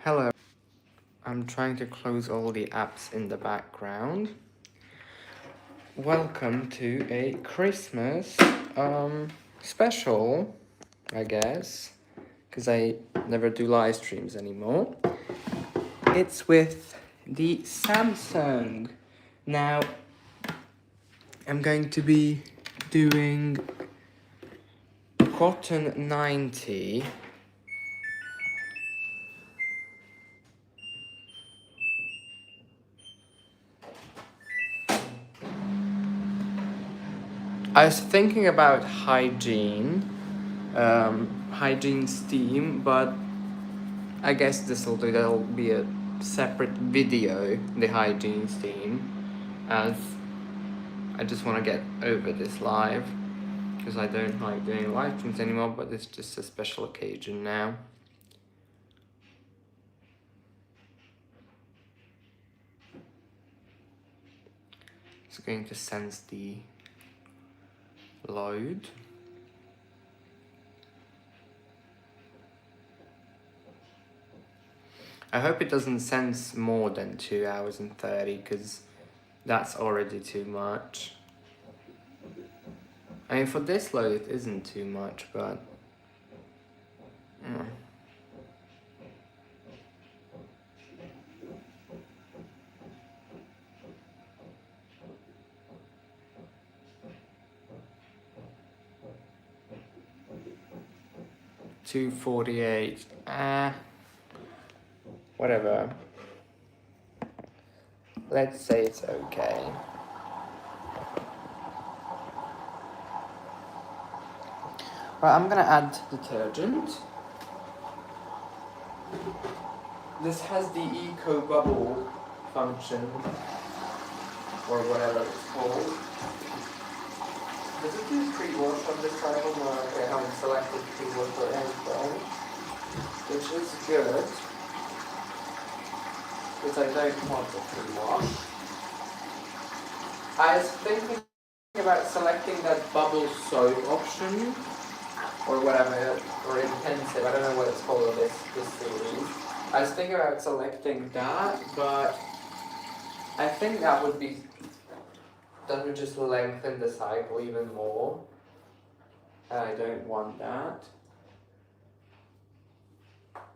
Hello. I'm trying to close all the apps in the background. Welcome to a Christmas special, I guess, because I never do live streams anymore. It's with the Samsung. Now, I'm going to be doing Cotton 90. I was thinking about hygiene steam, but I guess that'll be a separate video, the hygiene steam, as I just want to get over this live, because I don't like doing live streams anymore, but it's just a special occasion now. It's going to sense the load. I hope it doesn't sense more than 2 hours and 30, because that's already too much. I mean, for this load it isn't too much, but... Mm. $248. Whatever. Let's say it's okay. Right, I'm gonna add detergent. This has the eco bubble function, or whatever it's called. Does it do pre-wash on this item? No, okay, I haven't selected pre-wash or anything, which is good, because I don't want a pre-wash. I was thinking about selecting that bubble soap option, or whatever, or intensive, I don't know what it's called on this series. I was thinking about selecting that, but I think that would just lengthen the cycle even more. And I don't want that.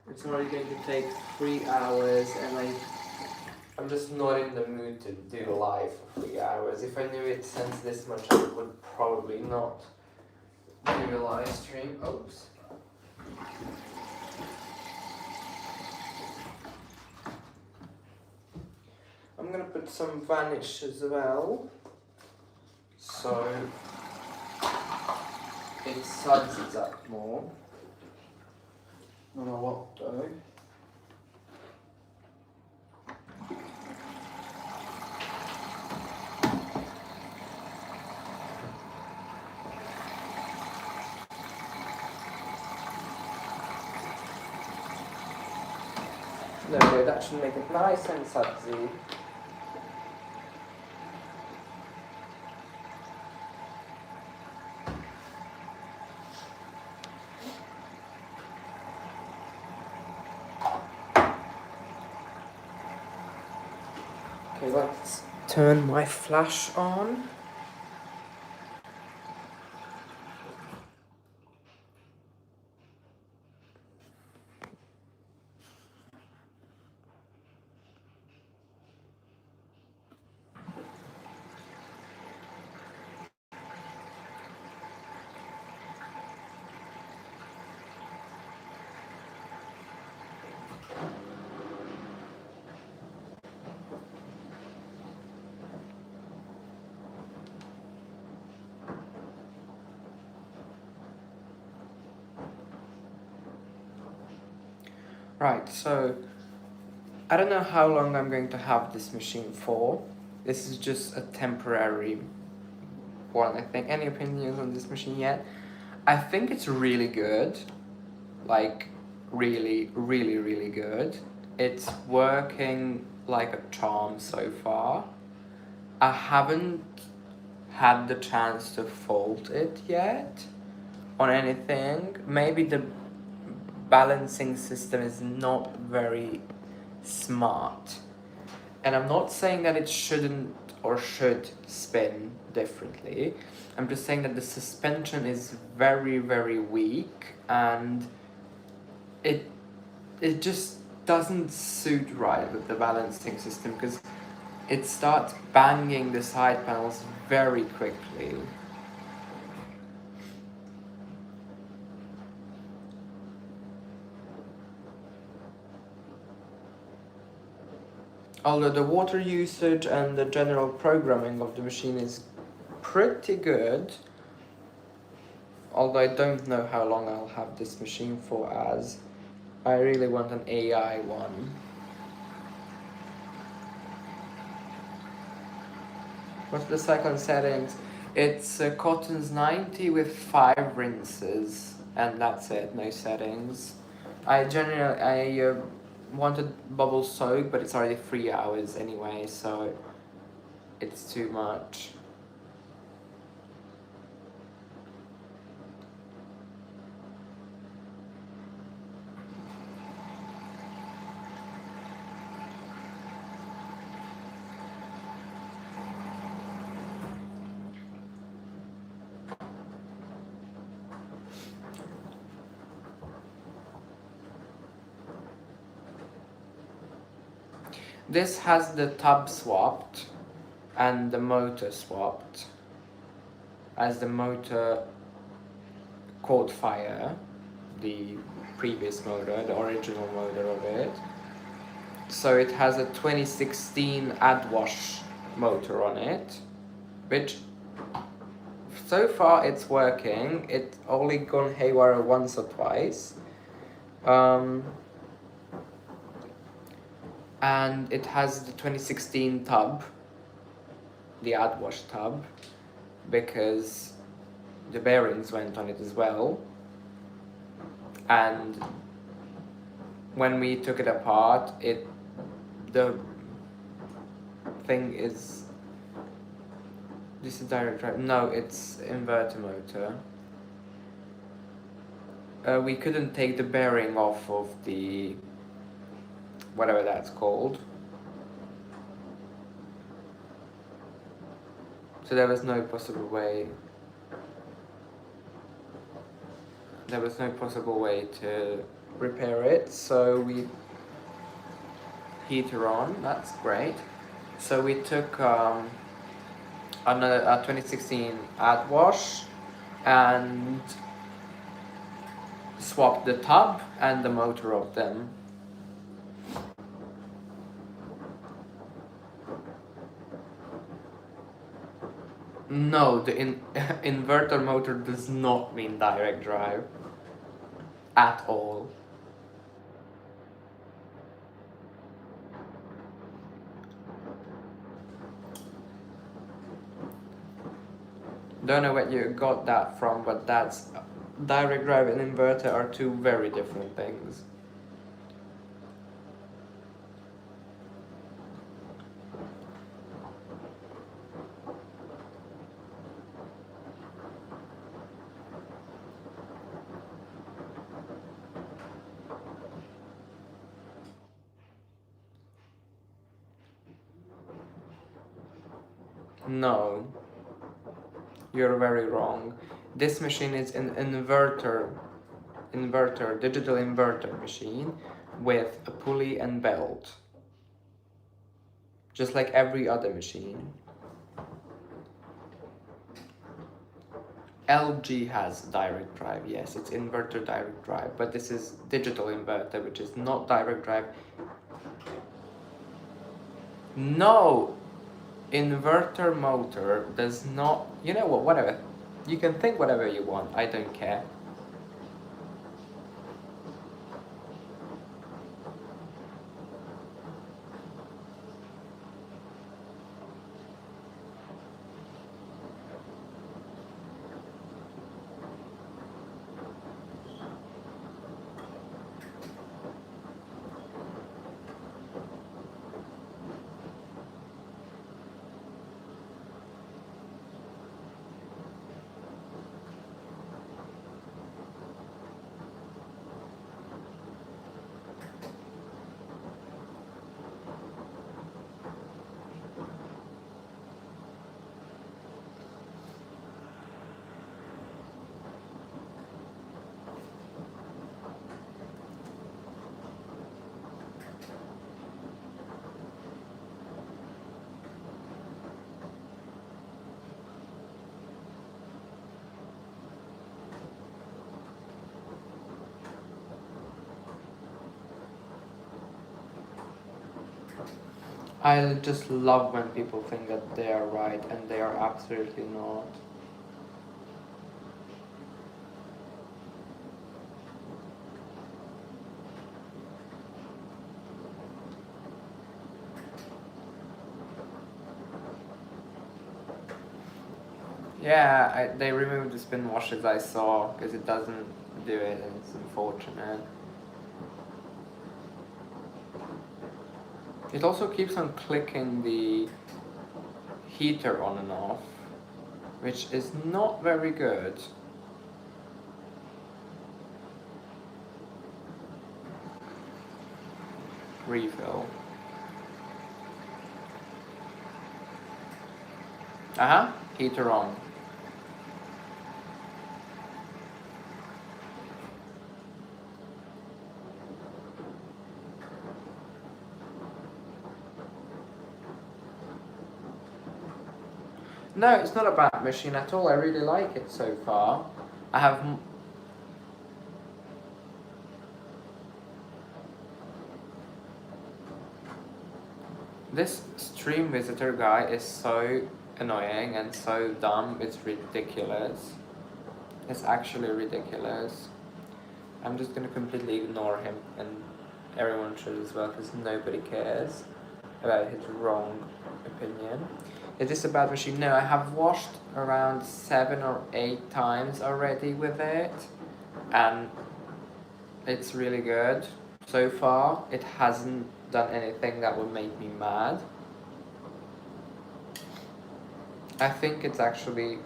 It's already going to take 3 hours, and I'm just not in the mood to do live for 3 hours. If I knew it sends this much, I would probably not do a live stream. Oops. I'm gonna put some vanish as well, so it suds it up more. Don't know what though. There we go, that should make it nice and sudsy. Okay, let's turn my flash on. Right, so I don't know how long I'm going to have this machine for. This is just a temporary one, I think. Any opinions on this machine yet? I think it's really good. Like, really, really, really good. It's working like a charm so far. I haven't had the chance to fault it yet on anything. Maybe the balancing system is not very smart. And I'm not saying that it shouldn't or should spin differently. I'm just saying that the suspension is very, very weak, and it just doesn't suit right with the balancing system, because it starts banging the side panels very quickly. Although the water usage and the general programming of the machine is pretty good, although I don't know how long I'll have this machine for, as I really want an AI one. What's the cycle settings? It's Cotton's 90 with 5 rinses, and that's it, no settings. I wanted bubble soak, but it's already 3 hours anyway, so it's too much. This has the tub swapped and the motor swapped, as the motor caught fire, the previous motor, the original motor of it. So it has a 2016 AdWash motor on it, which so far it's working. It's only gone haywire once or twice. And it has the 2016 tub, the AdWash tub, because the bearings went on it as well. And when we took it apart, the thing is, this is direct drive. No, it's inverter motor. We couldn't take the bearing off of the whatever that's called. So there was no possible way. There was no possible way to repair it, so we heater on. That's great. So we took a 2016 AdWash and swapped the tub and the motor of them. No, the inverter motor does not mean direct drive at all. Don't know where you got that from, but that's direct drive and inverter are two very different things. No, you're very wrong. This machine is an inverter, digital inverter machine with a pulley and belt, just like every other machine. LG has direct drive, yes, it's inverter direct drive, but this is digital inverter, which is not direct drive. No, inverter motor does not, you know what, whatever. You can think whatever you want, I don't care. I just love when people think that they are right and they are absolutely not. Yeah, they removed the spin washers, I saw, because it doesn't do it, and it's unfortunate. It also keeps on clicking the heater on and off, which is not very good. Refill. Heater on. No, it's not a bad machine at all. I really like it so far. I have... This stream visitor guy is so annoying and so dumb, it's ridiculous. It's actually ridiculous. I'm just gonna completely ignore him, and everyone should as well, because nobody cares about his wrong opinion. Is this a bad machine? No, I have washed around 7 or 8 times already with it, and it's really good. So far, it hasn't done anything that would make me mad. I think it's actually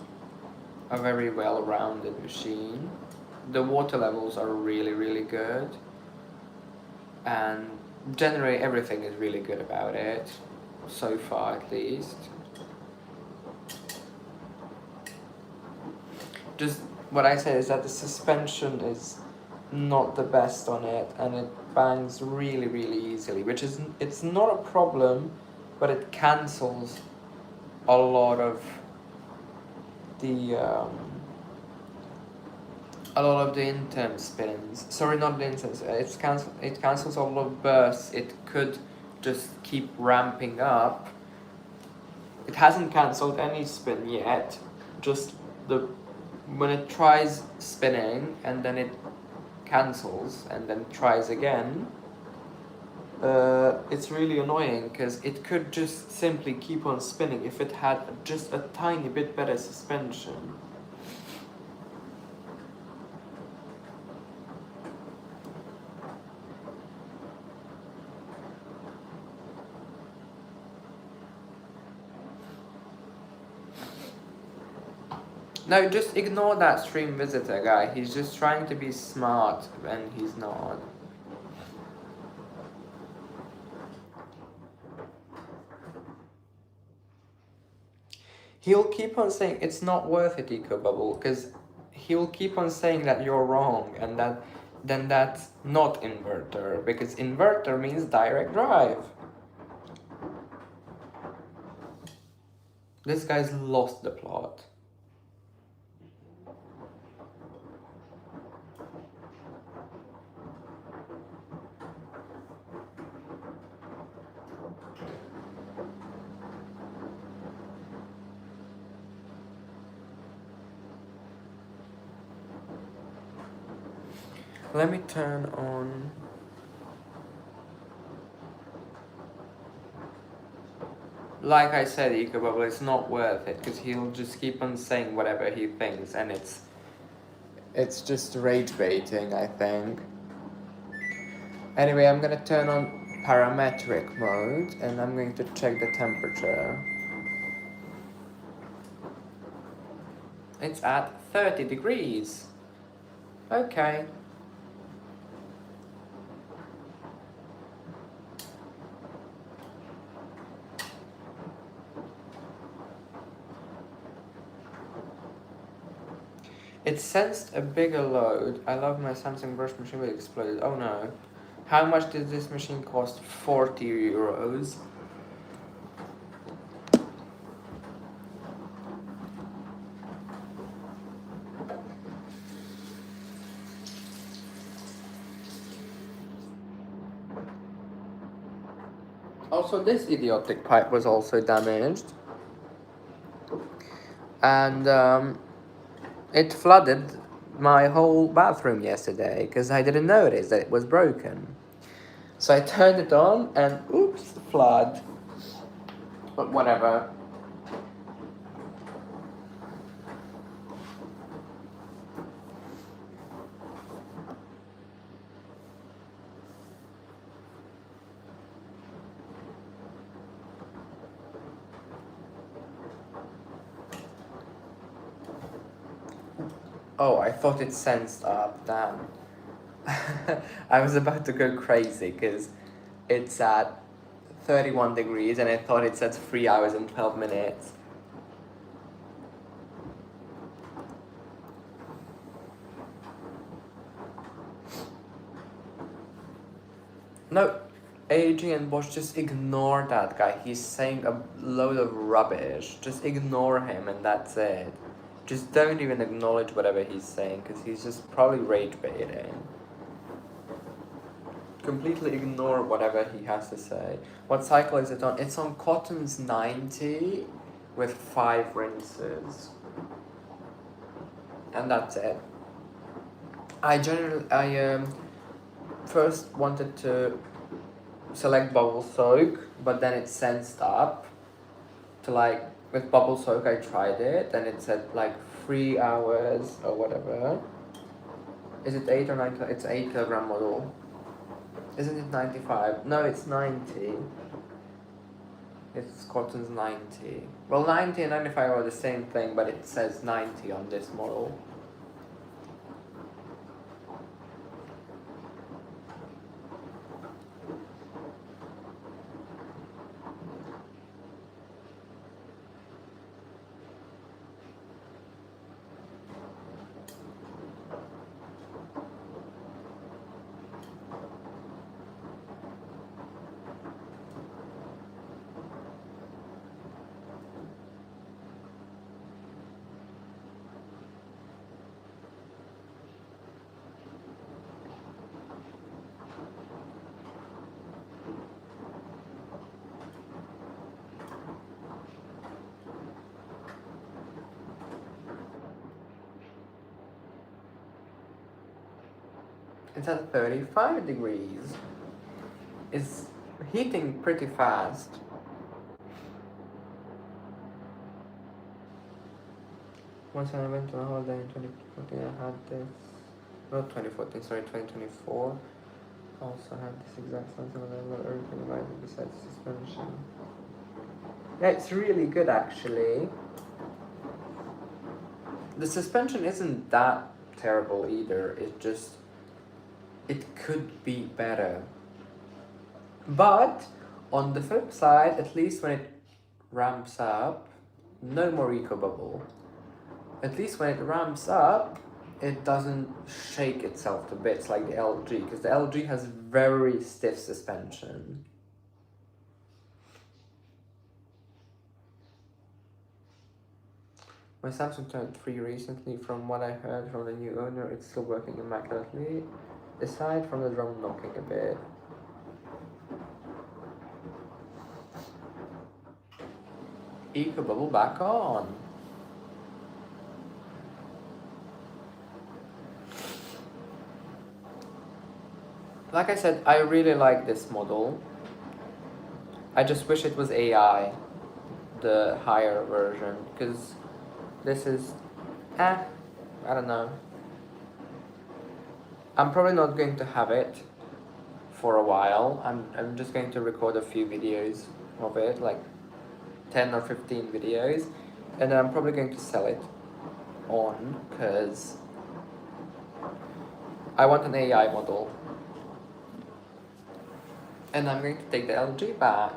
a very well-rounded machine. The water levels are really, really good, and generally everything is really good about it, so far at least. Just what I say is that the suspension is not the best on it, and it bangs really, really easily, which is, it's not a problem, but it cancels a lot of the intern spins. Sorry, not the interns. It cancels a lot of bursts. It could just keep ramping up. It hasn't cancelled any spin yet. Just when it tries spinning and then it cancels and then tries again, it's really annoying, because it could just simply keep on spinning if it had just a tiny bit better suspension. No, just ignore that stream visitor guy. He's just trying to be smart and he's not. He'll keep on saying it's not worth it, EcoBubble, because he'll keep on saying that you're wrong, and then that's not inverter, because inverter means direct drive. This guy's lost the plot. Let me turn on... Like I said, EcoBubble, it's not worth it, because he'll just keep on saying whatever he thinks, and it's just rage baiting, I think. Anyway, I'm gonna turn on parametric mode, and I'm going to check the temperature. It's at 30 degrees. Okay. It sensed a bigger load. I love my Samsung brush machine, but it exploded. Oh no. How much did this machine cost? 40 euros. Also, this idiotic pipe was also damaged. And it flooded my whole bathroom yesterday because I didn't notice that it was broken. So I turned it on and oops, flood. But whatever. Oh, I thought it sensed up, damn. I was about to go crazy because it's at 31 degrees and I thought it said 3 hours and 12 minutes. No, AG and Bosch, just ignore that guy. He's saying a load of rubbish. Just ignore him and that's it. Just don't even acknowledge whatever he's saying because he's just probably rage baiting. Completely ignore whatever he has to say. What cycle is it on? It's on Cotton's 90 with 5 rinses. And that's it. I first wanted to select bubble soak, but then it sensed up to like, with bubble soak I tried it and it said like 3 hours or whatever. Is it 8 or 9? It's 8 kilogram model. Isn't it 95? No, it's 90. It's Cotton's 90. Well, 90 and 95 are the same thing, but it says 90 on this model. It's at 35 degrees. It's heating pretty fast. Once I went on a holiday in 2014, I had this. Not 2014, sorry, 2024. Also had this exact something when I got everything about it besides suspension. Yeah, it's really good actually. The suspension isn't that terrible either. It could be better. But on the flip side, at least when it ramps up, no more eco bubble. At least when it ramps up, it doesn't shake itself to bits like the LG, because the LG has very stiff suspension. My Samsung turned 3 recently. From what I heard from the new owner, it's still working immaculately, aside from the drum knocking a bit. Eco bubble back on. Like I said, I really like this model. I just wish it was AI, the higher version, because this is, I don't know. I'm probably not going to have it for a while. I'm just going to record a few videos of it, like 10 or 15 videos, and then I'm probably going to sell it on, because I want an AI model. And I'm going to take the LG back.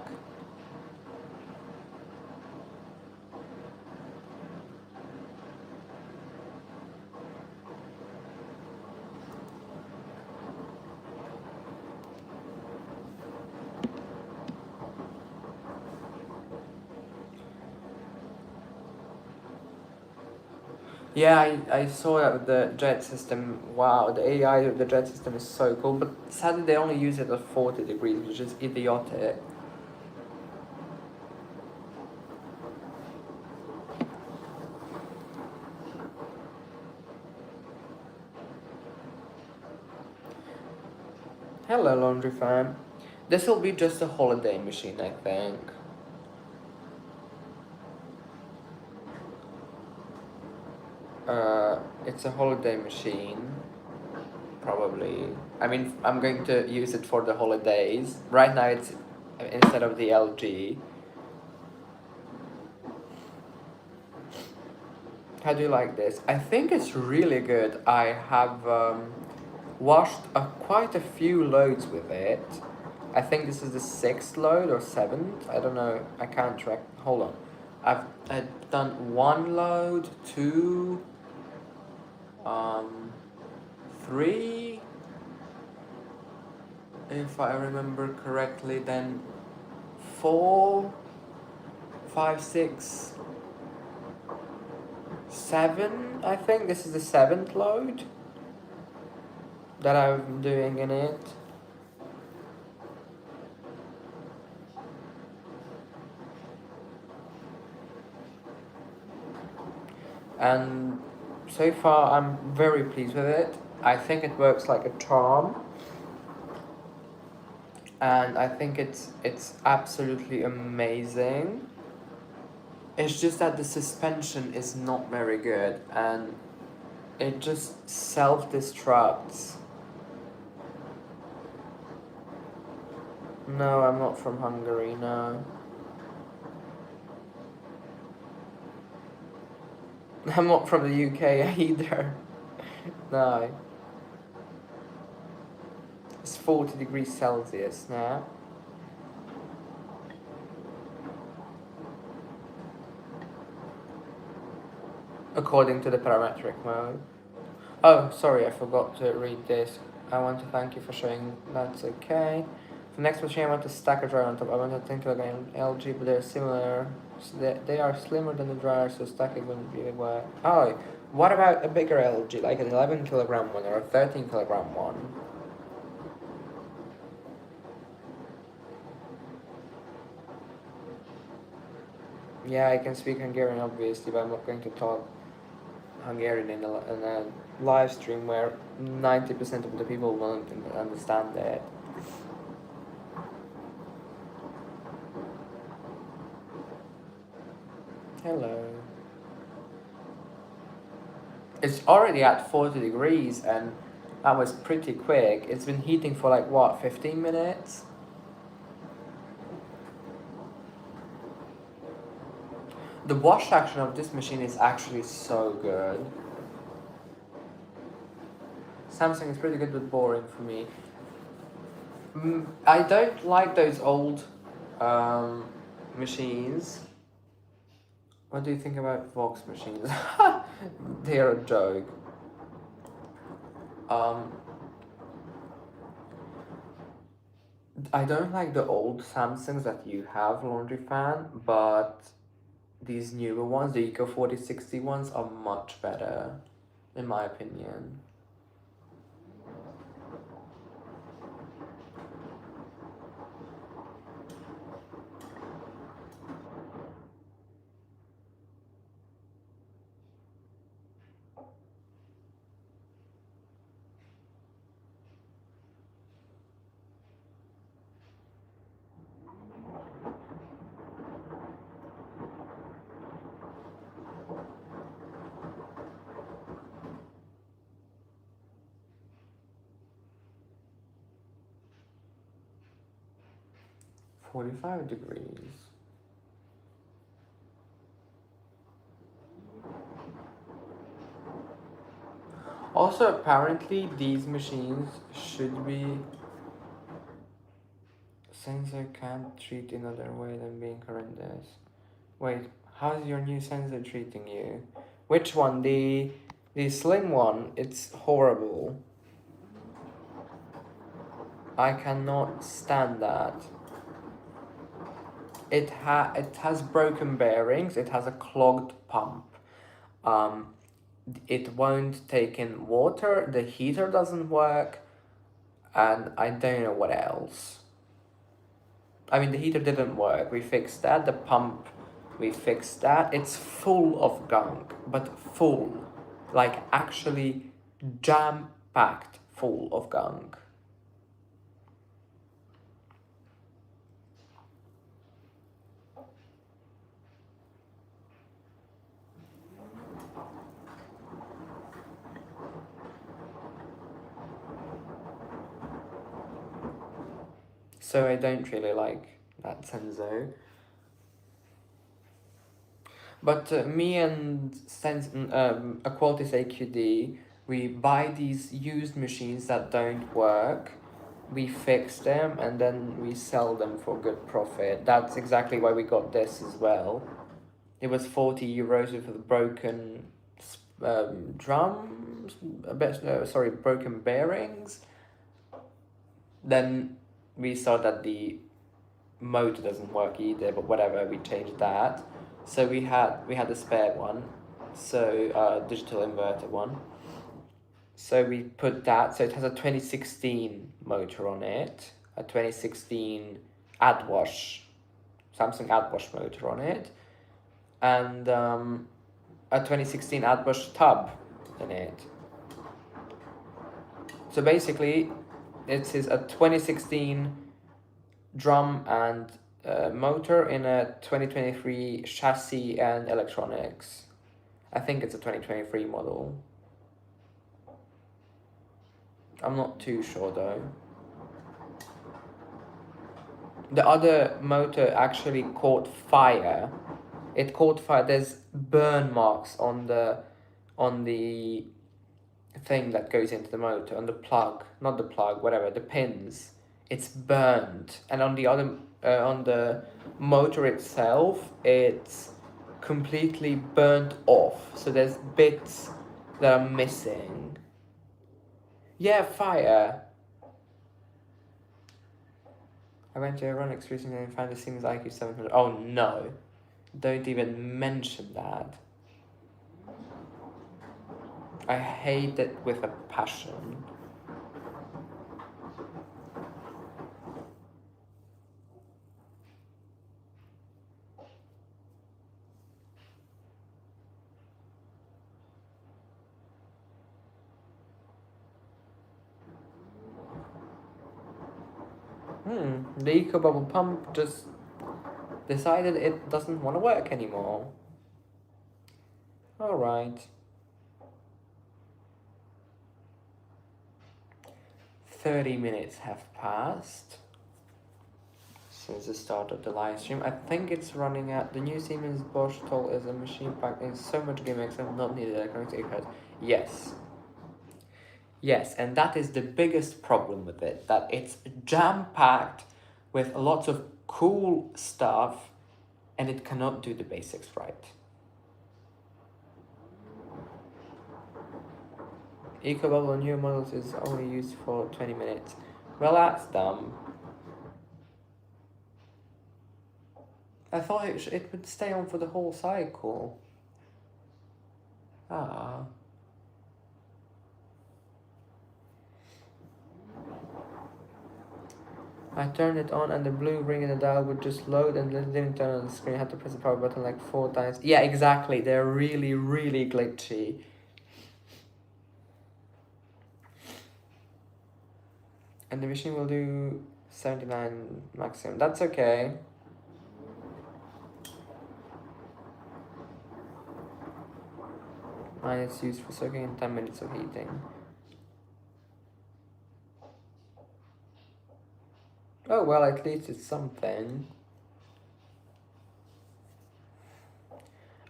Yeah, I saw that with the jet system. Wow, the AI of the jet system is so cool. But sadly, they only use it at 40 degrees, which is idiotic. Hello, laundry fan. This will be just a holiday machine, I think. It's a holiday machine, probably. I mean, I'm going to use it for the holidays. Right now, it's instead of the LG. How do you like this? I think it's really good. I have washed quite a few loads with it. I think this is the 6th load or 7th. I don't know. I can't track. Hold on. I've done 1 load, 2, 3. If I remember correctly, then 4, 5, 6, 7. I think this is the 7th load that I'm doing in it. And so far I'm very pleased with it. I think it works like a charm. And I think it's absolutely amazing. It's just that the suspension is not very good and it just self-destructs. No, I'm not from Hungary, no. I'm not from the UK either. No. It's 40 degrees Celsius now. According to the parametric mode. Oh, sorry, I forgot to read this. I want to thank you for showing that's okay. For next machine, I want to stack a dryer on top. I want to think like an LG, but they're similar. So they are slimmer than the dryer, so stacking wouldn't really work. Oh, what about a bigger LG, like an 11 kilogram one or a 13 kilogram one? Yeah, I can speak Hungarian obviously, but I'm not going to talk Hungarian in a live stream where 90% of the people won't understand it. Hello. It's already at 40 degrees and that was pretty quick. It's been heating for like what, 15 minutes? The wash action of this machine is actually so good. Samsung is pretty good but boring for me. I don't like those old machines. What do you think about Vox machines? They're a joke. I don't like the old Samsungs that you have, laundry fan, but these newer ones, the Eco 4060 ones, are much better, in my opinion. $45 degrees. Also, apparently, these machines should be sensor can't treat in other way than being horrendous. Wait, how's your new sensor treating you? Which one? The slim one? It's horrible. I cannot stand that. It has broken bearings. It has a clogged pump. It won't take in water. The heater doesn't work, and I don't know what else. I mean, the heater didn't work. We fixed that. The pump, we fixed that. It's full of gunk, but full, like actually jam-packed full of gunk. So I don't really like that Senso. But me and Aquatis AQD, we buy these used machines that don't work, we fix them, and then we sell them for good profit. That's exactly why we got this as well. It was 40 euros with the broken drums, broken bearings. Then we saw that the motor doesn't work either, but whatever, we changed that. So we had a spare one, so digital inverter one. So we put that, so it has a 2016 motor on it, a 2016 AdWash, Samsung AdWash motor on it, and a 2016 AdWash tub in it. So basically, it is a 2016 drum and motor in a 2023 chassis and electronics. I think it's a 2023 model. I'm not too sure though. The other motor actually caught fire. It caught fire. There's burn marks on the thing that goes into the motor, on the plug, not the plug, whatever, the pins. It's burned, and on the other on the motor itself, it's completely burnt off. So there's bits that are missing. Yeah, fire. I went to Aeronix recently and found the Siemens IQ 700. Oh no, don't even mention that. I hate it with a passion. The eco bubble pump just decided it doesn't want to work anymore. Alright. 30 minutes have passed since the start of the live stream. I think it's running at the new Siemens Bosch tool is a machine packed in so much gimmicks and not needed electronics. Yes. Yes, and that is the biggest problem with it, that it's jam-packed with lots of cool stuff and it cannot do the basics right. EcoBubble on new models is only used for 20 minutes. Well, that's dumb. I thought it would stay on for the whole cycle. Ah. I turned it on and the blue ring in the dial would just load and it didn't turn on the screen. I had to press the power button like 4 times. Yeah, exactly. They're really, really glitchy. And the machine will do 79 maximum. That's okay. Mine is used for soaking in 10 minutes of heating. Oh, well, at least it's something.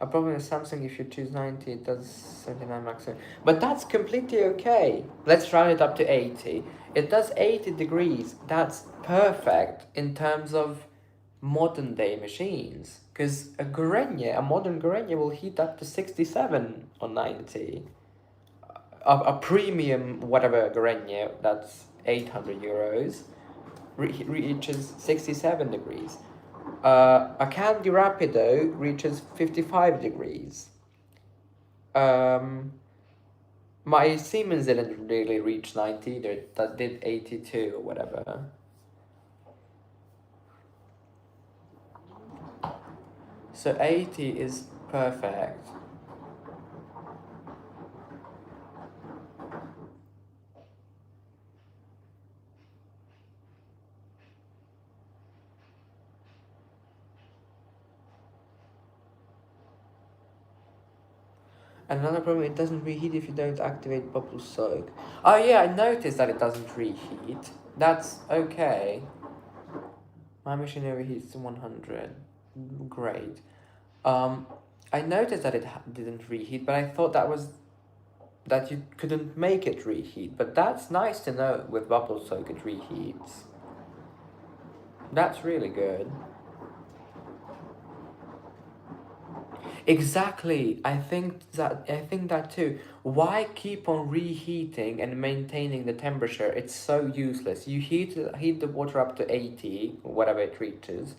A problem with Samsung, if you choose 90, it does 79 maximum. But that's completely okay. Let's round it up to 80. It does 80 degrees. That's perfect in terms of modern day machines. Because a modern Gorenje will heat up to 67 on 90. A premium whatever Gorenje, that's 800 euros, reaches 67 degrees. A Candy Rapido reaches 55 degrees. My Siemens didn't really reach 90 either, that did 82 or whatever. So 80 is perfect. Another problem, it doesn't reheat if you don't activate bubble soak. Oh yeah, I noticed that it doesn't reheat. That's okay. My machine overheats to 100. Great. I noticed that it didn't reheat, but I thought that you couldn't make it reheat. But that's nice to know with bubble soak it reheats. That's really good. Exactly. I think that too. Why keep on reheating and maintaining the temperature? It's so useless. You heat the water up to 80 or whatever it reaches.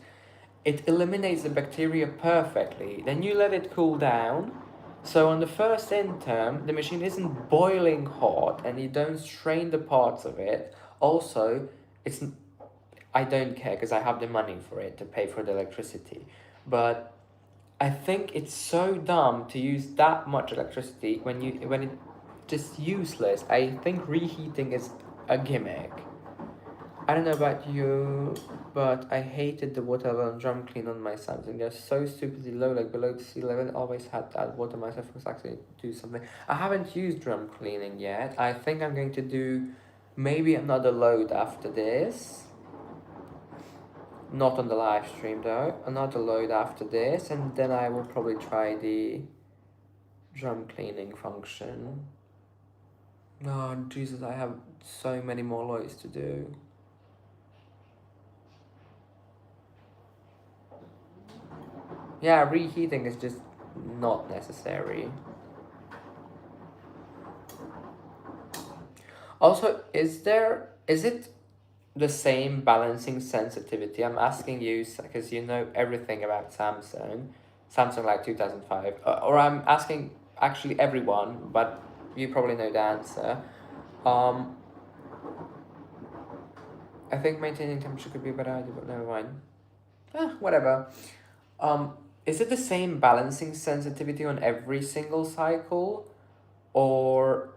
It eliminates the bacteria perfectly. Then you let it cool down. So on the first end term, the machine isn't boiling hot and you don't strain the parts of it. Also, I don't care because I have the money for it to pay for the electricity. But I think it's so dumb to use that much electricity when it's just useless. I think reheating is a gimmick. I don't know about you, but I hated the water level and drum clean on my Samsung. They're so stupidly low, like below the sea level. Always had to add water myself to actually do something. I haven't used drum cleaning yet. I think I'm going to do maybe another load after this. Not on the live stream though. Another load after this, and then I will probably try the drum cleaning function. Oh Jesus, I have so many more loads to do. Yeah, reheating is just not necessary. Also, is it the same balancing sensitivity? I'm asking you because you know everything about Samsung like 2005, or I'm asking actually everyone, but you probably know the answer. I think maintaining temperature could be a better idea, but never mind. Whatever. Is it the same balancing sensitivity on every single cycle, or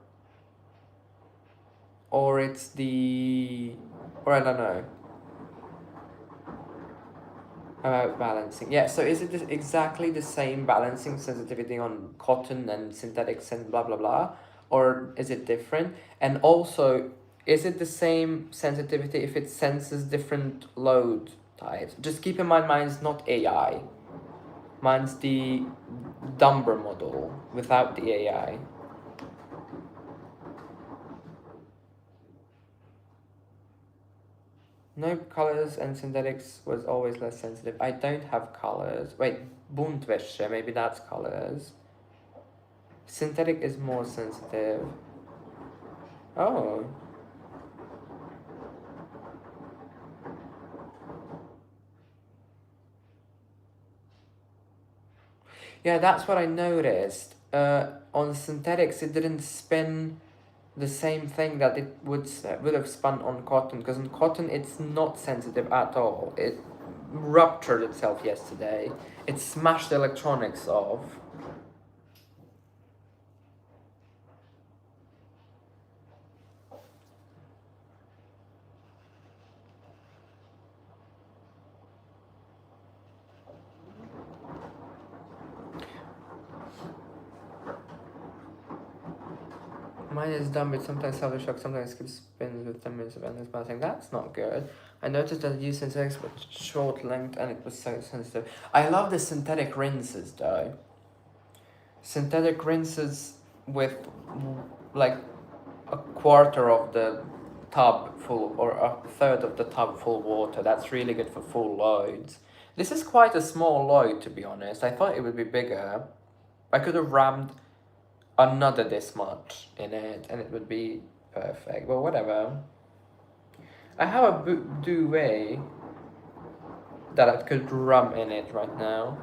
it's the, or I don't know. About balancing, yeah. So is it exactly the same balancing sensitivity on cotton and synthetics and blah blah blah, or is it different? And also, is it the same sensitivity if it senses different load types? Just keep in mind, mine's not AI. Mine's the Dumber model without the AI. No colors and synthetics was always less sensitive. I don't have colors. Wait, Buntwäsche, maybe that's colors. Synthetic is more sensitive. Oh. Yeah, that's what I noticed. On synthetics, it didn't spin the same thing that it would have spun on cotton, because on cotton it's not sensitive at all. It ruptured itself yesterday. It smashed the electronics off. Mine is dumb, but sometimes self-shock, sometimes skips spins with 10 minutes of endless bouncing. That's not good. I noticed that the synthetics was short length and it was so sensitive. I love the synthetic rinses though. Synthetic rinses with like a quarter of the tub full or a third of the tub full water. That's really good for full loads. This is quite a small load, to be honest. I thought it would be bigger. I could have rammed another this much in it and it would be perfect. Well, whatever. I have a duvet that I could ram in it right now.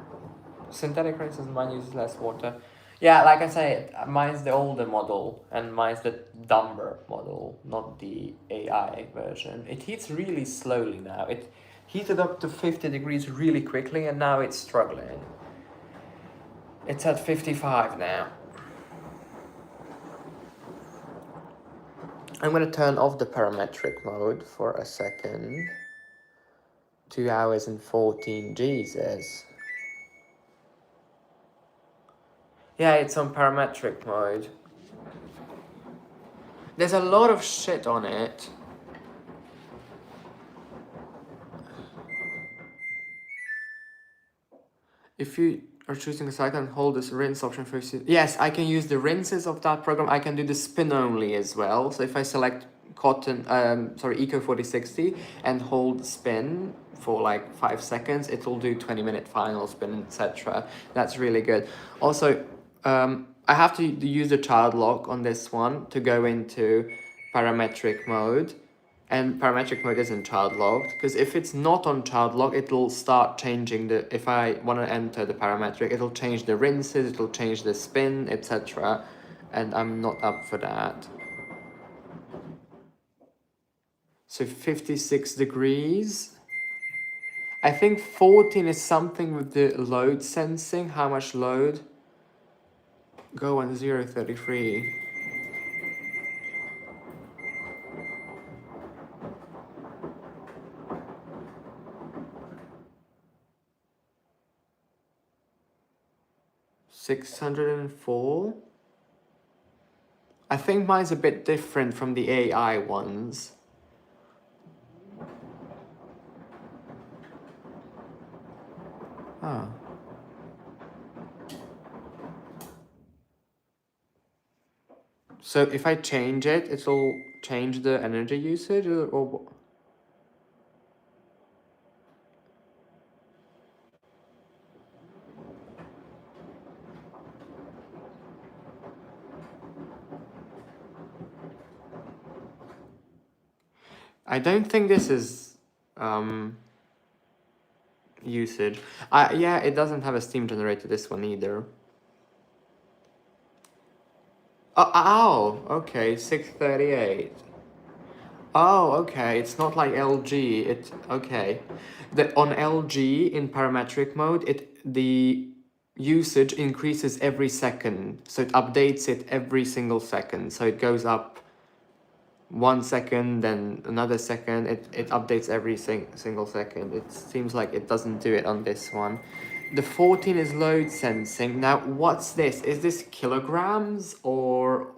Synthetic rinses, mine uses less water. Yeah, like I say, mine's the older model and mine's the dumber model, not the AI version. It heats really slowly now. It heated up to 50 degrees really quickly and now it's struggling. It's at 55 now. I'm gonna turn off the parametric mode for a second. 2 hours and 14, Jesus. Yeah, it's on parametric mode. There's a lot of shit on it. if you are choosing a cycle and hold this rinse option for yes, I can use the rinses of that program. I can do the spin only as well. So if I select Eco 4060 and hold spin for like 5 seconds, it will do 20-minute final spin, etc. That's really good. Also, I have to use the child lock on this one to go into parametric mode. And parametric mode isn't child locked, because if it's not on child lock, it'll start changing if I want to enter the parametric, it'll change the rinses, it'll change the spin, etc. And I'm not up for that. So 56 degrees. I think 14 is something with the load sensing, how much load. Go on 0.33. $604. I think mine's a bit different from the AI ones. Oh. So if I change it, it'll change the energy usage, or I don't think this is usage. Yeah, it doesn't have a steam generator, this one either. Oh, okay, 638. Oh, okay, it's not like LG. Okay. On LG in parametric mode, the usage increases every second. So it updates it every single second. So it goes up 1 second, then another second. It updates every single second. It seems like it doesn't do it on this one. The 14 is load sensing. Now, what's this? Is this kilograms or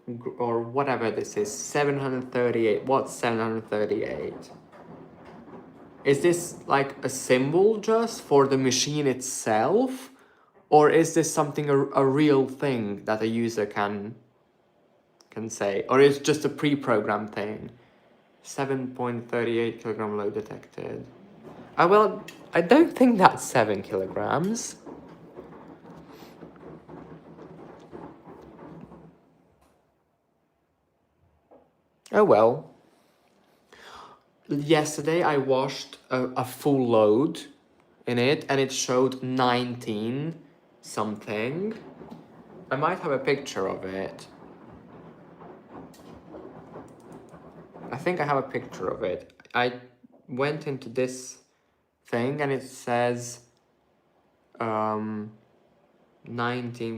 whatever this is? 738. What's 738? Is this like a symbol just for the machine itself? Or is this something, a real thing that a user can say? Or is it just a pre-programmed thing? 7.38 kilogram load detected. Well, I don't think that's 7 kilograms. Oh well. Yesterday I washed a full load in it, and it showed 19 something. I might have a picture of it. I think I have a picture of it. I went into this thing and it says 19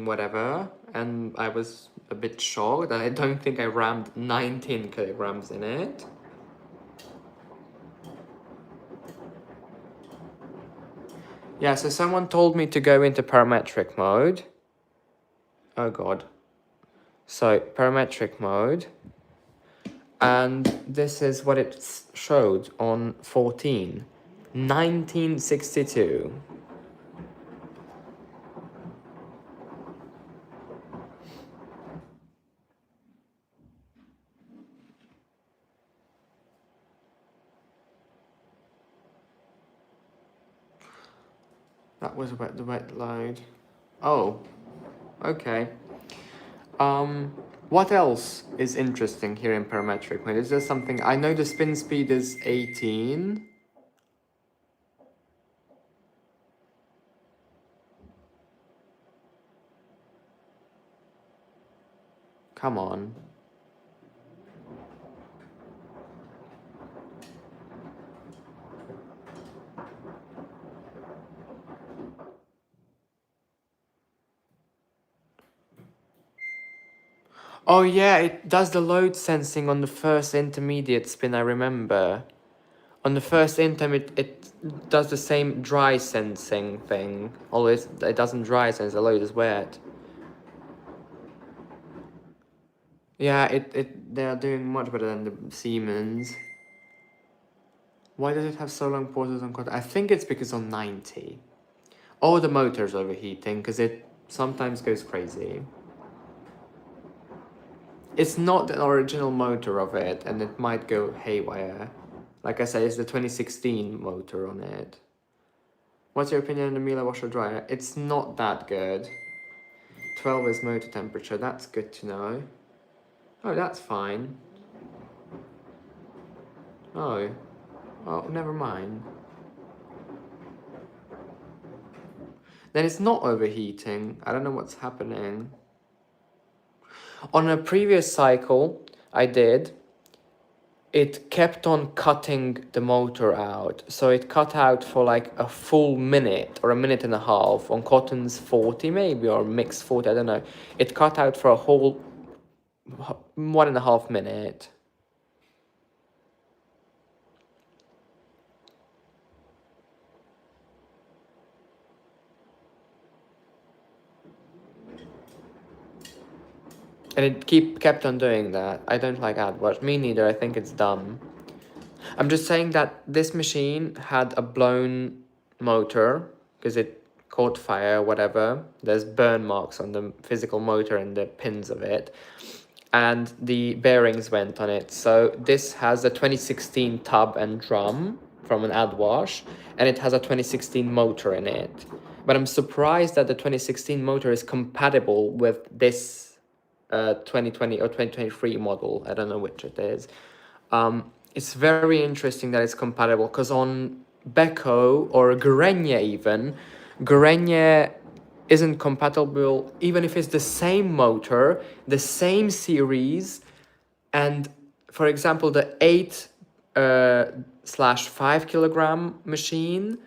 whatever, and I was a bit shocked that I don't think I rammed 19 kilograms in it. Yeah, so someone told me to go into parametric mode. Oh god. So parametric mode, and this is what it showed on 14. 1962. That was the wet load. Oh, okay. What else is interesting here in parametric mode? Is there something? I know the spin speed is 18. Come on. Oh yeah, it does the load sensing on the first intermediate spin, I remember. On the first interm, it does the same dry sensing thing. Although it doesn't dry sense, the load is wet. Yeah, they are doing much better than the Siemens. Why does it have so long pauses on contact? I think it's because on 90. Or the motor's overheating, because it sometimes goes crazy. It's not an original motor of it, and it might go haywire. Like I said, it's the 2016 motor on it. What's your opinion on the Miele washer dryer? It's not that good. 12 is motor temperature, that's good to know. Oh, that's fine. Oh, never mind. Then it's not overheating. I don't know what's happening. On a previous cycle I did, it kept on cutting the motor out. So it cut out for like a full minute or a minute and a half. On Cotton's 40 maybe, or mixed 40, I don't know. It cut out for a whole 1.5 minutes. And it kept on doing that. I don't like AdWords. Me neither, I think it's dumb. I'm just saying that this machine had a blown motor because it caught fire, whatever. There's burn marks on the physical motor and the pins of it. And the bearings went on it. So this has a 2016 tub and drum from an AdWash, and it has a 2016 motor in it. But I'm surprised that the 2016 motor is compatible with this 2020 or 2023 model. I don't know which it is. It's very interesting that it's compatible, because on Beko or Gorenje even, Gorenje isn't compatible even if it's the same motor, the same series, and for example the 8/5 kilogram machine,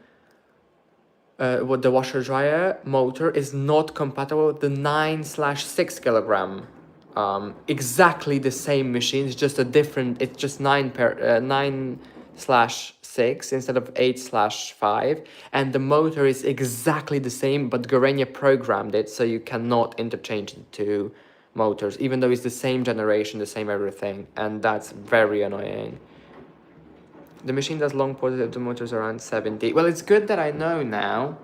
with the washer dryer motor is not compatible with the 9/6 kilogram. Exactly the same machine, it's just a different, it's just 9/6 instead of 8/5, and the motor is exactly the same, but Gorenje programmed it so you cannot interchange the two motors, even though it's the same generation, the same everything, and that's very annoying. The machine does long pauses if the motor's around 70. Well, it's good that I know now.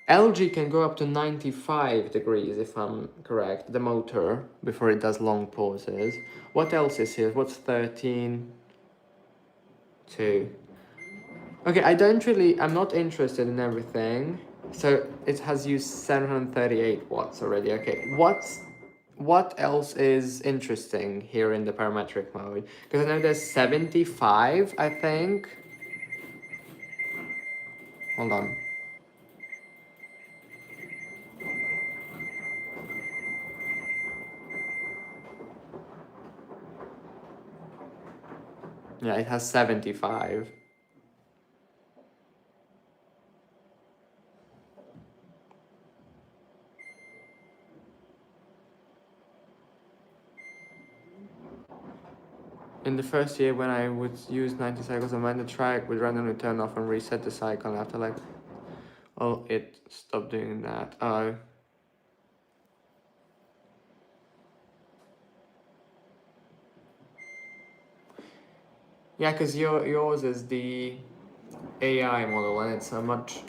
LG can go up to 95 degrees, if I'm correct, the motor, before it does long pauses. What else is here? What's 13? 2. Okay, I'm not interested in everything. So it has used 738 watts already. Okay, what else is interesting here in the parametric mode? Because I know there's 75, I think. Hold on. Yeah, it has 75. In the first year, when I would use 90 cycles, I mind the track would randomly turn off and reset the cycle, and after like, oh, it stopped doing that. Oh. Yeah, because yours is the AI model, and it's a much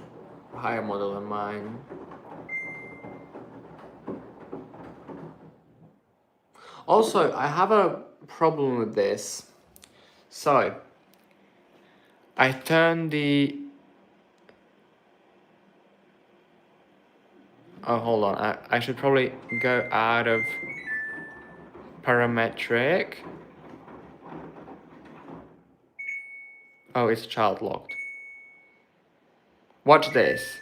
higher model than mine. Also, I have a problem with this. So, I turn the... Oh, hold on. I should probably go out of parametric. Oh, it's child locked. Watch this.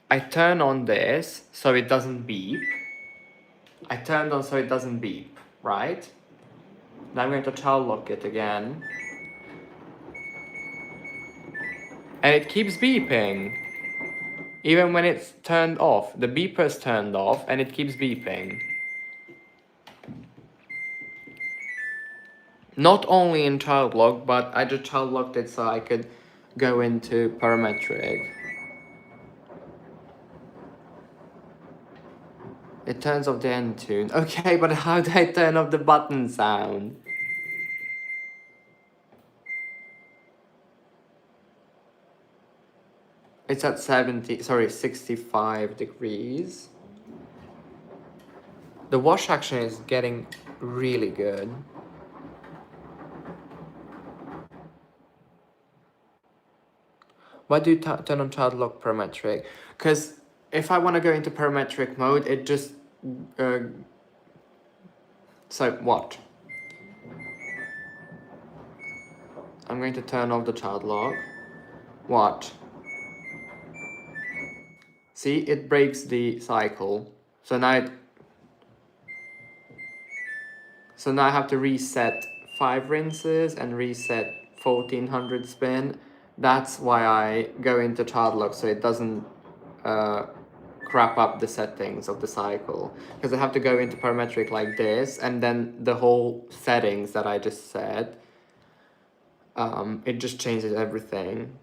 I turn on this so it doesn't beep. I turned on so it doesn't beep, right? Now I'm going to child lock it again. And it keeps beeping. Even when it's turned off. The beeper's turned off and it keeps beeping. Not only in child lock, but I just child locked it so I could go into parametric. It turns off the end tune. Okay, but how do I turn off the button sound? It's at 65 degrees. The wash action is getting really good. Why do you turn on child lock parametric? Because if I want to go into parametric mode, it just... so, what? I'm going to turn off the child lock. What? See, it breaks the cycle. So now I have to reset 5 rinses and reset 1400 spin. That's why I go into child lock, so it doesn't crap up the settings of the cycle. Because I have to go into parametric like this, and then the whole settings that I just said, it just changes everything.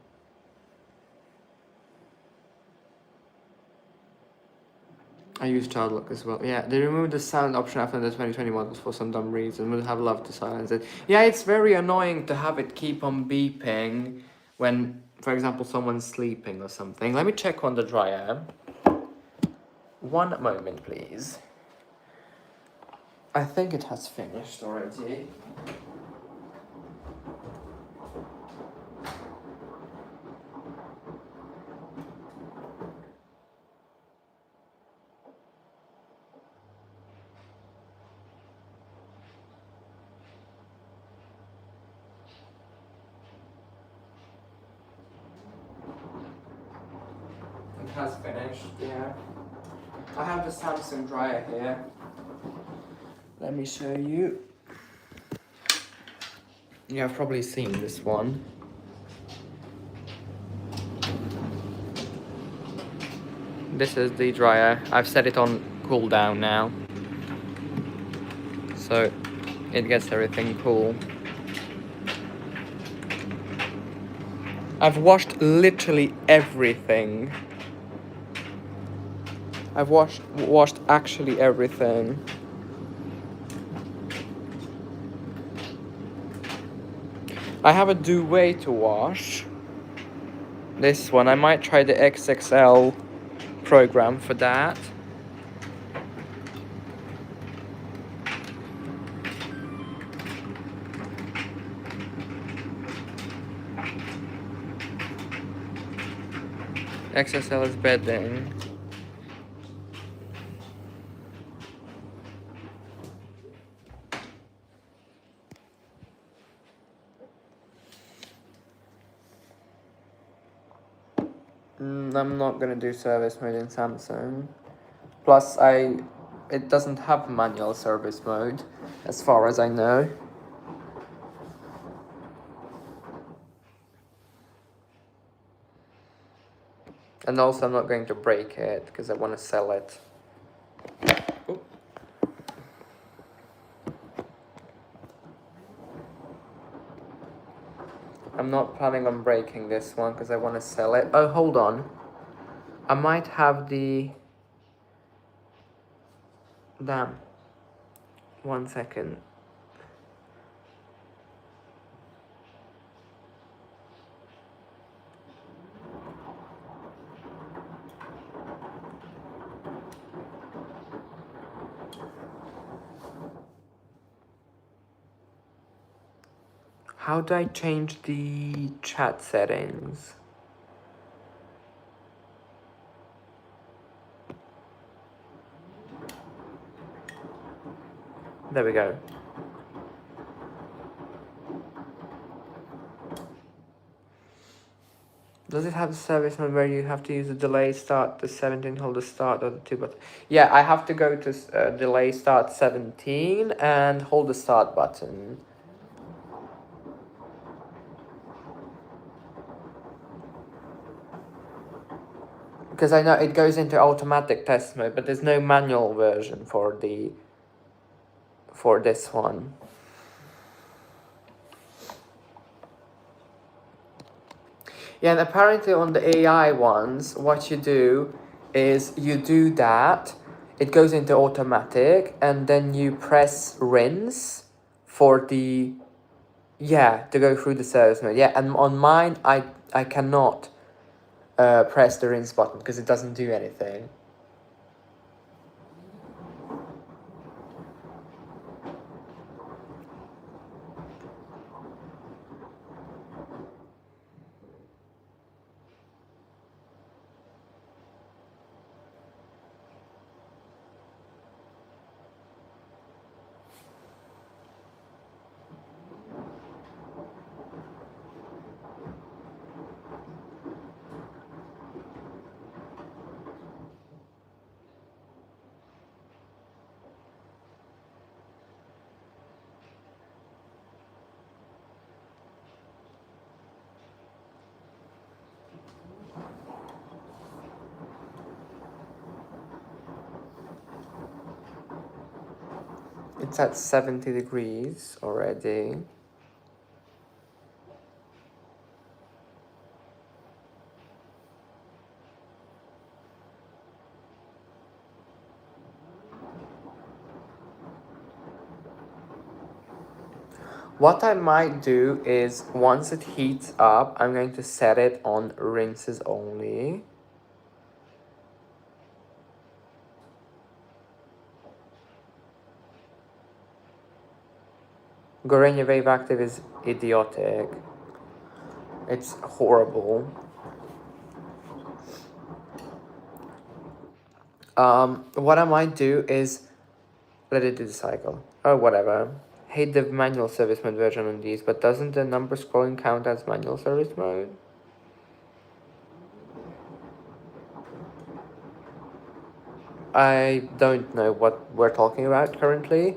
I use child lock as well. Yeah, they removed the sound option after the 2020 models for some dumb reason. Would have loved to silence it. Yeah, it's very annoying to have it keep on beeping when, for example, someone's sleeping or something. Let me check on the dryer. One moment, please. I think it has finished already. It has finished, yeah. I have the Samsung dryer here. Let me show you. You have probably seen this one. This is the dryer. I've set it on cool down now, so it gets everything cool. I've washed literally everything. I've washed actually everything. I have a duvet to wash. This one, I might try the XXL program for that. XXL is bedding. I'm not gonna do service mode in Samsung. Plus, it doesn't have manual service mode, as far as I know. And also, I'm not going to break it because I want to sell it. Ooh. I'm not planning on breaking this one because I want to sell it. Oh, hold on. I might have the... Damn. 1 second. How do I change the chat settings? There we go. Does it have a service mode where you have to use the delay start, the 17, hold the start, or the 2 button? Yeah, I have to go to delay start 17 and hold the start button. Because I know it goes into automatic test mode, but there's no manual version for this one. Yeah, and apparently on the AI ones, what you do is you do that, it goes into automatic, and then you press rinse for the, yeah, to go through the service mode. Yeah, and on mine, I cannot press the rinse button because it doesn't do anything. It's at 70 degrees already. What I might do is, once it heats up, I'm going to set it on rinses only. Gorenia Wave Active is idiotic. It's horrible. What I might do is let it do the cycle. Oh, whatever. Hate the manual service mode version on these, but doesn't the number scrolling count as manual service mode? I don't know what we're talking about currently.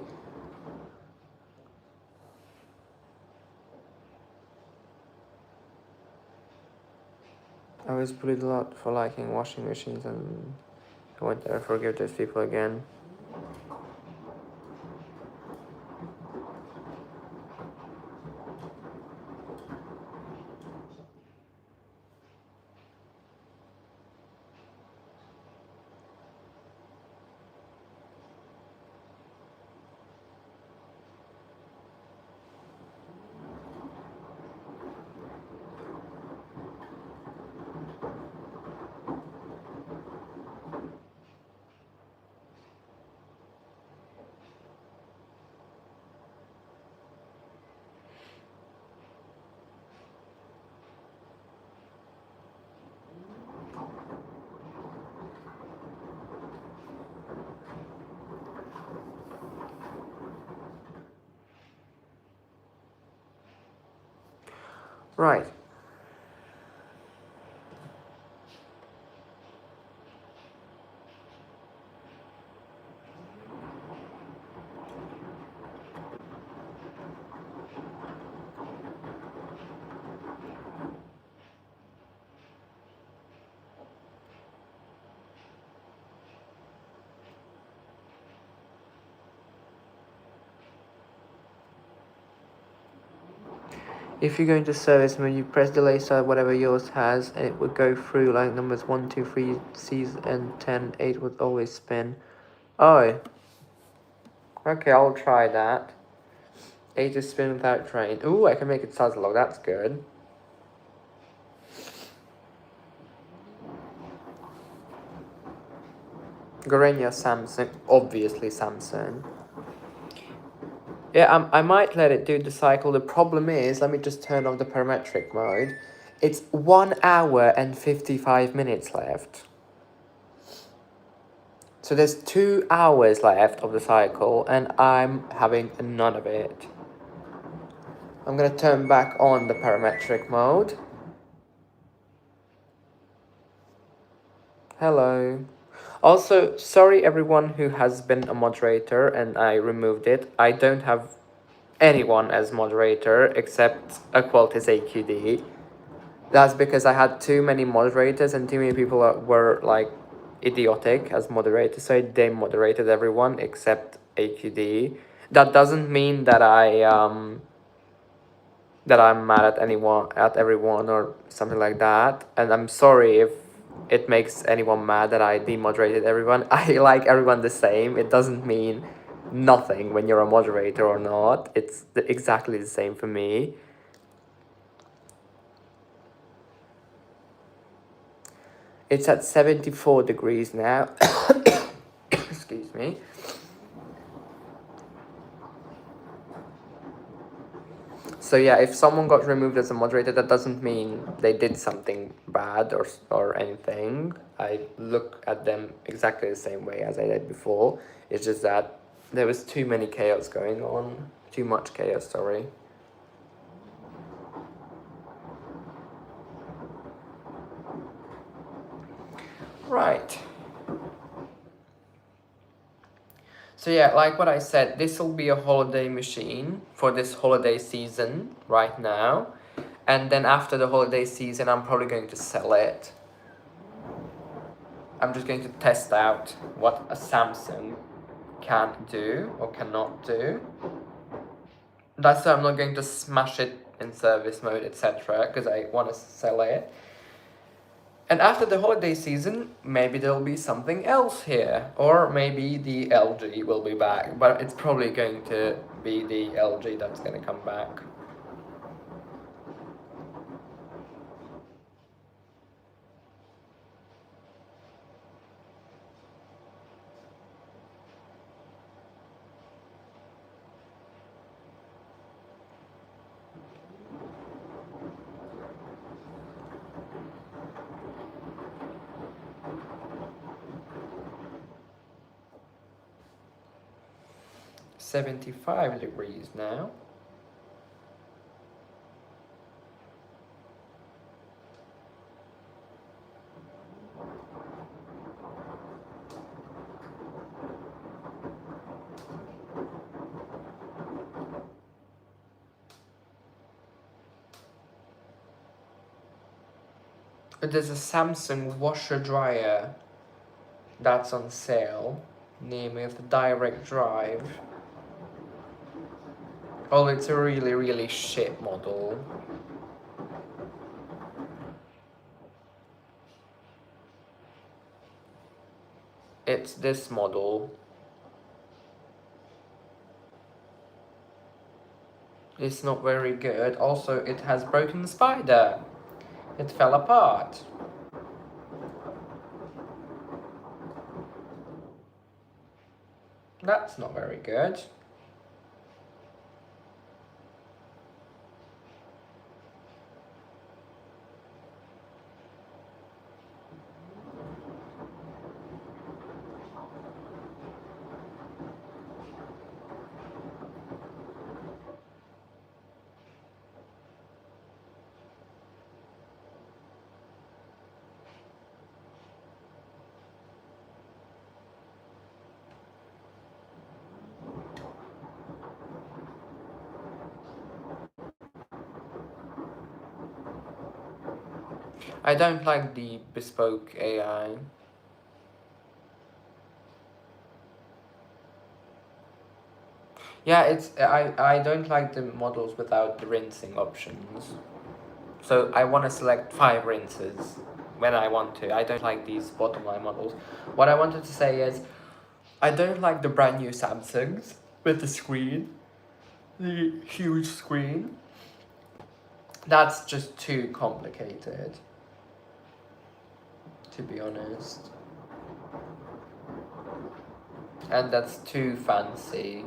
I was bullied a lot for liking washing machines, and I won't ever forgive those people again. Right. If you go into service mode, you press delay side, whatever yours has, and it would go through like numbers 1, 2, 3, C's, and 10, 8 would always spin. Oh. Okay, I'll try that. 8 is spin without train. Ooh, I can make it Suzzlog, that's good. Gorenia Samsung, obviously Samsung. Yeah, I might let it do the cycle. The problem is, let me just turn off the parametric mode. It's 1 hour and 55 minutes left. So there's 2 hours left of the cycle, and I'm having none of it. I'm gonna turn back on the parametric mode. Hello. Also, sorry everyone who has been a moderator and I removed it. I don't have anyone as moderator except Aqualtis AQD. That's because I had too many moderators and too many people were like idiotic as moderators, so I demoderated everyone except AQD. That doesn't mean that I'm mad at everyone or something like that, and I'm sorry if it makes anyone mad that I demoderated everyone. I like everyone the same. It doesn't mean nothing when you're a moderator or not. It's exactly the same for me. It's at 74 degrees now. Excuse me. So yeah, if someone got removed as a moderator, that doesn't mean they did something bad or anything. I look at them exactly the same way as I did before. It's just that there was too many chaos going on. Too much chaos, sorry. Right. So yeah, like what I said, this will be a holiday machine for this holiday season right now. And then after the holiday season, I'm probably going to sell it. I'm just going to test out what a Samsung can do or cannot do. That's why I'm not going to smash it in service mode, etc. because I want to sell it. And after the holiday season, maybe there'll be something else here. Or maybe the LG will be back. But it's probably going to be the LG that's going to come back. $75 now. There's a Samsung washer dryer that's on sale near me with the direct drive. Oh, it's a really, really shit model. It's this model. It's not very good. Also, it has broken the spider. It fell apart. That's not very good. I don't like the bespoke AI. Yeah, I don't like the models without the rinsing options. So I want to select 5 rinses when I want to. I don't like these bottom line models. What I wanted to say is, I don't like the brand new Samsungs with the screen, the huge screen. That's just too complicated, to be honest. And that's too fancy.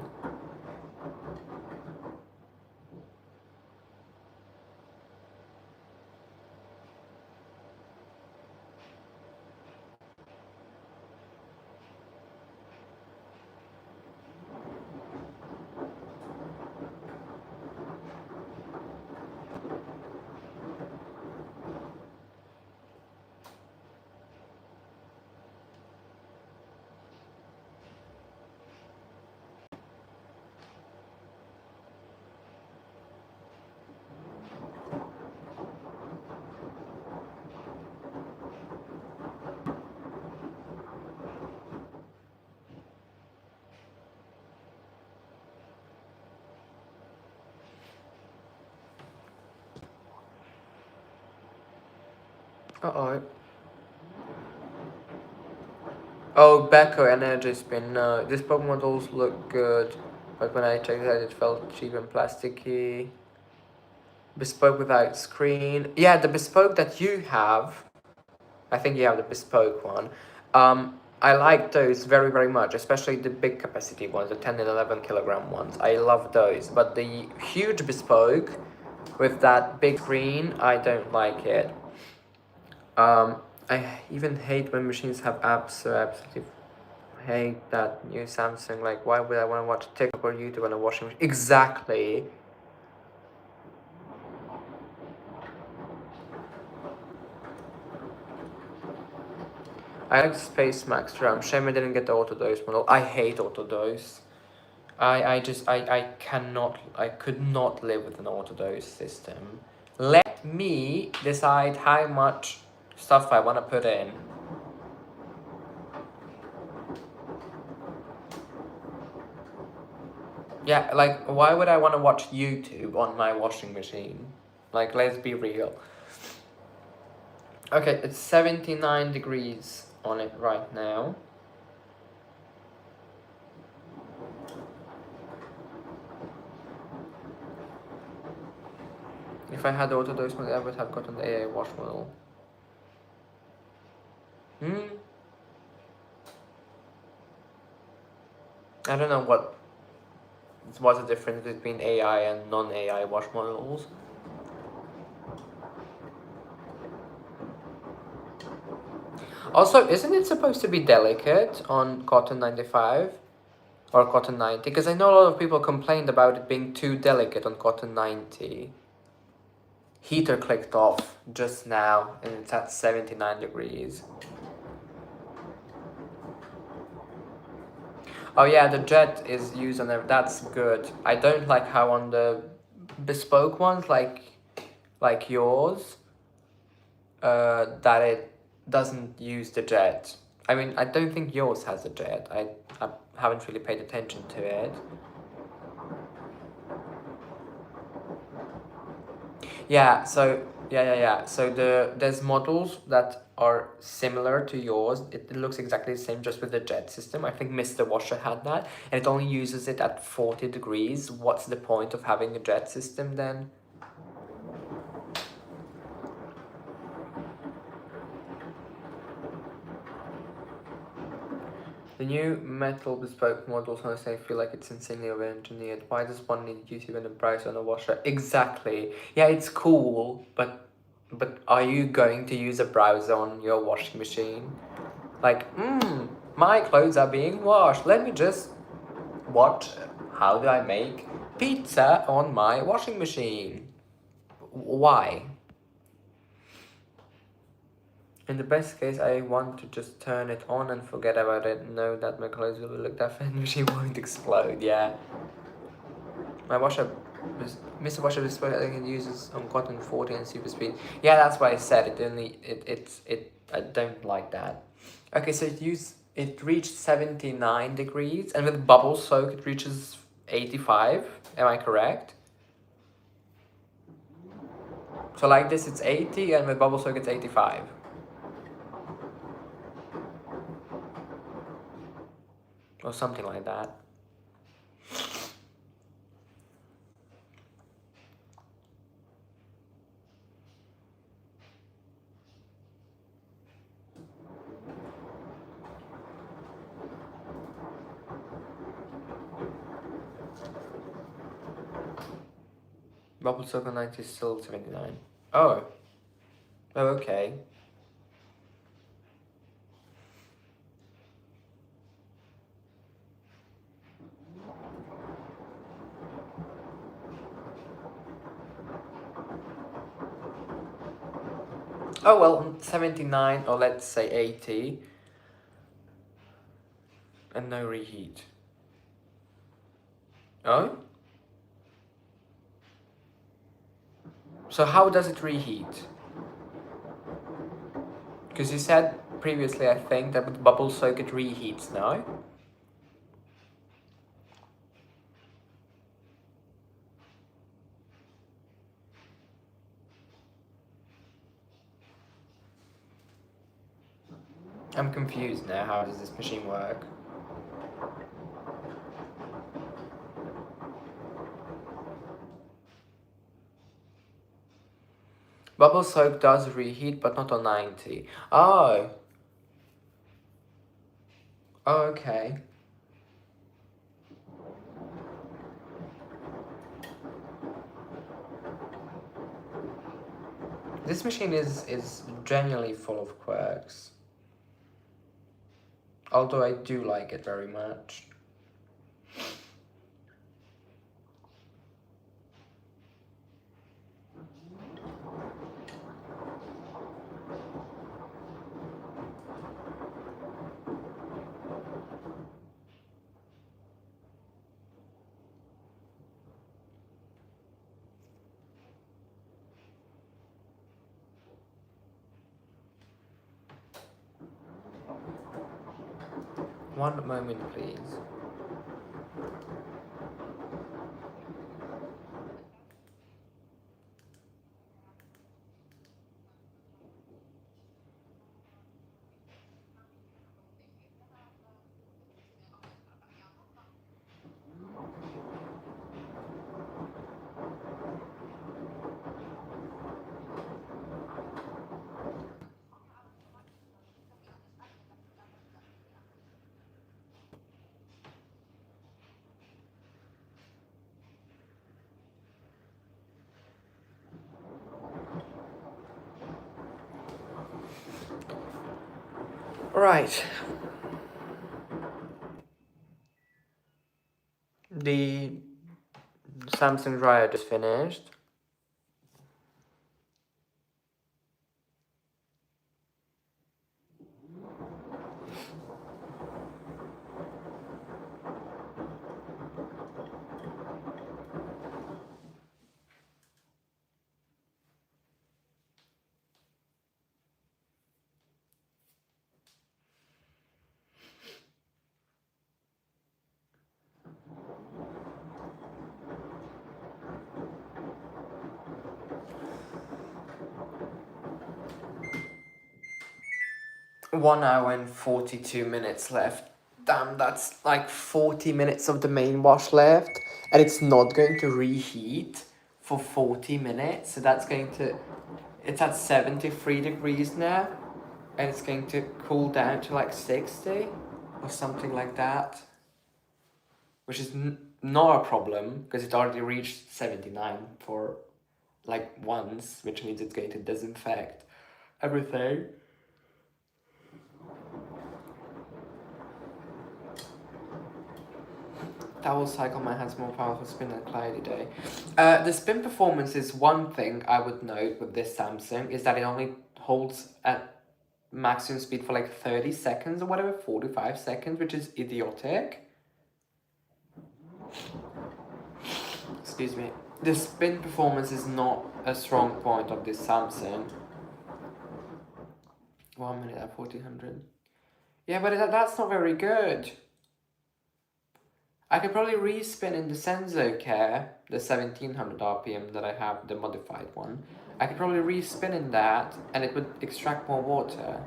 Uh-oh. Oh, Beko Energy Spin. No, these Pokemon models look good, but when I checked it, it felt cheap and plasticky. Bespoke without screen. Yeah, the bespoke that you have, I think you have the bespoke one. I like those very, very much, especially the big capacity ones, the 10 and 11 kilogram ones. I love those, but the huge bespoke with that big screen, I don't like it. I even hate when machines have apps, so absolutely hate that new Samsung. Like, why would I want to watch TikTok or YouTube on a washing machine? Exactly. I like Space Max RAM. Shame I didn't get the auto dose model. I hate auto dose. I cannot, I could not live with an auto dose system. Let me decide how much stuff I want to put in. Yeah, like, why would I want to watch YouTube on my washing machine? Like, let's be real. Okay, it's 79 degrees on it right now. If I had auto dose model, I would have gotten the AA wash model. I don't know what's the difference between AI and non-AI wash models. Also, isn't it supposed to be delicate on Cotton 95 or Cotton 90? Because I know a lot of people complained about it being too delicate on Cotton 90. Heater clicked off just now and it's at 79 degrees. Oh yeah, the jet is used on there. That's good. I don't like how on the bespoke ones, like yours, that it doesn't use the jet. I mean, I don't think yours has a jet. I haven't really paid attention to it. Yeah, so yeah. So there's models that are similar to yours. It looks exactly the same, just with the jet system. I think Mr. Washer had that, and it only uses it at 40 degrees. What's the point of having a jet system then? The new metal bespoke models, honestly, I feel like it's insanely over-engineered. Why does one need YouTube and a browser on a washer? Exactly. Yeah, it's cool, but are you going to use a browser on your washing machine? Like, my clothes are being washed. Let me just watch how do I make pizza on my washing machine. Why? In the best case, I want to just turn it on and forget about it. Know that my clothes will look that and machine won't explode. Yeah. My washer, Mr. Washer display, I think it uses on cotton 40 and super speed. Yeah, that's why I said it. Only it. I don't like that. Okay, so it reached 79 degrees, and with bubble soak it reaches 85. Am I correct? So like this, it's 80, and with bubble soak it's 85. Or something like that. Bubble soak on 90 is still 79. Oh. Oh, okay. Oh well, 79 or let's say 80 and no reheat. Oh? So how does it reheat? Because you said previously, I think, that with bubble soak it reheats, no? I'm confused now. How does this machine work? Bubble soak does reheat, but not on 90. Oh. Oh, okay. This machine is genuinely full of quirks. Although I do like it very much. One moment, please. Right. The Samsung dryer just finished. One hour and 42 minutes left. Damn, that's like 40 minutes of the main wash left. And it's not going to reheat for 40 minutes. So that's going to... It's at 73 degrees now. And it's going to cool down to like 60 or something like that. Which is not a problem because it already reached 79 for like once. Which means it's going to disinfect everything. Towel cycle might has more powerful spin than cloudy day. The spin performance is one thing I would note with this Samsung is that it only holds at maximum speed for like 30 seconds or whatever, 45 seconds, which is idiotic. Excuse me. The spin performance is not a strong point of this Samsung. 1 minute at 1400. Yeah, but that's not very good. I could probably respin in the Senso Care, the 1700 RPM that I have, the modified one. I could probably respin in that and it would extract more water.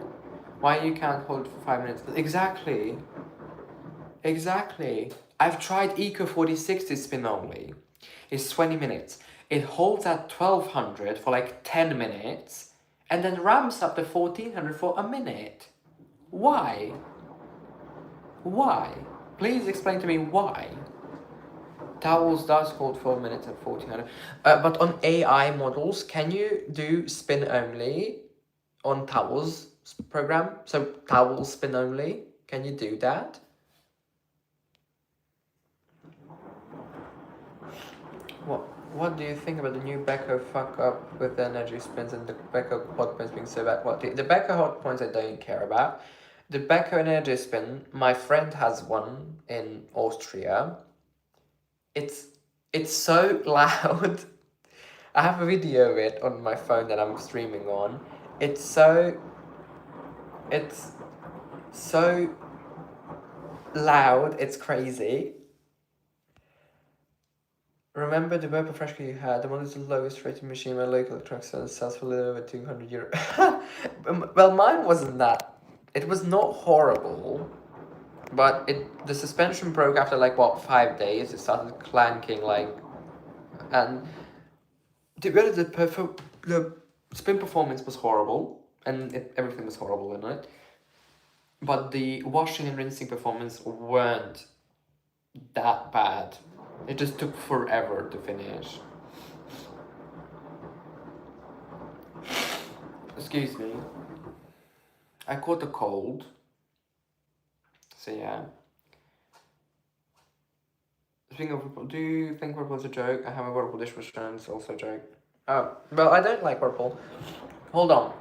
Why you can't hold for 5 minutes? Exactly. Exactly. I've tried Eco 4060 spin only. It's 20 minutes. It holds at 1200 for like 10 minutes and then ramps up to 1400 for a minute. Why? Why? Please explain to me why. Towels does hold 4 minutes at 1400. But on AI models, can you do spin only on towels program? So towels spin only? Can you do that? What do you think about the new Beko fuck up with the energy spins and the Beko hot points being so bad? What the Beko hot points I don't care about. The Beko energy spin, my friend has one in Austria. It's so loud. I have a video of it on my phone that I'm streaming on. It's so loud, it's crazy. Remember the Burper Fresh you had? The one is the lowest rated machine my local electronics store sells for a little over 200 euro. Well, mine wasn't that. It was not horrible, but the suspension broke after like what 5 days. It started clanking like, and to be honest, the spin performance was horrible, and everything was horrible in it. But the washing and rinsing performance weren't that bad. It just took forever to finish. Excuse me. I caught a cold. So yeah. Speaking of Whirlpool, do you think Whirlpool is a joke? I have a Whirlpool dishwasher and it's also a joke. Oh, well, I don't like Whirlpool. Hold on.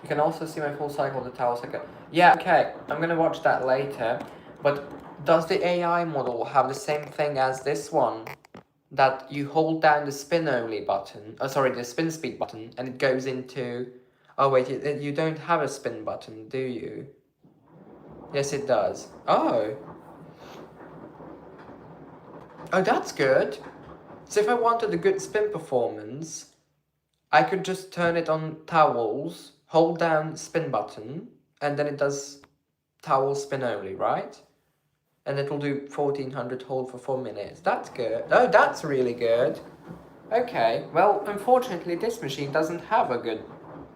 You can also see my full cycle of the towel cycle. Yeah, okay, I'm gonna watch that later. But does the AI model have the same thing as this one? That you hold down the spin only button, the spin speed button, and it goes into... Oh wait, you don't have a spin button, do you? Yes, it does. Oh. Oh, that's good. So if I wanted a good spin performance, I could just turn it on towels, hold down spin button, and then it does towel spin only, right? And it'll do 1400 hold for 4 minutes. That's good. Oh, that's really good. Okay, well, unfortunately, this machine doesn't have a good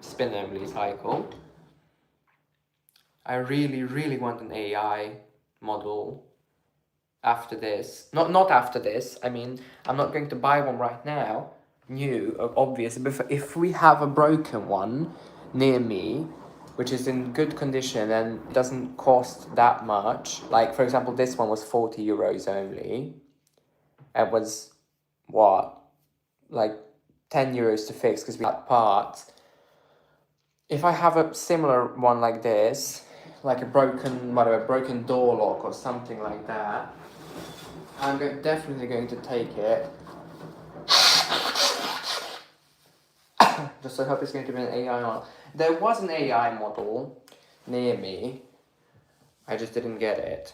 spin only cycle. I really, really want an AI model after this. Not after this. I mean, I'm not going to buy one right now. New, obviously. But if we have a broken one near me, which is in good condition and doesn't cost that much, like for example, this one was 40 euros only. It was what, like 10 euros to fix because we had parts. If I have a similar one like this, like a broken door lock or something like that, I'm definitely going to take it. Just I hope it's going to be an AI model. There was an AI model near me. I just didn't get it.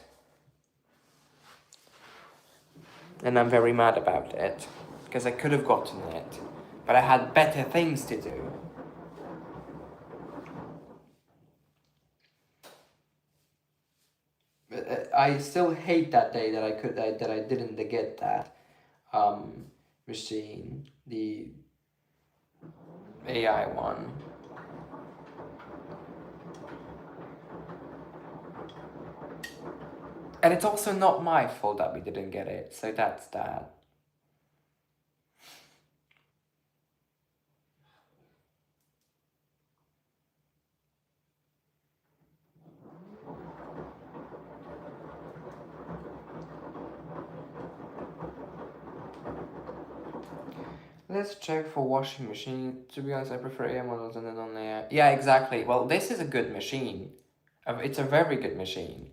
And I'm very mad about it. Because I could have gotten it. But I had better things to do. I still hate that day that I didn't get that machine, the AI one. And it's also not my fault that we didn't get it, so that's that. Let's check for washing machine. To be honest, I prefer AI models and then on AI. Yeah, exactly. Well, this is a good machine. It's a very good machine.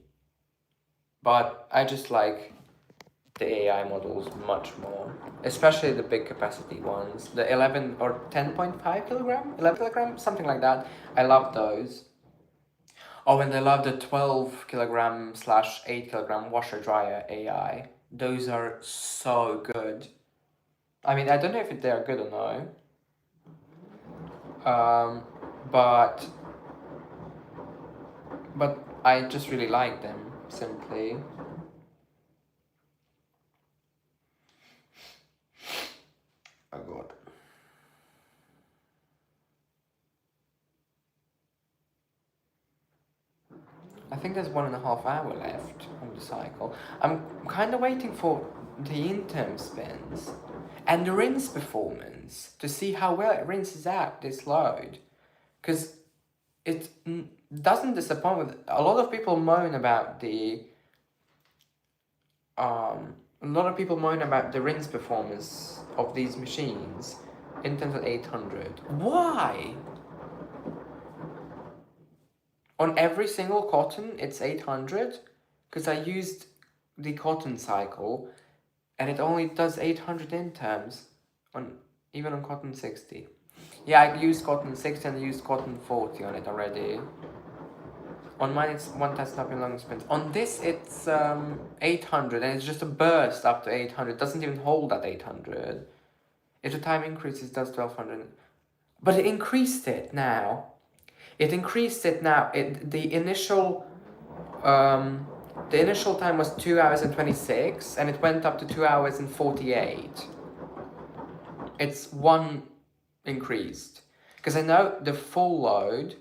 But I just like the AI models much more. Especially the big capacity ones. The 11 or 10.5 kilogram? 11 kilogram? Something like that. I love those. Oh, and I love the 12 kilogram / 8 kilogram washer dryer AI. Those are so good. I mean, I don't know if they are good or no. But I just really like them, simply. Oh god. I think there's 1.5 hours left on the cycle. I'm kind of waiting for the interim spins and the rinse performance to see how well it rinses out this load. Because it doesn't disappoint with... A lot of people moan about the... a lot of people moan about the rinse performance of these machines in terms of 800. Why? On every single cotton, it's 800, because I used the cotton cycle, and it only does 800 interms, even on cotton 60. Yeah, I used cotton 60 and I used cotton 40 on it already. On mine, it's 1,000 long spins. On this, it's 800, and it's just a burst up to 800. It doesn't even hold at 800. If the time increases, it does 1,200. But it increased it now. The initial time was 2 hours and 26, and it went up to 2 hours and 48. It's one increased. Because I know the full load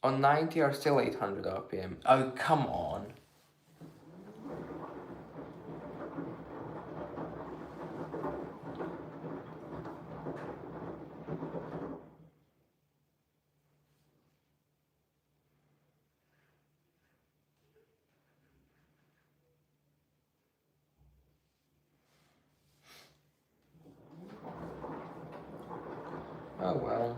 on 90 are still 800 RPM. Oh, come on. Oh well.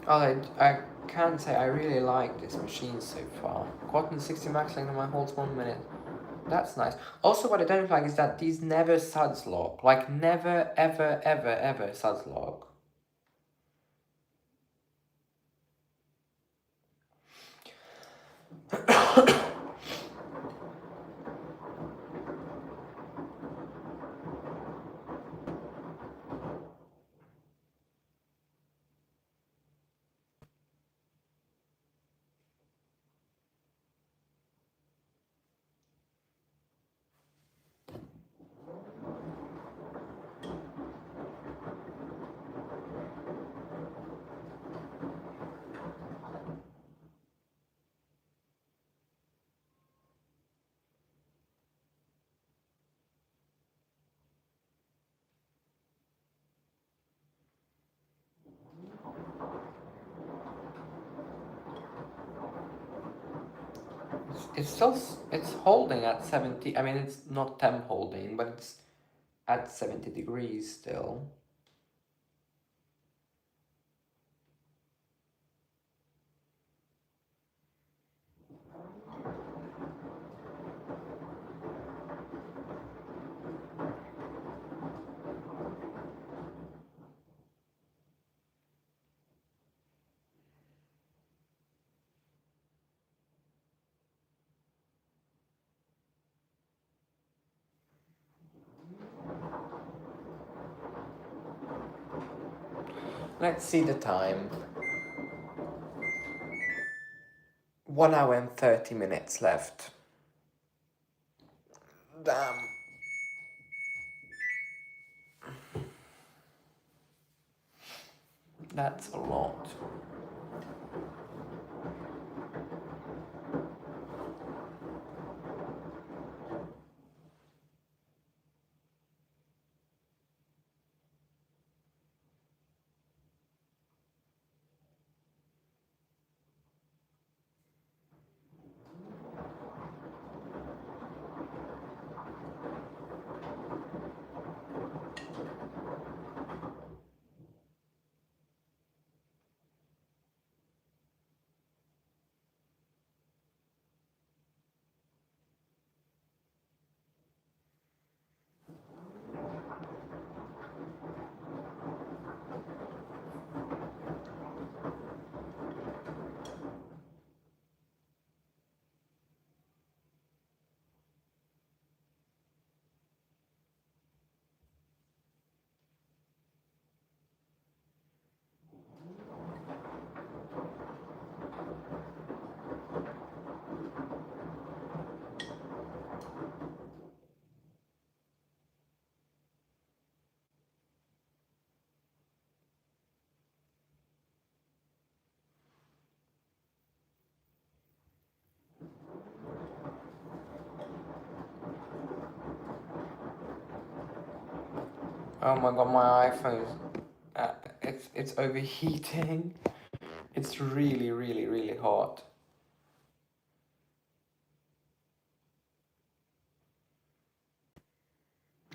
I can say I really like this machine so far. Cotton 60 max length on my holds 1 minute. That's nice. Also, what I don't like is that these never suds lock. Like, never, ever, ever, ever suds lock. It's still, it's holding at 70, I mean, it's not temp holding, but it's at 70 degrees still. Let's see the time. 1 hour and 30 minutes left. Damn. That's a lot. Oh my god, my iPhone is, it's overheating. It's really, really, really hot.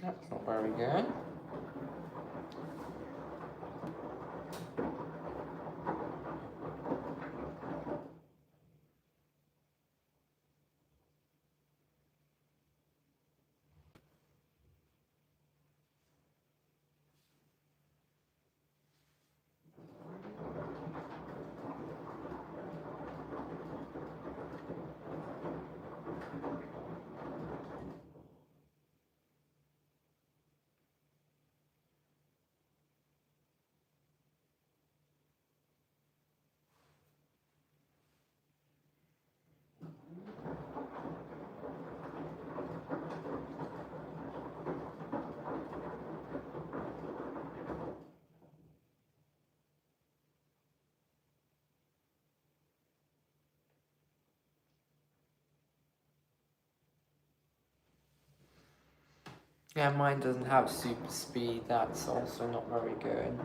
That's not very good. Yeah, mine doesn't have super speed, that's also not very good.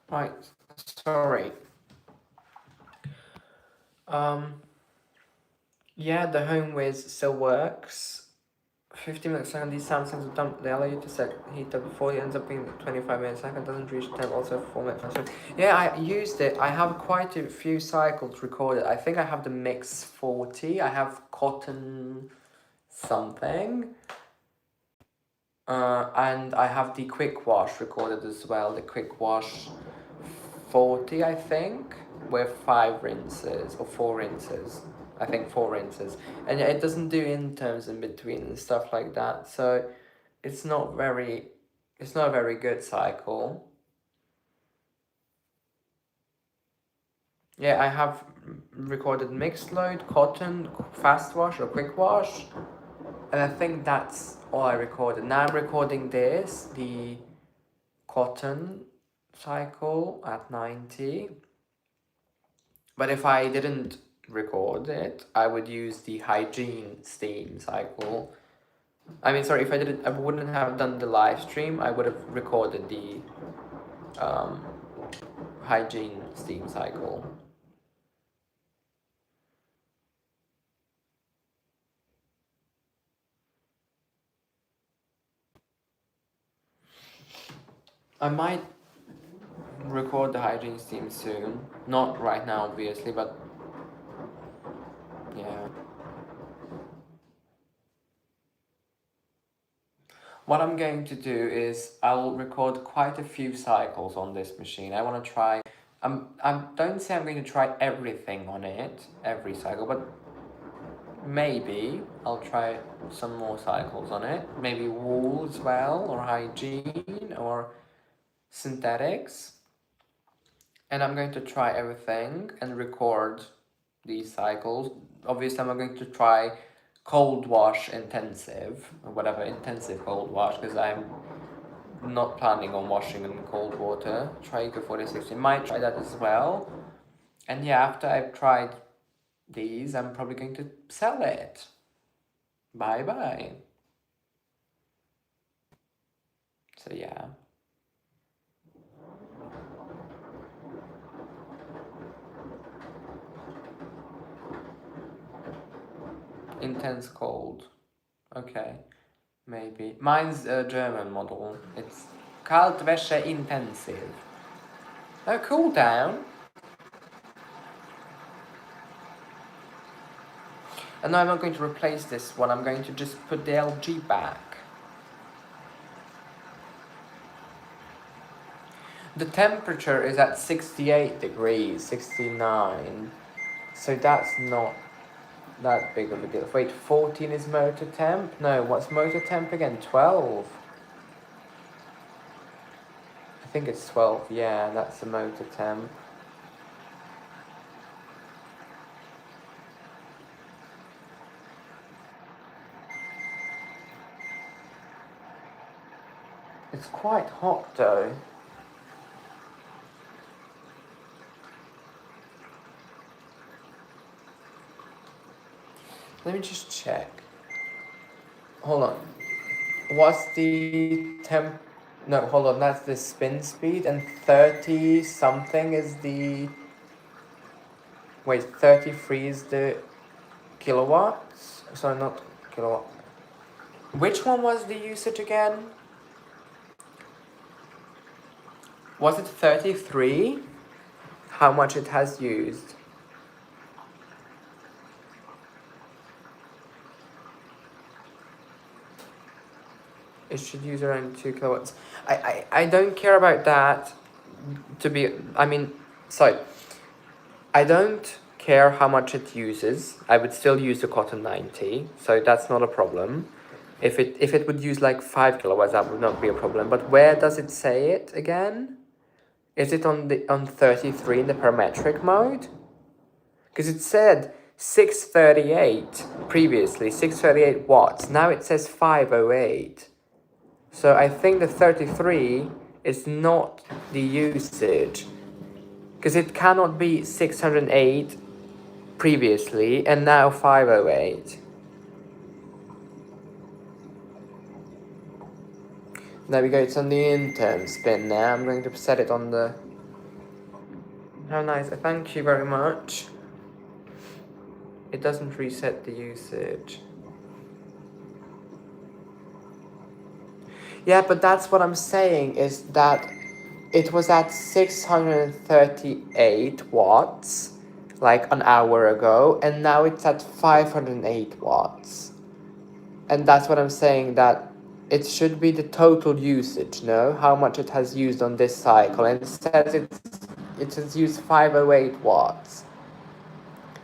Right, sorry. Yeah, the home whiz still works. 50 milliseconds, these Samsungs have dumped, they allow you to set heat up before it ends up being 25 milliseconds, doesn't reach 10, also 4 milliseconds. Yeah, I used it, I have quite a few cycles recorded. I think I have the Mix 40, I have Cotton something. And I have the Quick Wash recorded as well, the Quick Wash 40, I think, with 5 rinses, or 4 rinses. I think 4 rinses. And it doesn't do interns in between and stuff like that, so it's not a very good cycle. Yeah, I have recorded mixed load, cotton, fast wash or quick wash, and I think that's all I recorded. Now I'm recording this, the cotton cycle at 90. But if I didn't record it, I would use the hygiene steam cycle. I mean, sorry, if I wouldn't have done the live stream, I would have recorded the um, hygiene steam cycle. I might record the hygiene steam soon. Not right now, obviously, but yeah. What I'm going to do is I'll record quite a few cycles on this machine. I want to try. Don't say I'm going to try everything on it, every cycle, but maybe I'll try some more cycles on it. Maybe wool as well, or hygiene, or synthetics. And I'm going to try everything and record these cycles. Obviously, I'm going to try cold wash intensive, or whatever, intensive cold wash, because I'm not planning on washing in cold water. Try Eco 4060. Might try that as well. And yeah, after I've tried these, I'm probably going to sell it. Bye bye. So yeah. Intense cold. Okay. Maybe. Mine's a German model. It's Kaltwäsche Intensive. Oh, cool down. And no, I'm not going to replace this one, I'm going to just put the LG back. The temperature is at 68 degrees, 69. So that's not that big of a deal. Wait, 14 is motor temp? No, what's motor temp again? 12? I think it's 12, yeah, that's the motor temp. It's quite hot though. Let me just check. Hold on. What's the temp? No, hold on, that's the spin speed, and 30 something is the. Wait, 33 is the kilowatts? Sorry, not kilowatt. Which one was the usage again? Was it 33? How much it has used? It should use around 2 kilowatts. I don't care about that. Sorry. I don't care how much it uses. I would still use the Cotton 90, so that's not a problem. If it would use like 5 kilowatts, that would not be a problem. But where does it say it again? Is it on 33 in the parametric mode? Because it said 638 previously, 638 watts. Now it says 508. So I think the 33 is not the usage. Because it cannot be 608 previously and now 508. There we go, it's on the intern spin now. I'm going to set it on the... How nice, thank you very much. It doesn't reset the usage. Yeah, but that's what I'm saying, is that it was at 638 watts, like an hour ago, and now it's at 508 watts. And that's what I'm saying, that it should be the total usage, no? How much it has used on this cycle. And it says it has used 508 watts.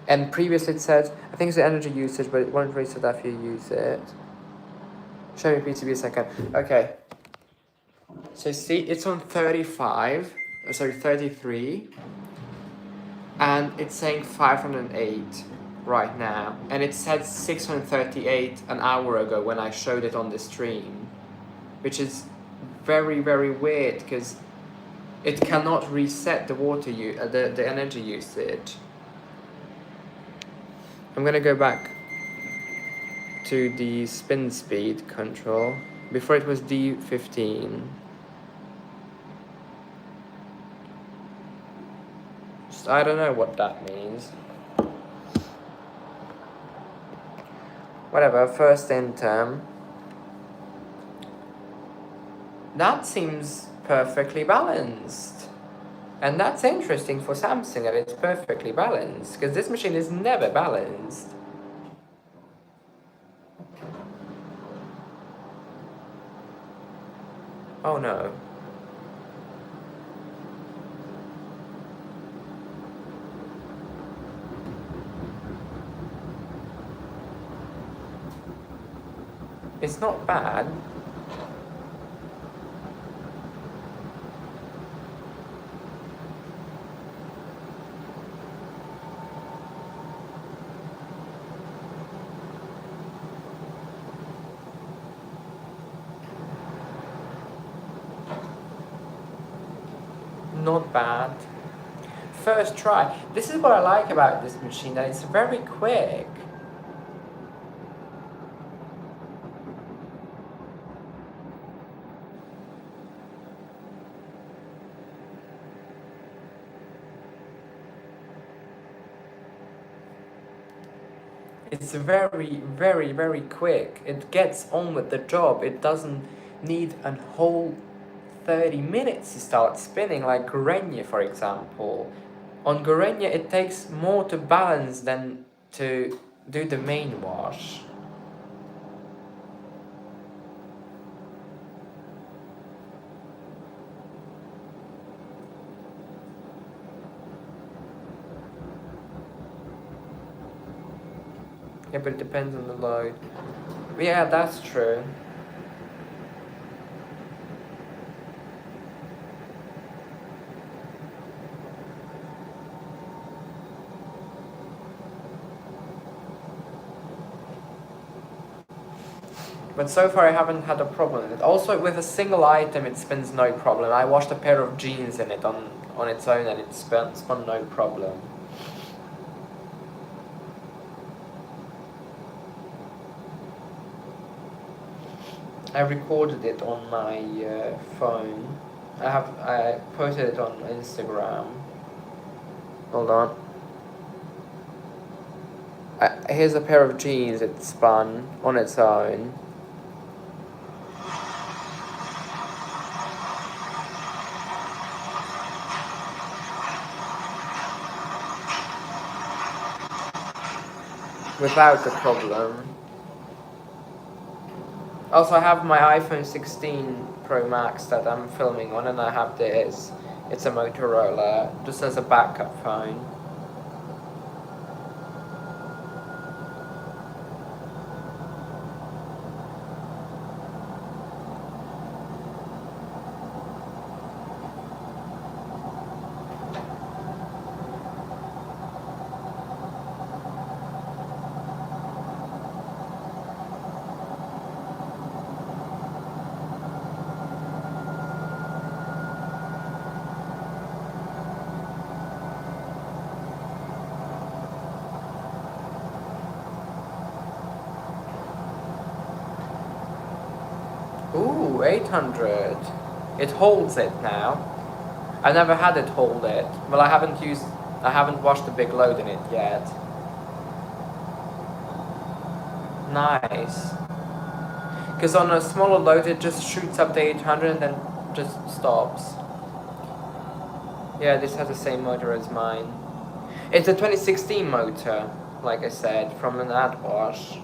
And previously it said, I think it's the energy usage, but it won't reset after you use it. Show me PCB a second. Okay. So see, it's on 33. And it's saying 508 right now. And it said 638 an hour ago when I showed it on the stream. Which is very, very weird, because it cannot reset the the energy usage. I'm gonna go back to the spin speed control. Before it was D15. Just, I don't know what that means. Whatever, first in term. That seems perfectly balanced. And that's interesting for Samsung that it's perfectly balanced, because this machine is never balanced. Oh no. It's not bad. Not bad. First try. This is what I like about this machine, that it's very quick. It's very, very, very quick. It gets on with the job. It doesn't need a whole 30 minutes to start spinning, like Gorenje, for example. On Gorenje, it takes more to balance than to do the main wash. Yeah, but it depends on the load. Yeah, that's true. But so far I haven't had a problem with it. Also, with a single item it spins no problem. I washed a pair of jeans in it on its own and it spun no problem. I recorded it on my phone. I posted it on Instagram. Hold on. Here's a pair of jeans it spun on its own. Without a problem. Also, I have my iPhone 16 Pro Max that I'm filming on, and I have this. It's a Motorola, just as a backup phone. Ooh, 800. It holds it now. I've never had it hold it. Well, I haven't washed the big load in it yet. Nice. Because on a smaller load it just shoots up to 800 and then just stops. Yeah, this has the same motor as mine. It's a 2016 motor, like I said, from an ad wash.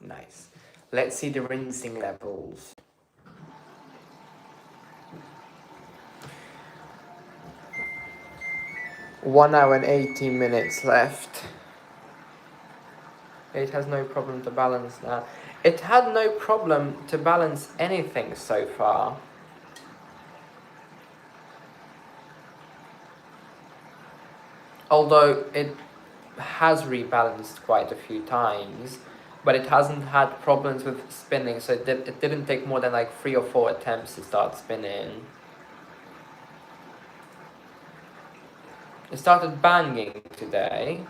Nice. Let's see the rinsing levels. One hour and 18 minutes left. It has no problem to balance that. It had no problem to balance anything so far. Although it has rebalanced quite a few times, but it hasn't had problems with spinning, so it didn't take more than like 3 or 4 attempts to start spinning. It started banging today.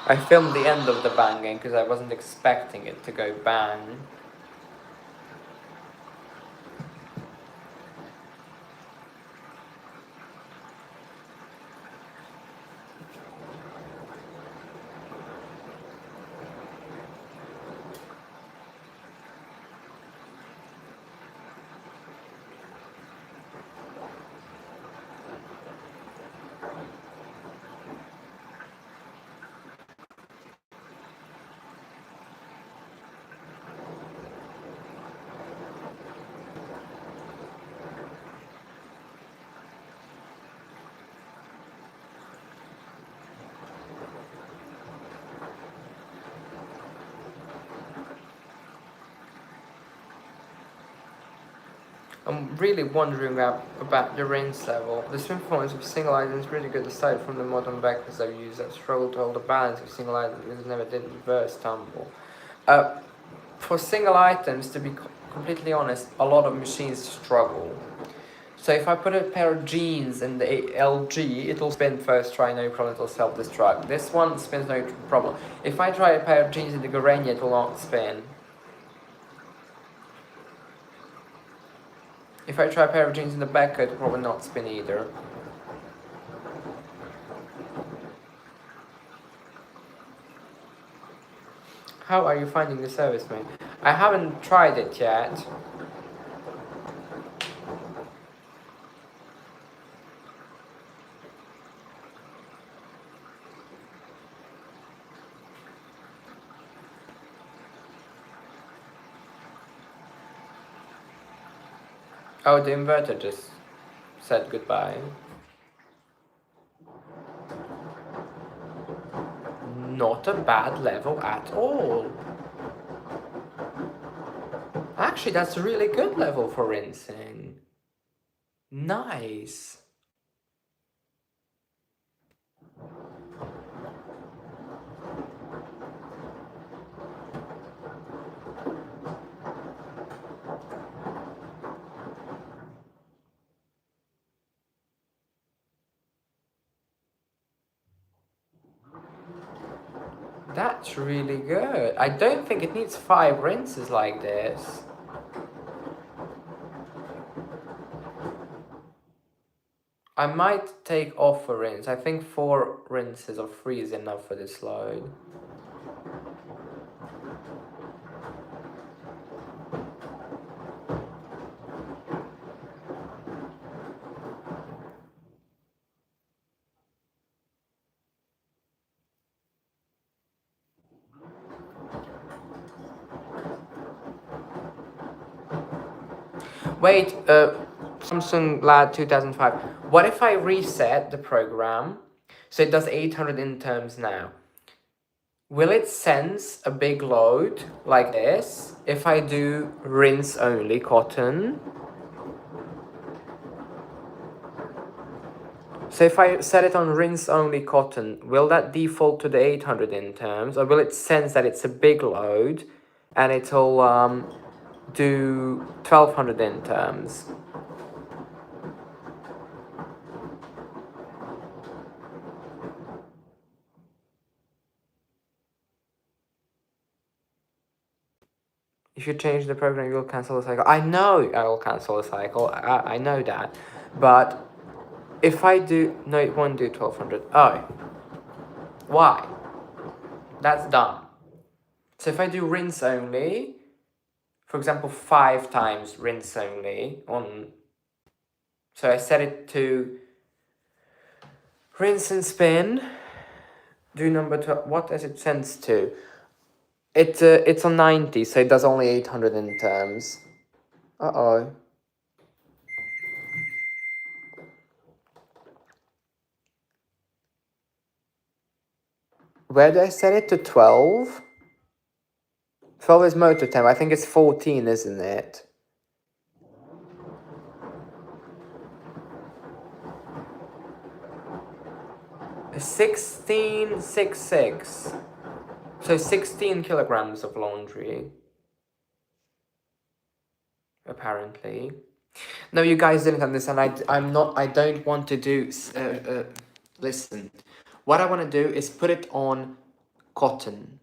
I filmed the end of the banging because I wasn't expecting it to go bang. I'm really wondering about the rinse level. The swim performance of single items is really good aside from the modern vectors I've used that struggle to hold the balance of single items because never did reverse tumble. For single items to be completely honest, a lot of machines struggle. So if I put a pair of jeans in the LG, it'll spin first try, no problem, it'll self-destruct. This one spins no problem. If I try a pair of jeans in the Guarani, it will not spin. If I try a pair of jeans in the Becca, it will probably not spin either. How are you finding the service, mate? I haven't tried it yet. Oh, the inverter just said goodbye. Not a bad level at all. Actually, that's a really good level for rinsing. Nice. That's really good. I don't think it needs 5 rinses like this. I might take off a rinse. I think 4 rinses or 3 is enough for this load. Wait, Samsung Lad 2005. What if I reset the program so it does 800 interms now? Will it sense a big load like this if I do rinse only cotton? So if I set it on rinse only cotton, will that default to the 800 interms, or will it sense that it's a big load and it'll do 1200 interms? If you change the program, you'll cancel the cycle. I know I will cancel the cycle. I know that. But if I do... No, it won't do 1200. Oh. Why? That's dumb. So if I do rinse only, for example, 5 times rinse only on... So I set it to rinse and spin. Do number 12. What does it sense to? It's on 90, so it does only 800 interms. Uh-oh. Where do I set it to 12? 12 is motor temp. I think it's 14, isn't it? It's 1666. So 16 kilograms of laundry. Apparently. No, you guys didn't understand. I don't want to do... listen. What I want to do is put it on cotton.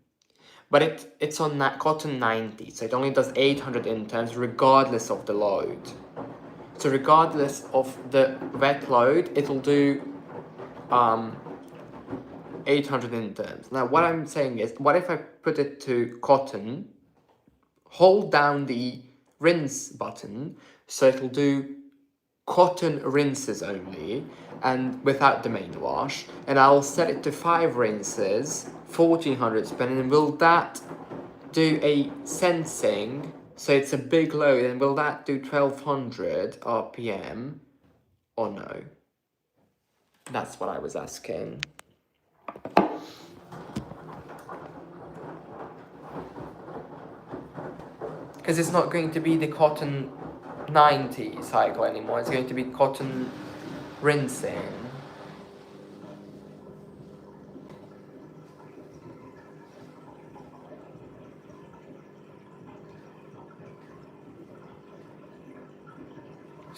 But it's on cotton 90, so it only does 800 interns regardless of the load. So regardless of the wet load, it'll do 800 interns. Now what I'm saying is, what if I put it to cotton, hold down the rinse button, so it'll do cotton rinses only, and without the main wash, and I'll set it to 5 rinses, 1400 spin, and will that do a sensing, so it's a big load, and will that do 1200 RPM, or no? That's what I was asking. Because it's not going to be the cotton 90 cycle anymore, it's going to be cotton rinsing.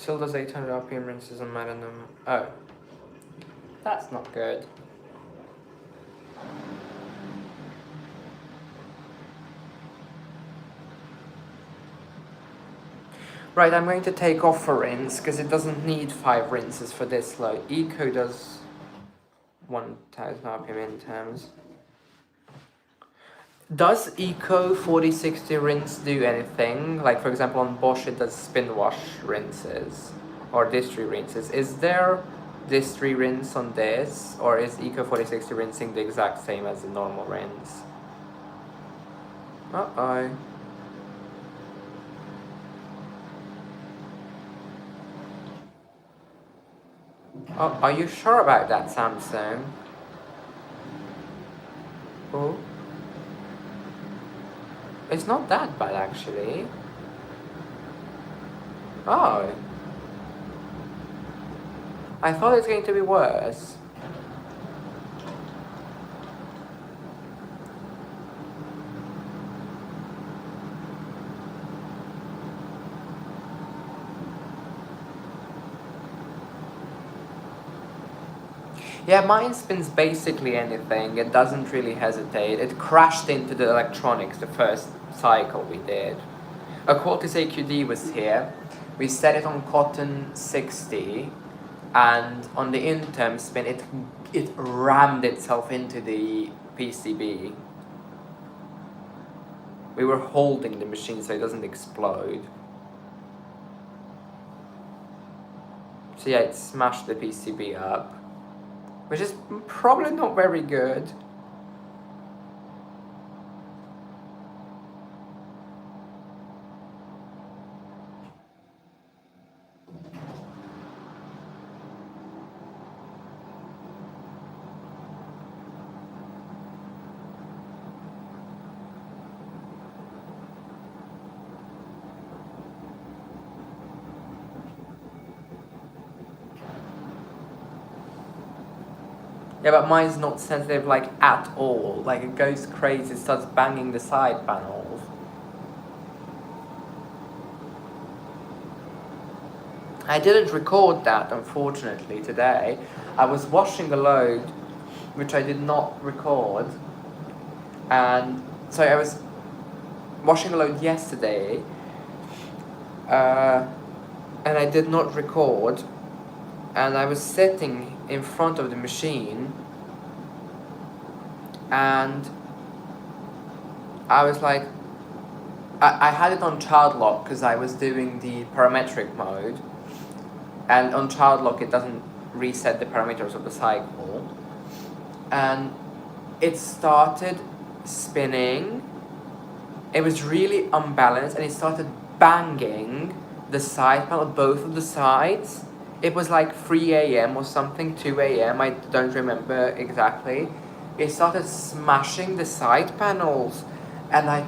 Still does 800 RPM rinses on Magnum. Oh. That's not good. Right, I'm going to take off a rinse because it doesn't need 5 rinses for this low. Eco does 1000 RPM in terms. Does Eco 4060 rinse do anything? Like, for example, on Bosch it does spin wash rinses or distillery rinses. Is there distillery rinse on this, or is Eco 4060 rinsing the exact same as the normal rinse? Uh-oh. Oh, are you sure about that, Samsung? Oh. It's not that bad, actually. Oh. I thought it was going to be worse. Yeah, mine spins basically anything. It doesn't really hesitate. It crashed into the electronics the first cycle we did. A Quartus AQD was here. We set it on cotton 60, and on the in-term spin, it rammed itself into the PCB. We were holding the machine so it doesn't explode. So yeah, it smashed the PCB up, which is probably not very good. Yeah, but mine's not sensitive like at all. Like it goes crazy, it starts banging the side panels. I didn't record that, unfortunately, today. I was washing a load, which I did not record. And so I was washing a load yesterday, and I did not record. And I was sitting in front of the machine, and I was like, I had it on child lock because I was doing the parametric mode, and on child lock it doesn't reset the parameters of the cycle, and it started spinning. It was really unbalanced, and it started banging the side panel, both of the sides. It was like 3 a.m. or something, 2 a.m. I don't remember exactly. It started smashing the side panels, and I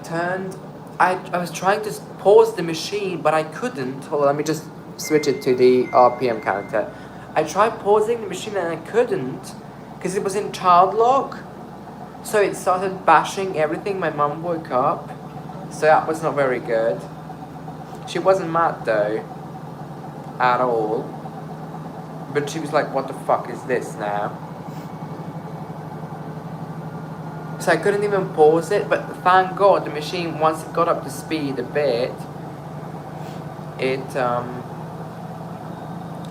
was trying to pause the machine, but I couldn't. Hold on, let me just switch it to the RPM counter. I tried pausing the machine and I couldn't, because it was in child lock. So it started bashing everything. My mum woke up, so that was not very good. She wasn't mad though, at all. But she was like, what the fuck is this now? So I couldn't even pause it, but thank God the machine, once it got up to speed a bit,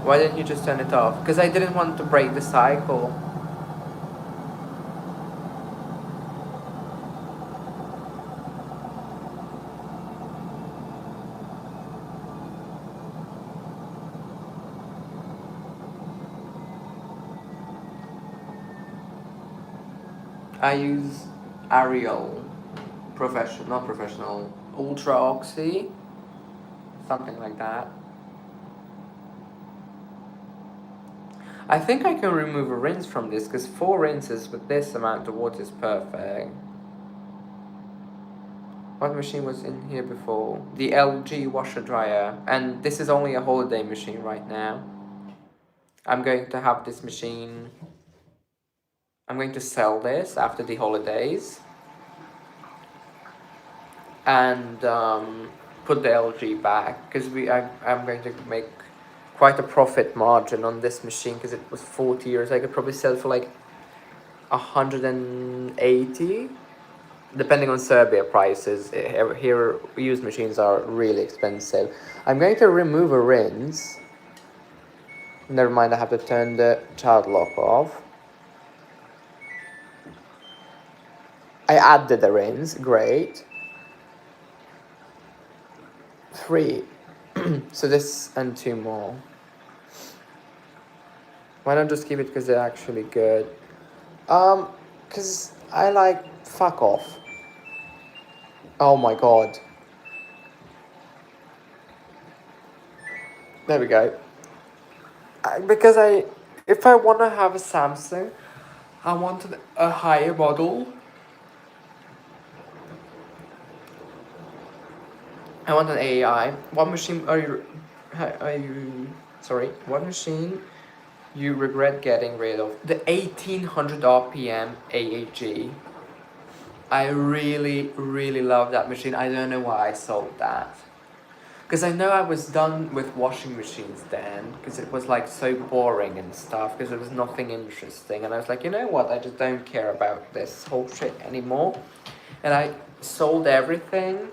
why didn't you just turn it off? Because I didn't want to break the cycle. I use Ariel, not professional, Ultra Oxy, something like that. I think I can remove a rinse from this, because 4 rinses with this amount of water is perfect. What machine was in here before? The LG washer dryer, and this is only a holiday machine right now. I'm going to have this machine, I'm going to sell this after the holidays, and put the LG back, because I'm going to make quite a profit margin on this machine because it was 40 euros. I could probably sell for like 180, depending on Serbia prices. Here, used machines are really expensive. I'm going to remove a rinse. Never mind, I have to turn the child lock off. I added the rinse, great. 3. So this and 2 more. Why not just keep it because they're actually good? Because I like fuck off. Oh my god. There we go. If I want to have a Samsung, I wanted a higher model. I want an AI. What machine what machine you regret getting rid of? The 1800 RPM AAG. I really, really love that machine. I don't know why I sold that. Because I know I was done with washing machines then, because it was like so boring and stuff, because there was nothing interesting. And I was like, you know what, I just don't care about this whole shit anymore. And I sold everything.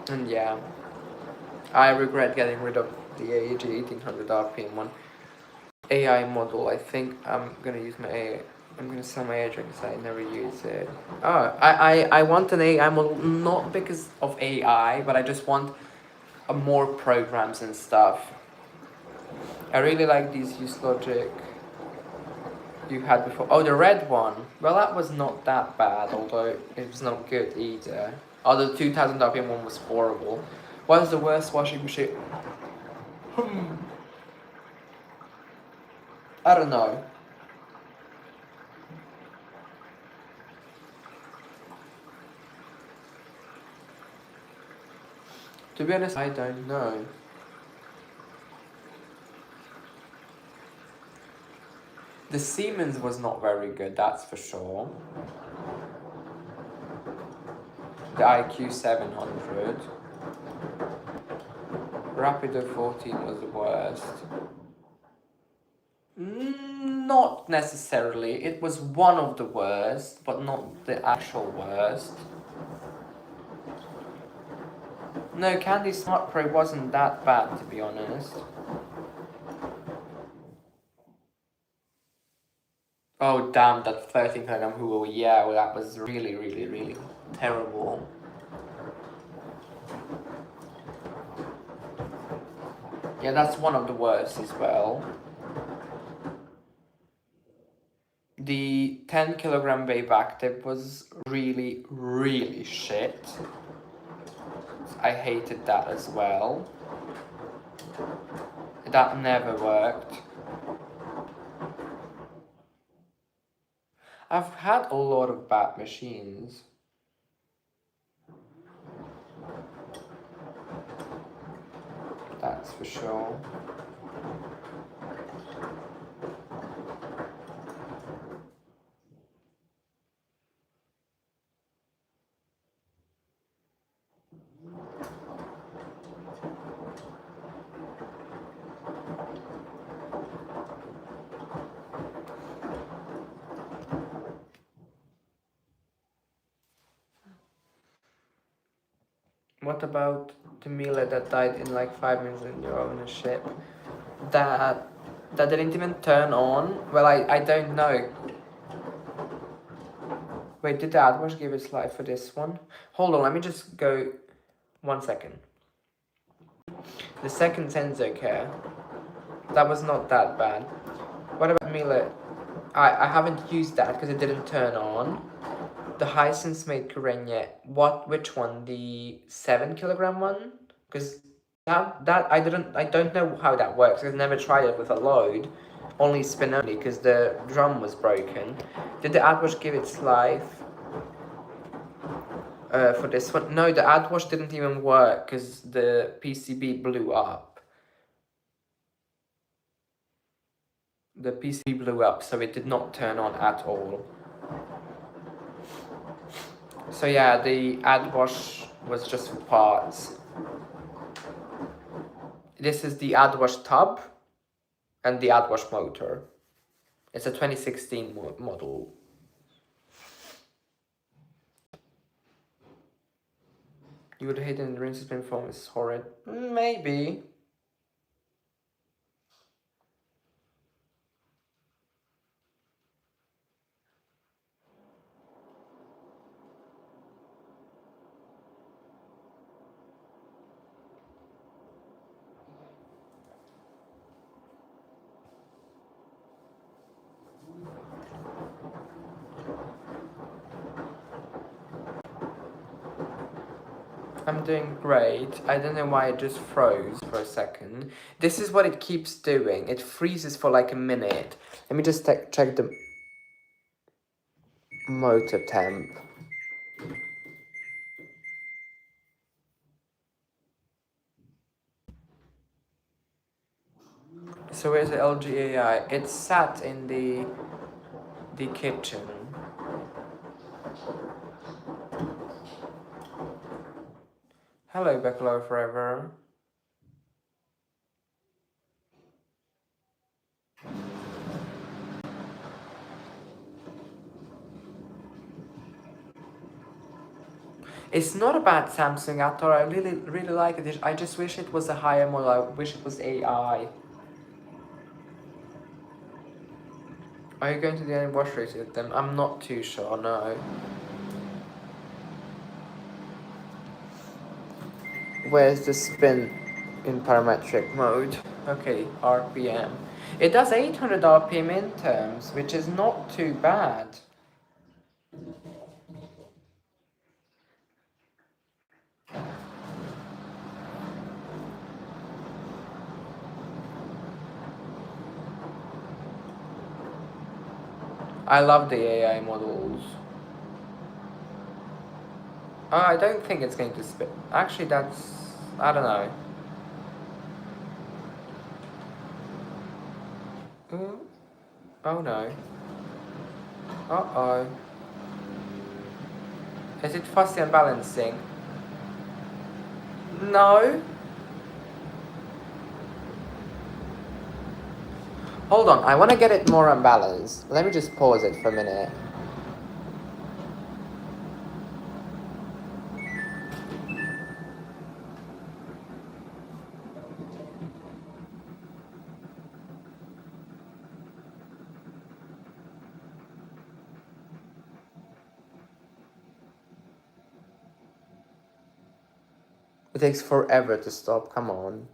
And yeah, I regret getting rid of the AEG 1800 RPM one. AI model, I think I'm gonna use my AI. I'm gonna sell my AI because I never use it. Oh, I want an AI model, not because of AI, but I just want more programs and stuff. I really like these use logic you had before. Oh, the red one. Well, that was not that bad, although it was not good either. Although the 2000 RPM one was horrible. What is the worst washing machine? I don't know. To be honest, I don't know. The Siemens was not very good, that's for sure. The IQ 700. Rapido 14 was the worst. Not necessarily. It was one of the worst, but not the actual worst. No, Candy Smart Pro wasn't that bad, to be honest. Oh damn, that 13 kilogram Hugo, yeah, well that was really, really, really terrible. Yeah, that's one of the worst as well. The 10 kilogram Babe Active was really, really shit. I hated that as well. That never worked. I've had a lot of bad machines. That's for sure. What about the Miele that died in like 5 minutes in your ownership? That didn't even turn on? Well, I don't know. Wait, did the AdWash give its life for this one? Hold on, let me just go 1 second. The second sensor care. That was not that bad. What about Miele? I haven't used that because it didn't turn on. The Hisense made Korenye. Which one? The 7 kilogram one? Because that I don't know how that works. I've never tried it with a load. Only spin only because the drum was broken. Did the AdWash give its life for this one? No, the AdWash didn't even work because the PCB blew up. The PCB blew up, so it did not turn on at all. So yeah, the ad wash was just for parts. This is the ad wash tub and the ad wash motor. It's a 2016 model. You would hate it in the rinse spin foam is horrid. Maybe. I'm doing great. I don't know why it just froze for a second. This is what it keeps doing. It freezes for like a minute. Let me just check the motor temp. So where's the LG AI? It's sat in the kitchen. Hello, Beckler Forever. It's not a bad Samsung at all. I really like it. I just wish it was a higher model. I wish it was AI. Are you going to do any wash rates with them? I'm not too sure, no. Where's the spin in parametric mode? Okay, RPM. It does 800 RPM in terms, which is not too bad. I love the AI models. I don't think it's going to spin. Actually, I don't know. Ooh. Oh no. Uh-oh. Is it fussy and balancing? No. Hold on, I want to get it more unbalanced. Let me just pause it for a minute. It takes forever to stop, come on.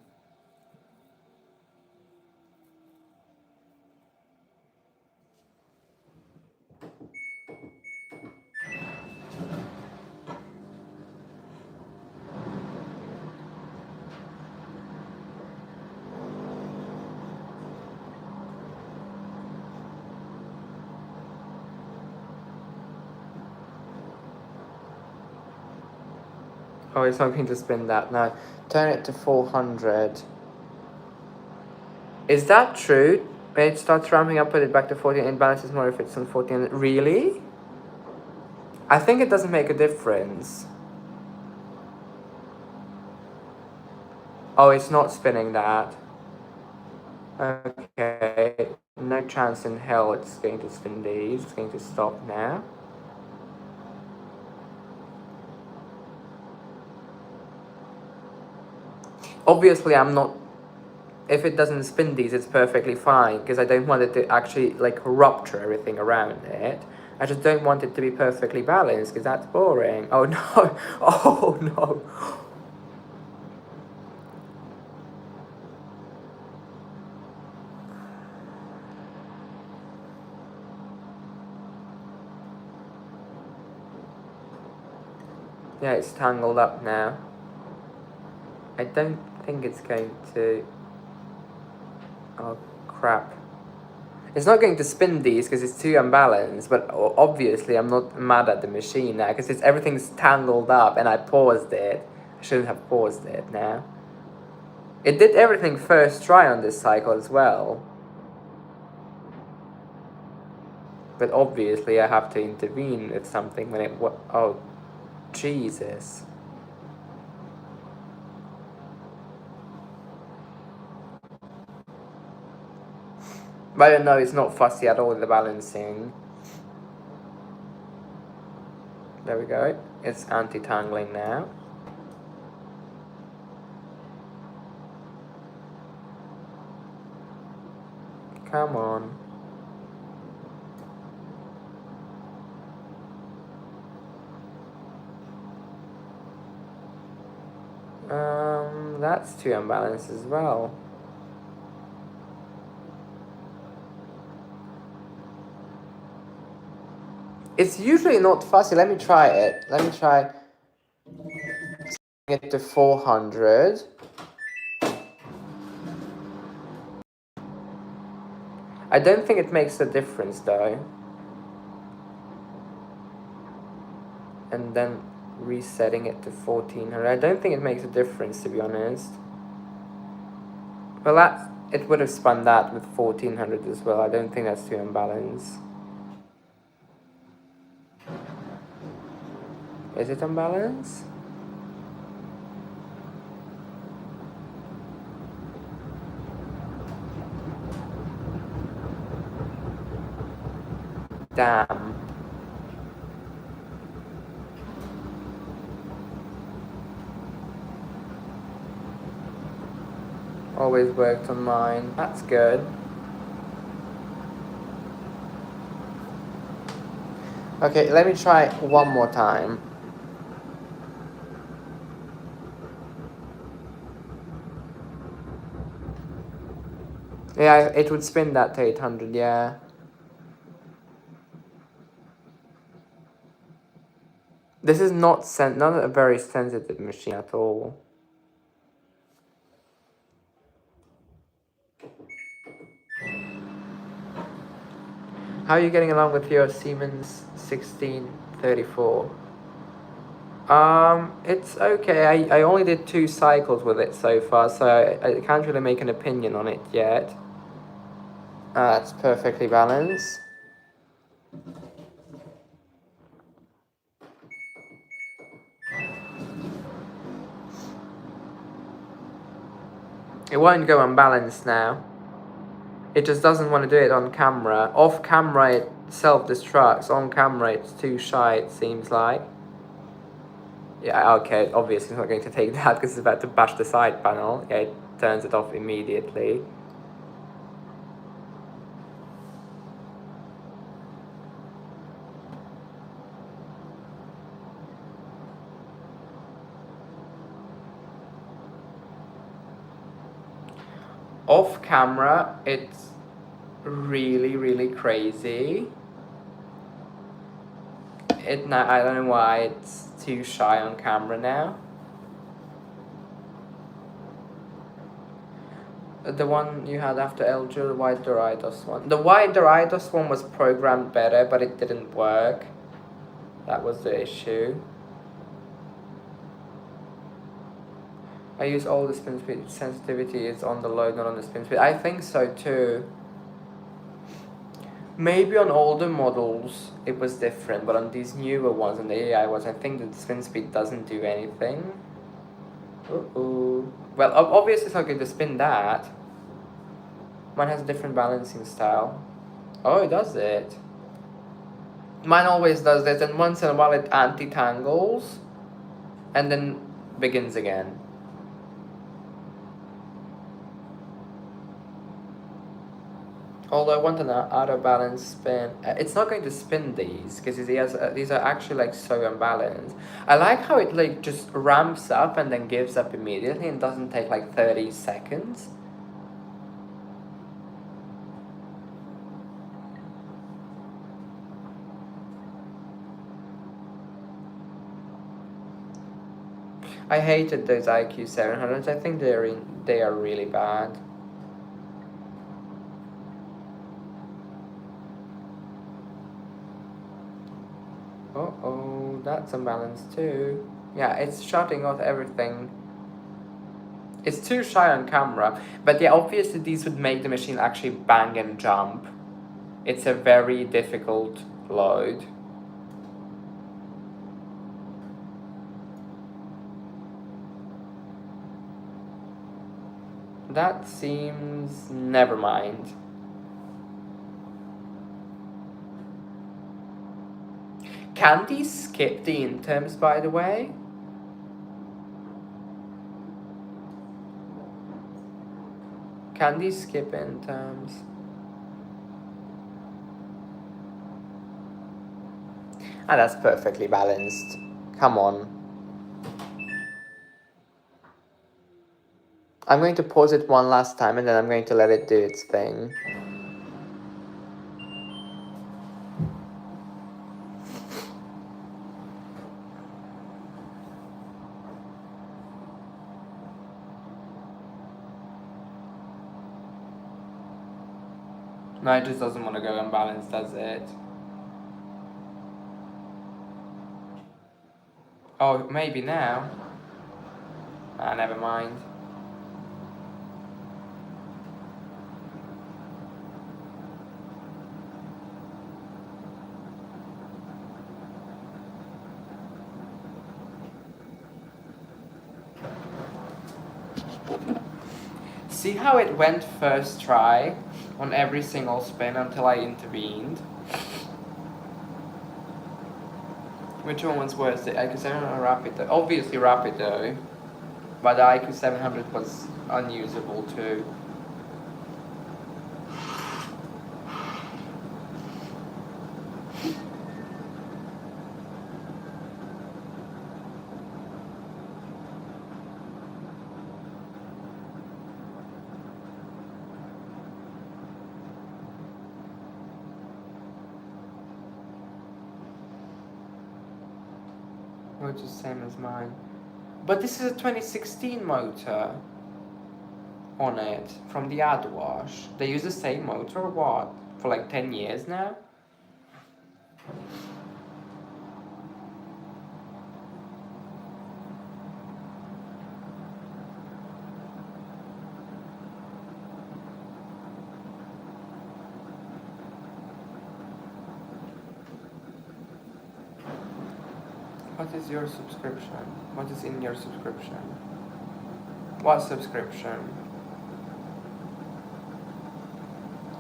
Oh, it's not going to spin that now. Turn it to 400. Is that true? When it starts ramping up, put it back to 14. It balances more if it's on 14. Really? I think it doesn't make a difference. Oh, it's not spinning that. Okay. No chance in hell it's going to spin these. It's going to stop now. Obviously, I'm not... If it doesn't spin these, it's perfectly fine, because I don't want it to actually, like, rupture everything around it. I just don't want it to be perfectly balanced, because that's boring. Oh, no. Oh, no. Yeah, it's tangled up now. I don't think it's going to... Oh, crap. It's not going to spin these because it's too unbalanced, but obviously I'm not mad at the machine now because everything's tangled up and I paused it. I shouldn't have paused it now. It did everything first try on this cycle as well. But obviously I have to intervene with something when it... Oh. Jesus. But I don't know, it's not fussy at all with the balancing. There we go. It's anti-tangling now. Come on. That's too unbalanced as well. It's usually not fussy. Let me try it. Let me try it to 400. I don't think it makes a difference though. And then resetting it to 1400. I don't think it makes a difference, to be honest. Well, it would have spun that with 1400 as well. I don't think that's too unbalanced. Is it unbalanced? Damn. Always worked on mine. That's good. Okay, let me try one more time. Yeah, it would spin that to 800, yeah. This is not a very sensitive machine at all. How are you getting along with your Siemens 1634? It's okay. I only did 2 cycles with it so far, so I can't really make an opinion on it yet. It's perfectly balanced. It won't go unbalanced now. It just doesn't want to do it on camera. Off camera it self-destructs. On camera it's too shy, it seems like. Yeah, okay, obviously it's not going to take that because it's about to bash the side panel. Yeah, it turns it off immediately. Off camera, it's really, really crazy. I don't know why it's too shy on camera now. The one you had after LG, the white Doritos one. The white Doritos one was programmed better, but it didn't work. That was the issue. I use all the spin speed. Sensitivity is on the load, not on the spin speed. I think so too. Maybe on older models it was different, but on these newer ones, on the AI ones, I think the spin speed doesn't do anything. Well, obviously it's not going to spin that. Mine has a different balancing style. Oh, it does it. Mine always does that, and once in a while it anti-tangles, and then begins again. Although I want an out of balance spin. It's not going to spin these because these are actually like so unbalanced. I like how it like just ramps up and then gives up immediately and doesn't take like 30 seconds. I hated those IQ 700s. I think they are really bad. Uh-oh, that's unbalanced too. Yeah, it's shutting off everything. It's too shy on camera, but yeah, obviously these would make the machine actually bang and jump. It's a very difficult load. That seems... never mind. Can these skip the interms, by the way? Can these skip interms? Ah, that's perfectly balanced. Come on. I'm going to pause it one last time and then I'm going to let it do its thing. No, it just doesn't want to go unbalanced, does it? Oh, maybe now. Ah, never mind. See how it went first try on every single spin until I intervened? Which one was worse, the IQ700 or Rapido? Obviously Rapido, but the IQ700 was unusable too. Which is the same as mine. But this is a 2016 motor on it from the Boilwash. They use the same motor or what? For like 10 years now? What is your subscription? What is in your subscription? What subscription?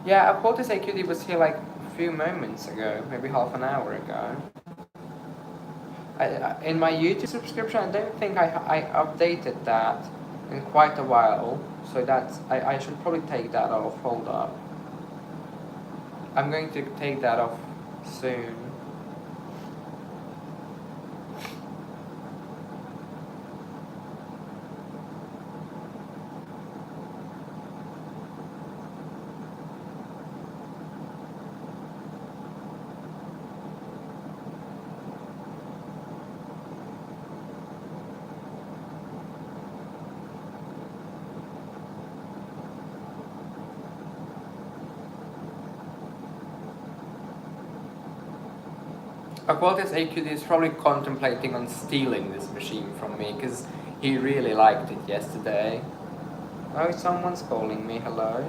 Yeah, I thought this AQD was here like a few moments ago, maybe half an hour ago. In my YouTube subscription, I don't think I updated that in quite a while, so that's I should probably take that off. Hold up. I'm going to take that off soon. Aquatis AQD is probably contemplating on stealing this machine from me because he really liked it yesterday. Oh, someone's calling me. Hello?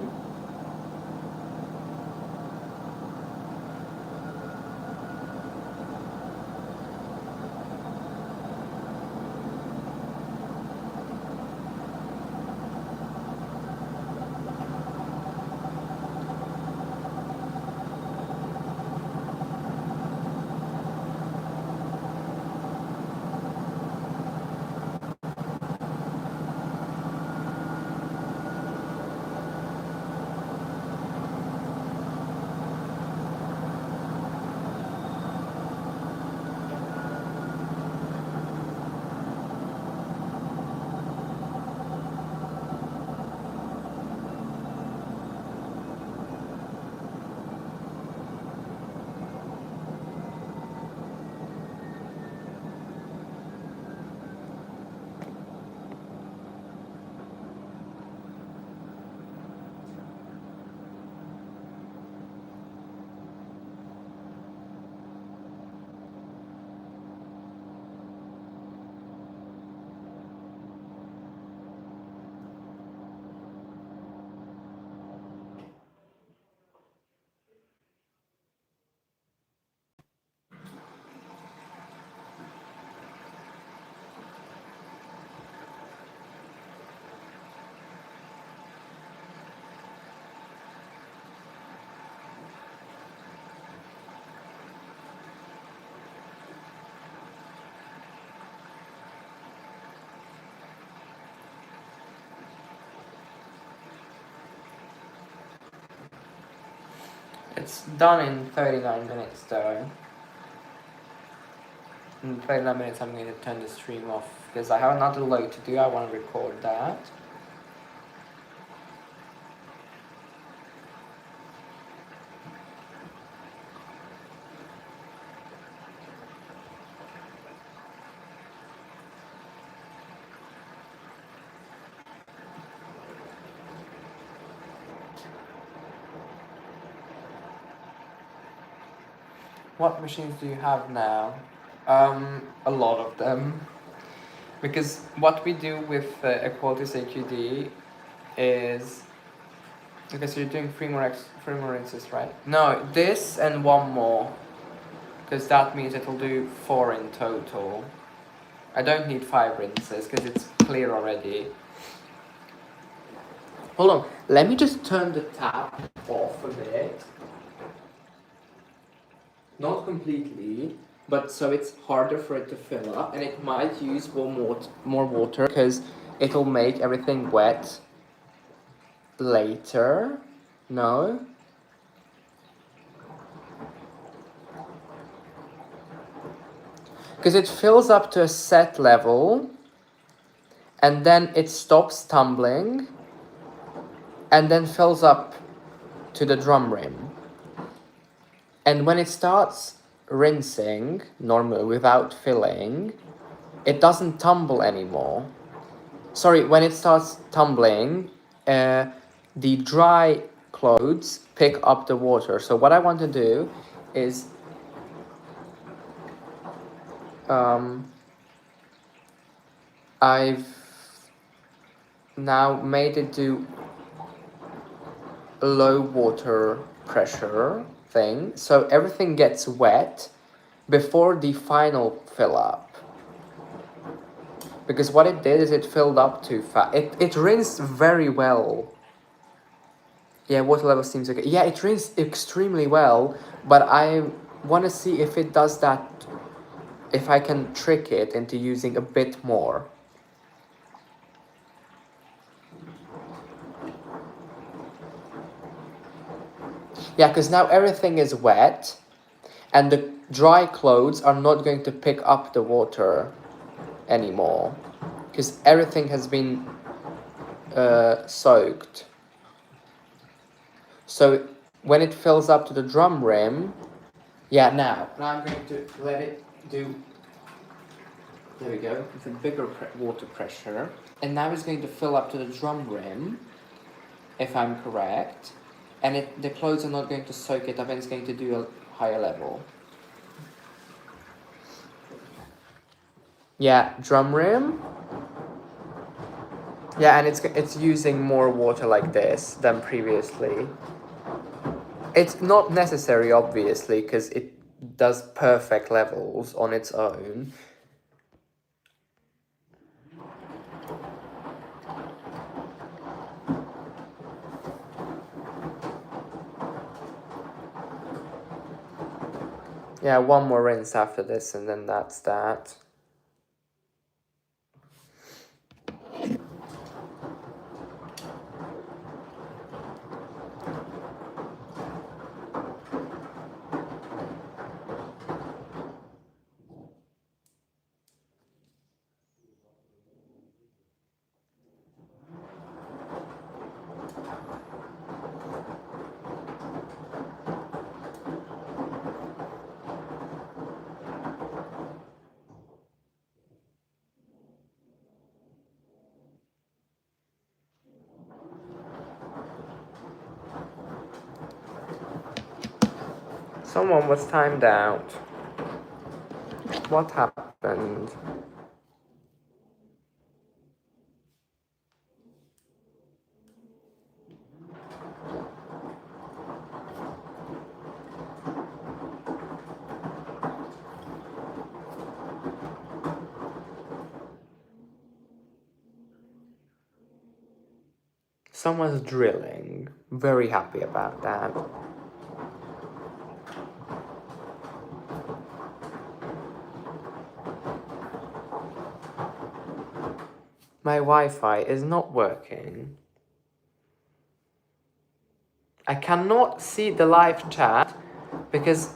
It's done in 39 minutes though. In 39 minutes I'm going to turn the stream off because I have another load to do. I want to record that. What machines do you have now? A lot of them. Because what we do with Equalities AQD is... Okay, so you're doing three more rinses, right? No, this and one more. Because that means it'll do 4 in total. I don't need 5 rinses because it's clear already. Hold on, let me just turn the tap off a bit. Not completely, but so it's harder for it to fill up, and it might use more water because it'll make everything wet later. No? Because it fills up to a set level, and then it stops tumbling, and then fills up to the drum rim. And when it starts rinsing, normally without filling, it doesn't tumble anymore. Sorry, when it starts tumbling, the dry clothes pick up the water. So what I want to do is I've now made it do a low water pressure thing, so everything gets wet before the final fill up. Because what it did is it filled up too fast. It rinsed very well. Yeah, water level seems okay. Yeah, it rinsed extremely well, but I want to see if it does that, if I can trick it into using a bit more. Yeah, because now everything is wet, and the dry clothes are not going to pick up the water anymore, because everything has been soaked. So when it fills up to the drum rim, yeah, now I'm going to let it do, there we go, with a bigger water pressure, and now it's going to fill up to the drum rim, if I'm correct, and the clothes are not going to soak it up, and it's going to do a higher level. Yeah, drum rim. Yeah, and it's using more water like this than previously. It's not necessary, obviously, because it does perfect levels on its own. Yeah, one more rinse after this, and then that's that. Someone was timed out. What happened? Someone's drilling. Very happy about that. My Wi-Fi is not working. I cannot see the live chat because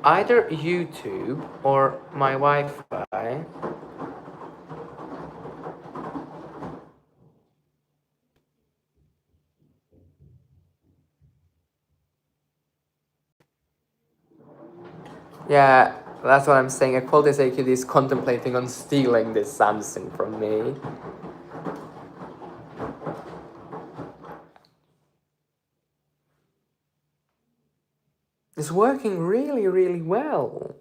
either YouTube or my Wi-Fi. Yeah, that's what I'm saying. A quality executive is contemplating on stealing this Samsung from me. It's working really, really well.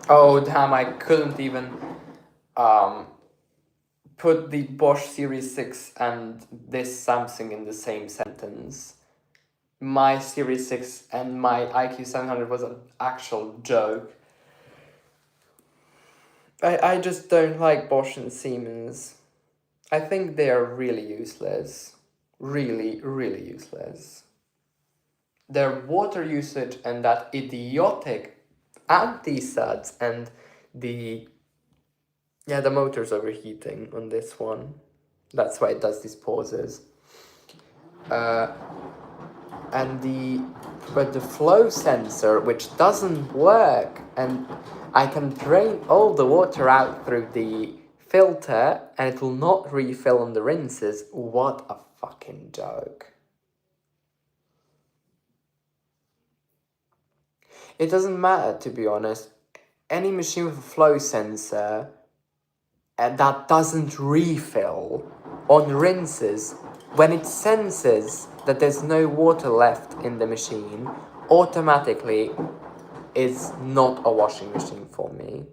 Oh damn, I couldn't even put the Bosch Series 6 and this Samsung in the same sentence. My Series 6 and my IQ 700 was an actual joke. I just don't like Bosch and Siemens. I think they are really useless. Really, really useless. Their water usage and that idiotic anti-suds and the motor's overheating on this one. That's why it does these pauses. But the flow sensor, which doesn't work, and I can drain all the water out through the filter and it will not refill on the rinses. What a fucking joke. It doesn't matter, to be honest. Any machine with a flow sensor that doesn't refill on rinses, when it senses that there's no water left in the machine, automatically is not a washing machine for me.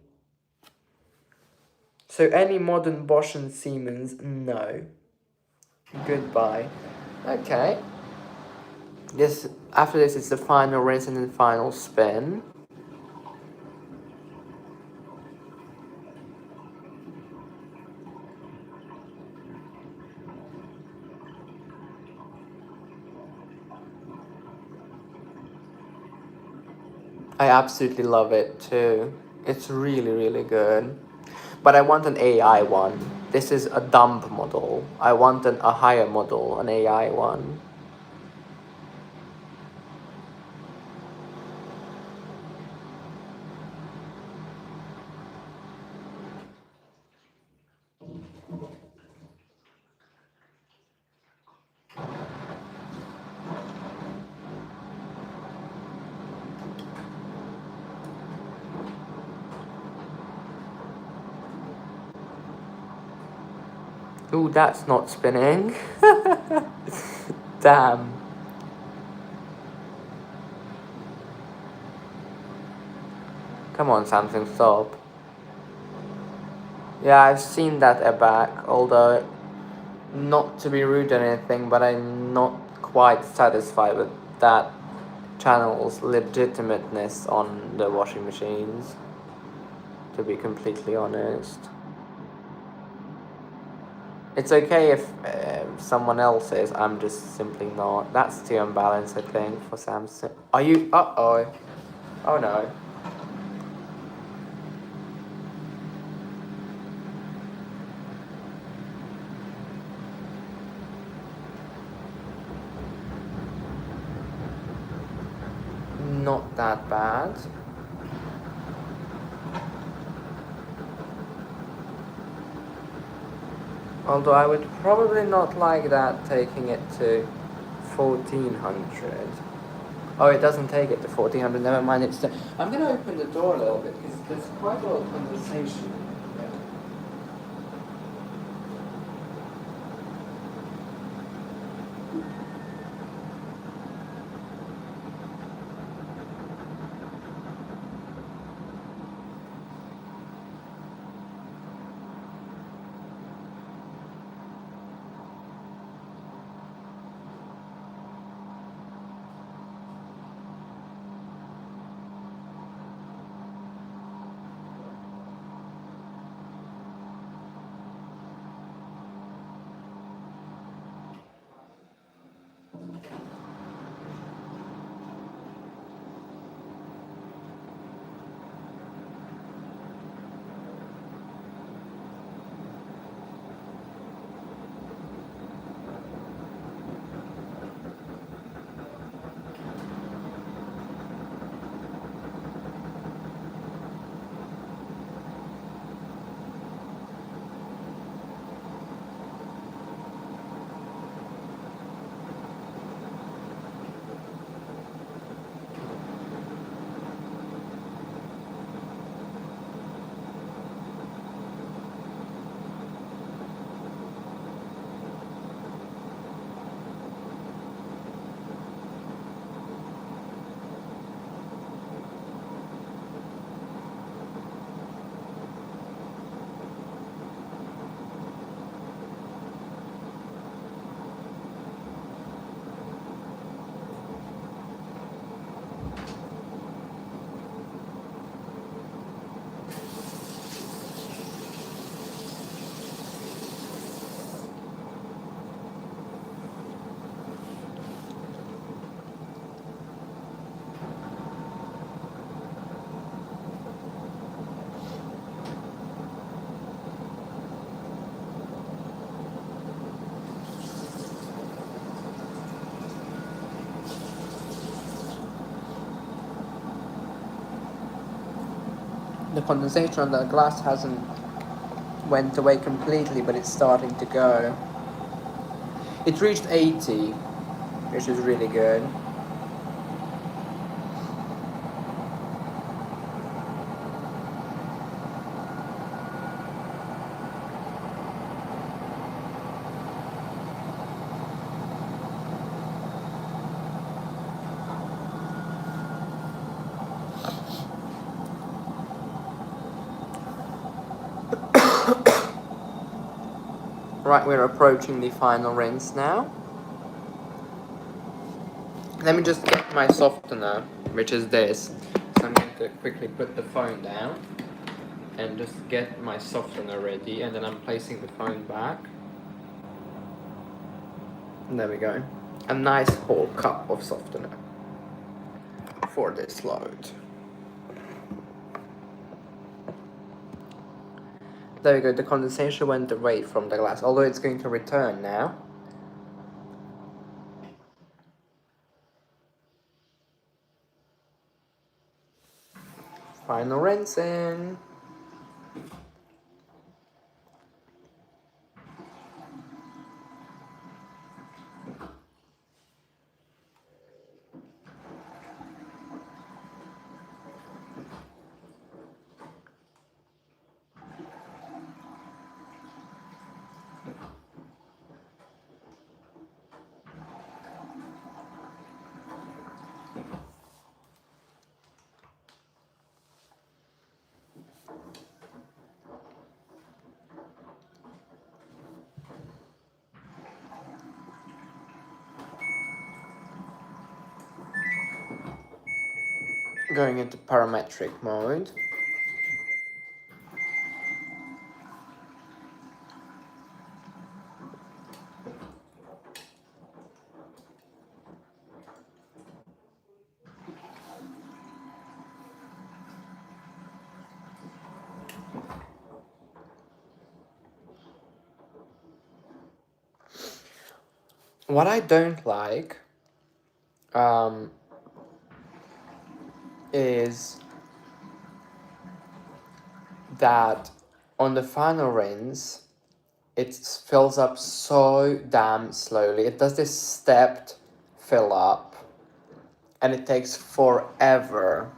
So any modern Bosch and Siemens, no. Goodbye. Okay. After this it's the final rinse and then final spin. I absolutely love it too. It's really, really good. But I want an AI one. This is a dump model. I want a higher model, an AI one. Ooh, that's not spinning. Damn. Come on, Samsung, stop. Yeah, I've seen that back, although not to be rude or anything, but I'm not quite satisfied with that channel's legitimateness on the washing machines, to be completely honest. It's okay if someone else is, I'm just simply not. That's too unbalanced, I think, for Samsung. Are you? Uh-oh. Oh no. Not that bad. Although I would probably not like that taking it to 1400. Oh, it doesn't take it to 1400, never mind. I'm gonna open the door a little bit because there's quite a lot of conversation. The condensation on the glass hasn't went away completely, but it's starting to go. It reached 80, which is really good. Right, we're approaching the final rinse now. Let me just get my softener, which is this. So I'm going to quickly put the phone down and just get my softener ready, and then I'm placing the phone back. And there we go. A nice whole cup of softener for this load. There we go, the condensation went away from the glass, although it's going to return now. Final rinsing. Going into parametric mode. What I don't like is that on the final rinse, it fills up so damn slowly. It does this stepped fill up, and it takes forever.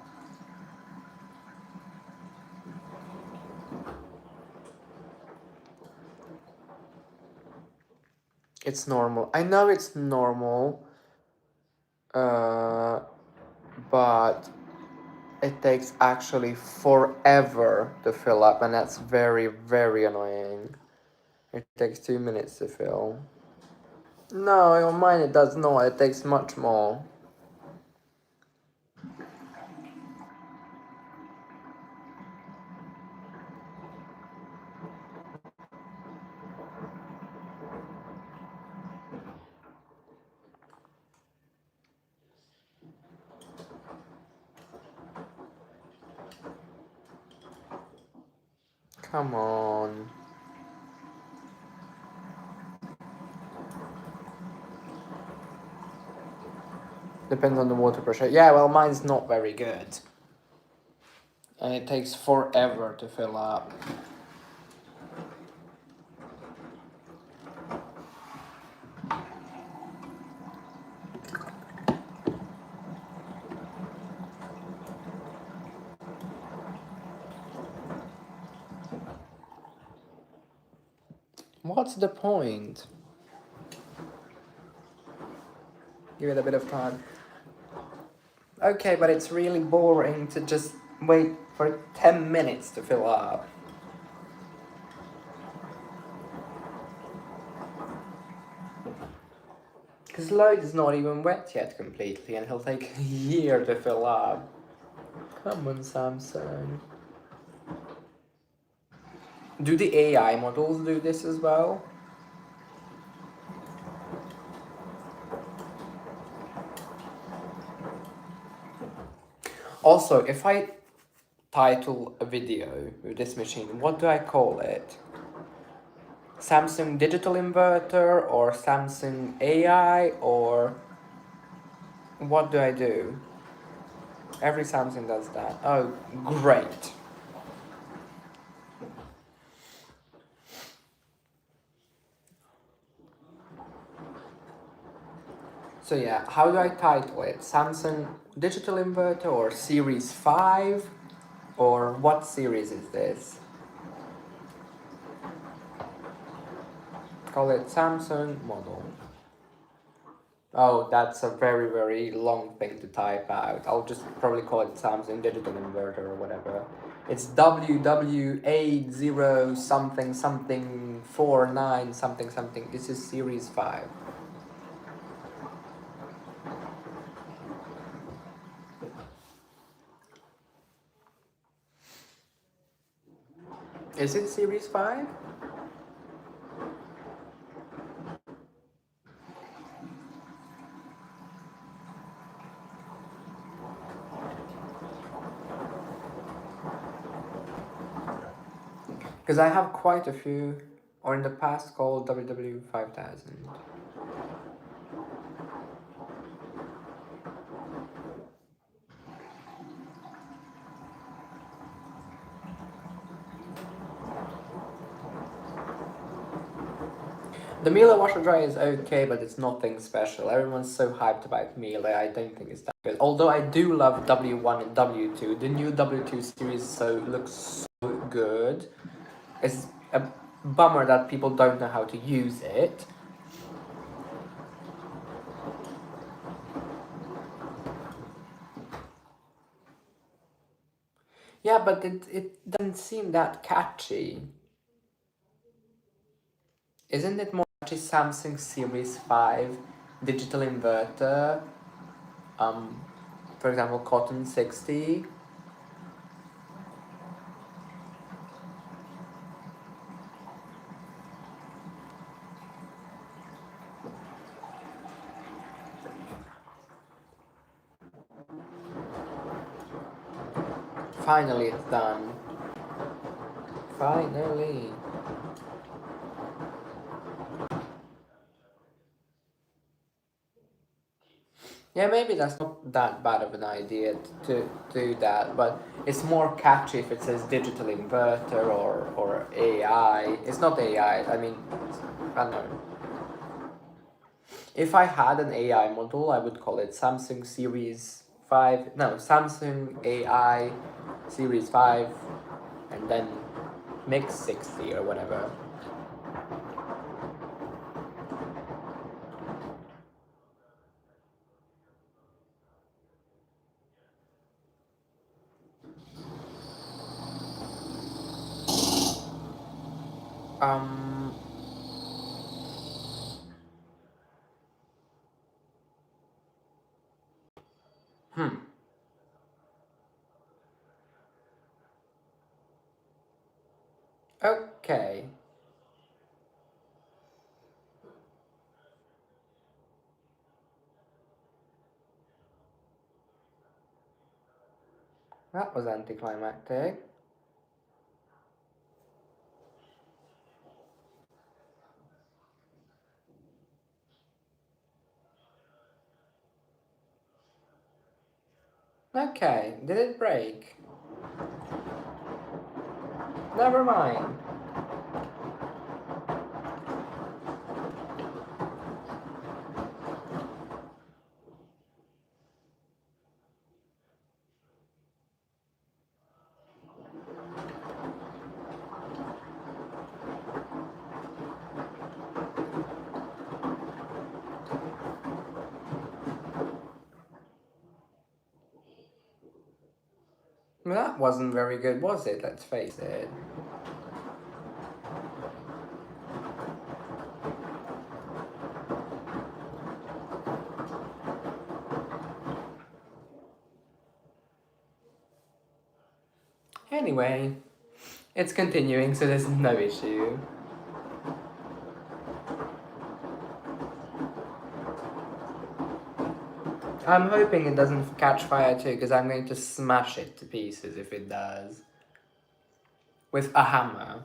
It's normal. I know it's normal, but it takes actually forever to fill up, and that's very, very annoying. It takes 2 minutes to fill. No, on mine it does not. It takes much more. Come on. Depends on the water pressure. Yeah, well, mine's not very good. And it takes forever to fill up. What's the point? Give it a bit of time. Okay, but it's really boring to just wait for 10 minutes to fill up. Because load is not even wet yet completely, and it'll take a year to fill up. Come on, Samsung. Do the AI models do this as well? Also, if I title a video with this machine, what do I call it? Samsung Digital Inverter or Samsung AI, or what do I do? Every Samsung does that. Oh, great. So yeah, how do I title it? Samsung Digital Inverter or Series 5? Or what series is this? Call it Samsung model. Oh, that's a very, very long thing to type out. I'll just probably call it Samsung Digital Inverter or whatever. It's WW80 something something 49 something something. This is Series 5. Is it Series 5? Because I have quite a few, or in the past called WW5000. The Miele washer dryer is okay, but it's nothing special. Everyone's so hyped about Miele, I don't think it's that good. Although I do love W1 and W2. The new W2 series looks so good. It's a bummer that people don't know how to use it. Yeah, but it doesn't seem that catchy. Isn't it more catchy Samsung Series 5 digital inverter? For example, Cotton 60. Finally, it's done. Finally. Yeah, maybe that's not that bad of an idea to do that, but it's more catchy if it says digital inverter or AI. It's not AI, I mean, I don't know. If I had an AI model, I would call it Samsung Series 5, no, Samsung AI Series 5, and then Mix 60 or whatever. Um, hmm. Okay. That was anticlimactic. Okay, did it break? Never mind. Well, that wasn't very good, was it? Let's face it. Anyway, it's continuing, so there's no issue. I'm hoping it doesn't catch fire too, because I'm going to smash it to pieces if it does. With a hammer.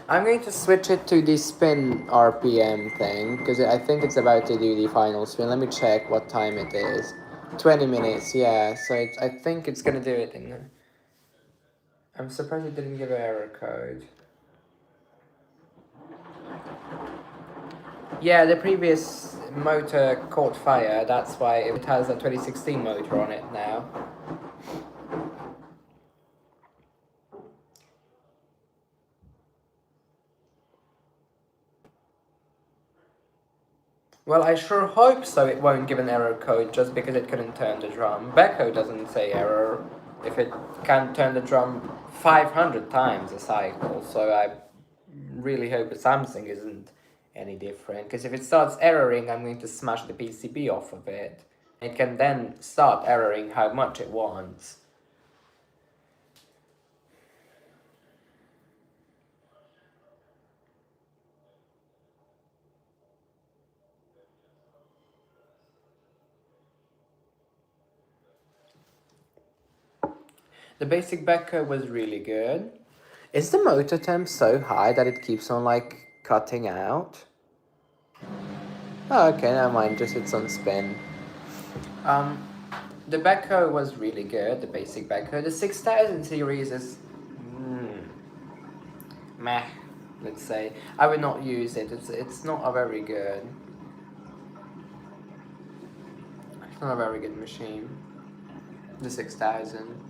I'm going to switch it to the spin RPM thing, because I think it's about to do the final spin. Let me check what time it is. 20 minutes, yeah, so I think it's gonna do it in... I'm surprised it didn't give an error code. Yeah, the previous motor caught fire, that's why it has a 2016 motor on it now. Well, I sure hope so it won't give an error code just because it couldn't turn the drum. Backhoe doesn't say error if it can't turn the drum 500 times a cycle, so I really hope the Samsung isn't any different, because if it starts erroring, I'm going to smash the PCB off of it. It can then start erroring how much it wants. The basic backhoe was really good. Is the motor temp so high that it keeps on like cutting out? Oh, okay, never mind, just it's on spin. The backhoe was really good, the basic backhoe. The 6000 series is meh, let's say. I would not use it. It's not a very good. It's not a very good machine. The 6000.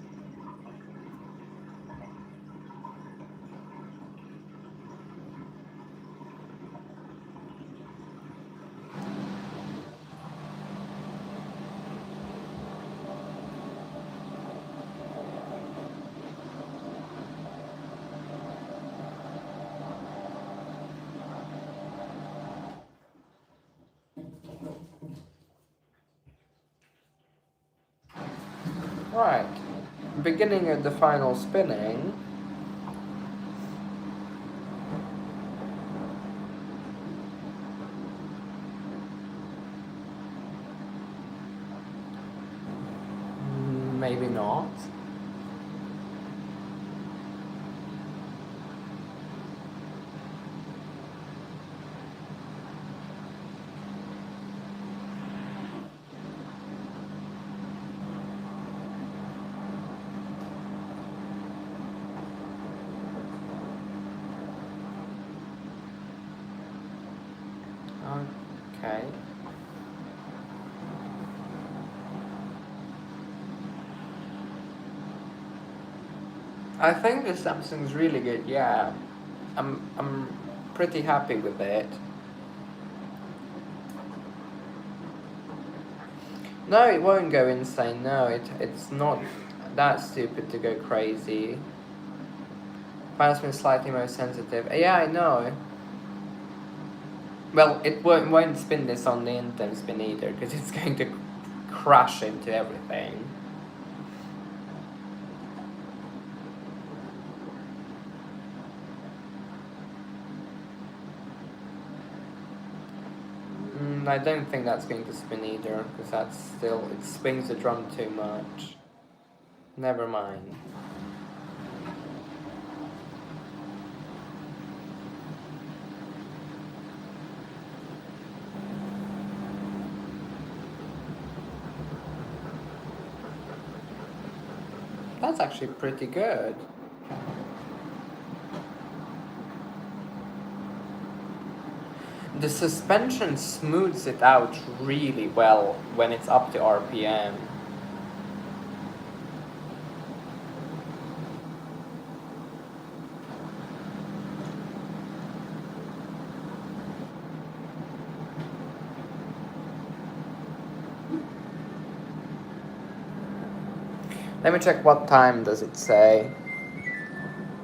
Right. Beginning of the final spinning. Maybe not. Okay. I think the Samsung's really good, yeah. I'm pretty happy with it. No, it won't go insane, no, it's not that stupid to go crazy. Final spin is slightly more sensitive. Yeah, I know. Well, it won't spin this on the intent spin either, because it's going to crash into everything. I don't think that's going to spin either, because that's still, it swings the drum too much. Never mind. That's actually pretty good. The suspension smooths it out really well when it's up to RPM. Let me check what time does it say.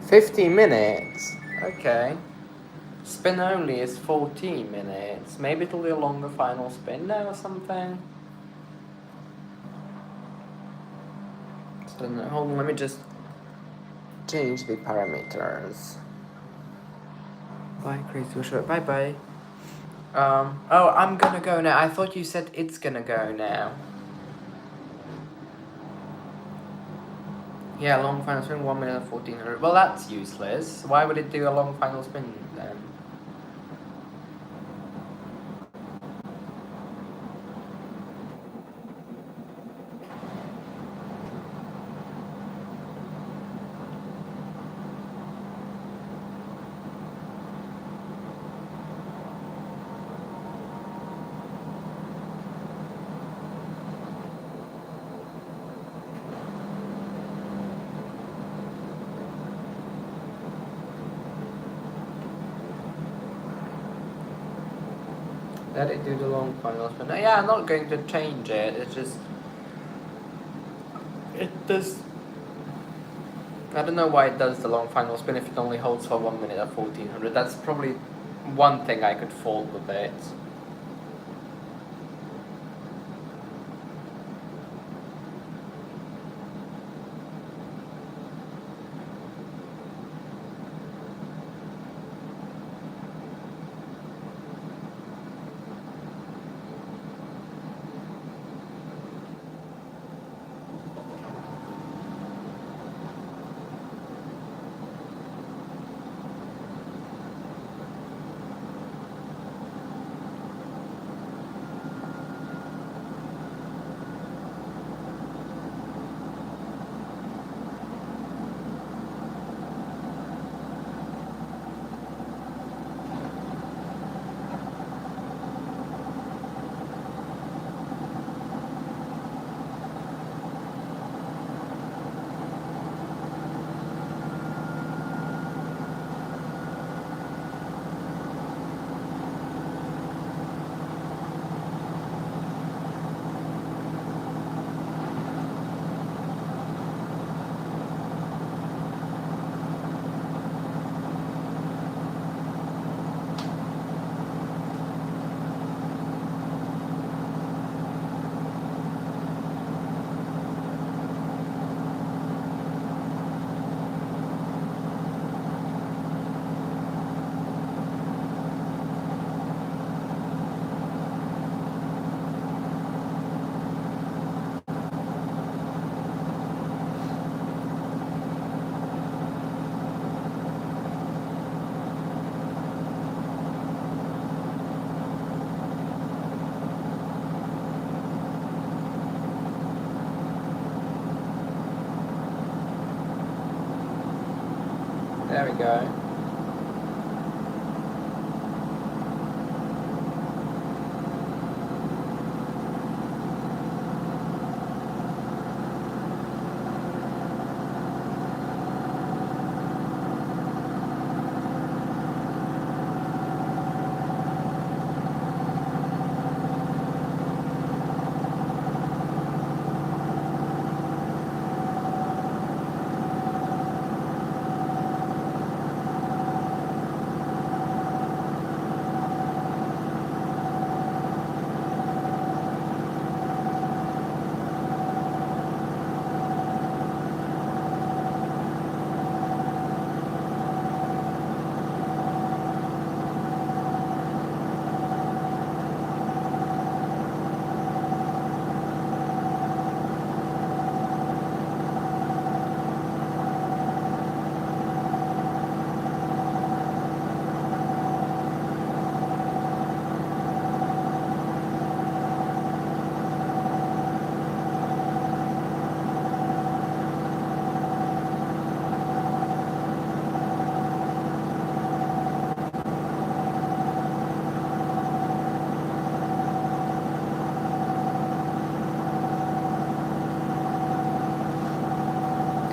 50 minutes. Okay. Spin only is 14 minutes. Maybe it'll be a longer final spin now or something. So, hold on, let me just change the parameters. Bye, Crazy Short. Bye bye. Oh, I'm gonna go now. I thought you said it's gonna go now. Yeah, long final spin, 1 minute and 1400. Well, that's useless. Why would it do a long final spin then? Let it do the long final spin. No, yeah, I'm not going to change it. It's just it does. I don't know why it does the long final spin if it only holds for 1 minute at 1400. That's probably one thing I could fault with it. There we go.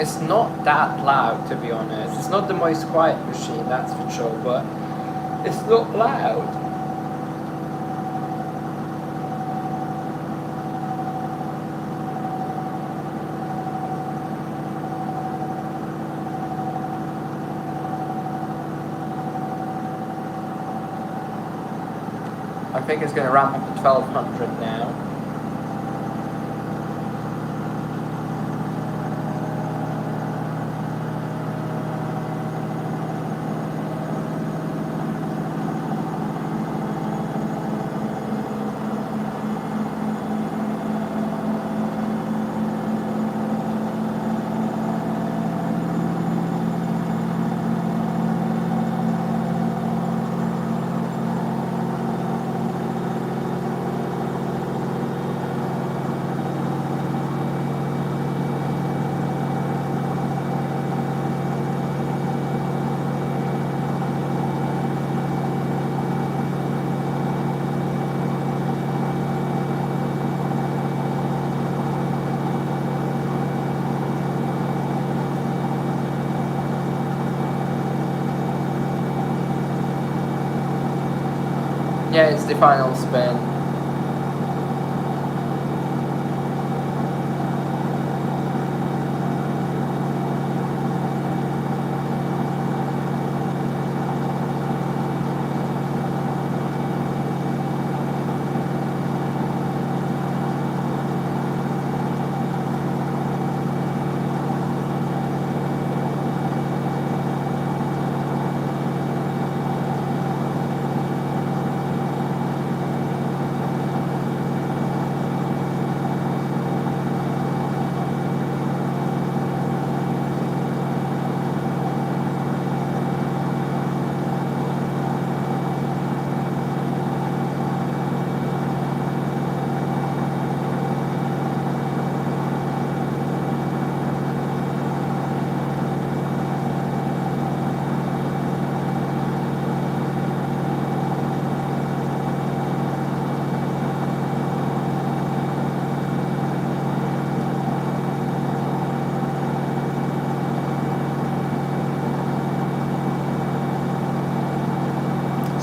It's not that loud, to be honest. It's not the most quiet machine, that's for sure, but it's not loud. I think it's going to ramp up to 1200 now. Yeah, it's the final spin.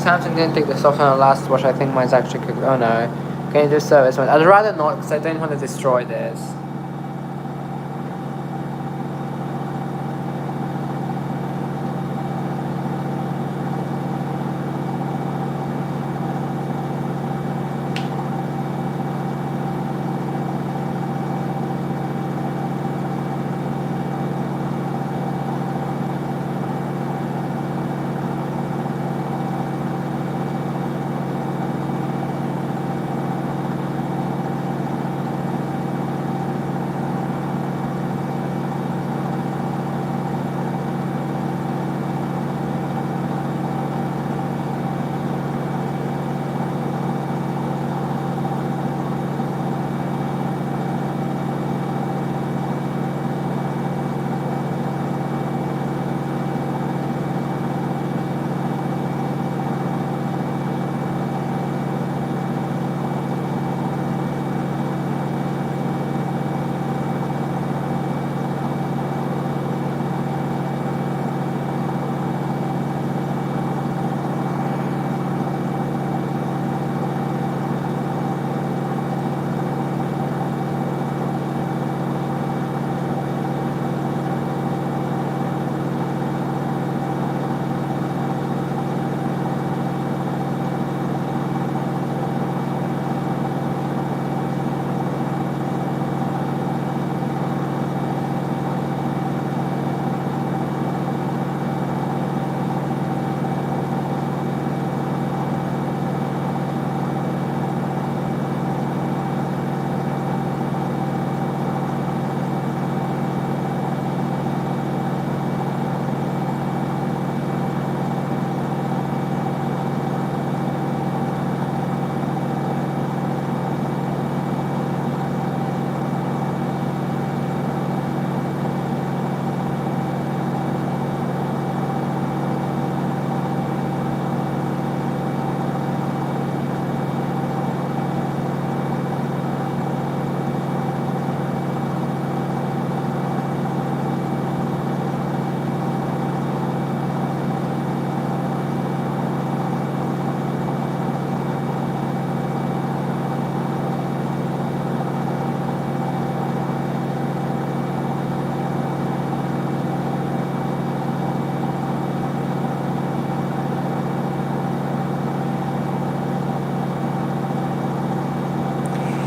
Samsung didn't take the software on the last watch. I think mine's actually cooked. Oh no. Can you do service mode? I'd rather not because I don't want to destroy this.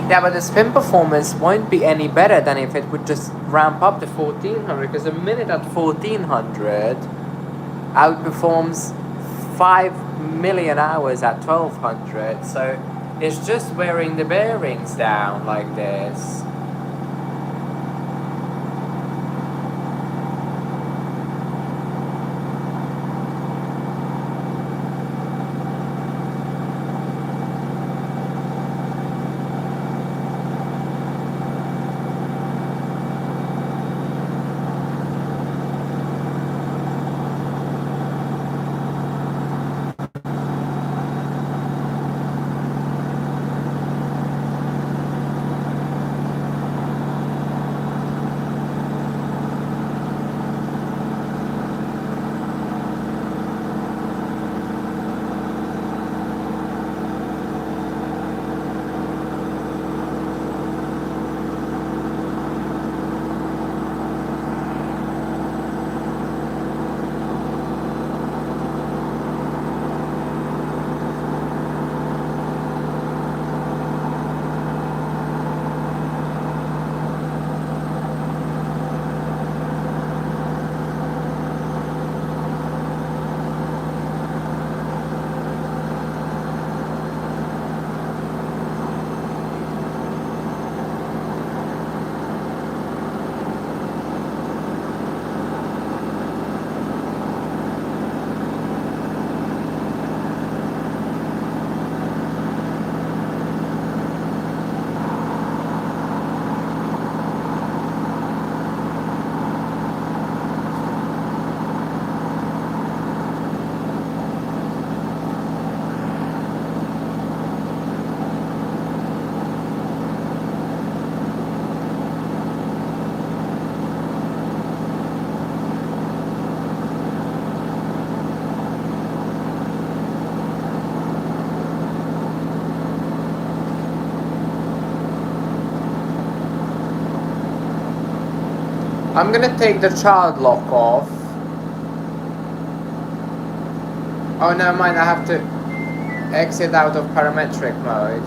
Yeah, but the spin performance won't be any better than if it would just ramp up to 1400, because a minute at 1400 outperforms 5 million hours at 1200. So it's just wearing the bearings down like this. I'm gonna take the child lock off. Oh, never mind, I have to exit out of parametric mode.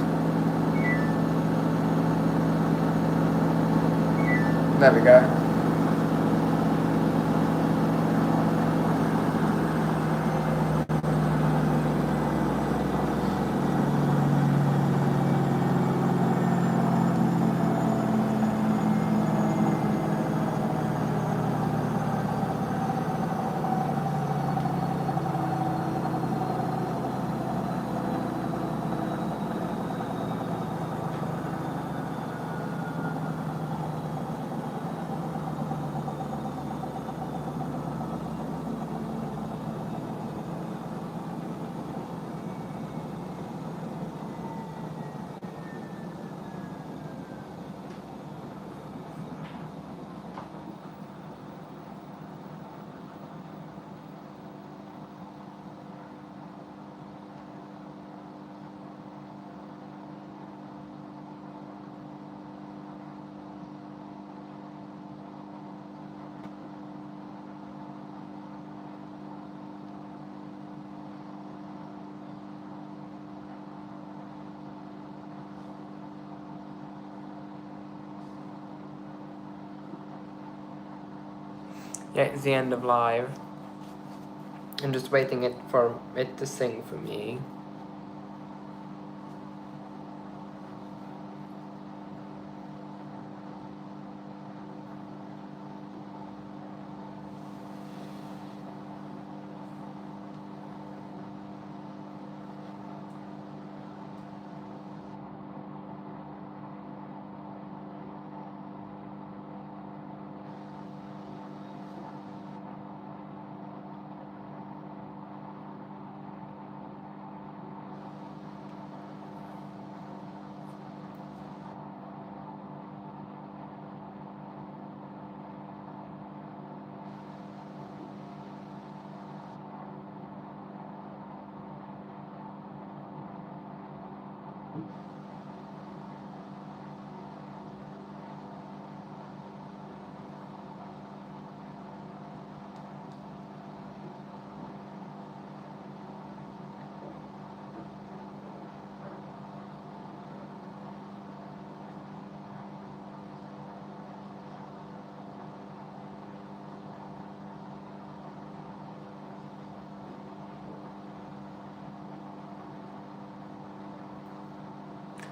There we go. Yeah, it's the end of live. I'm just waiting for it to sing for me.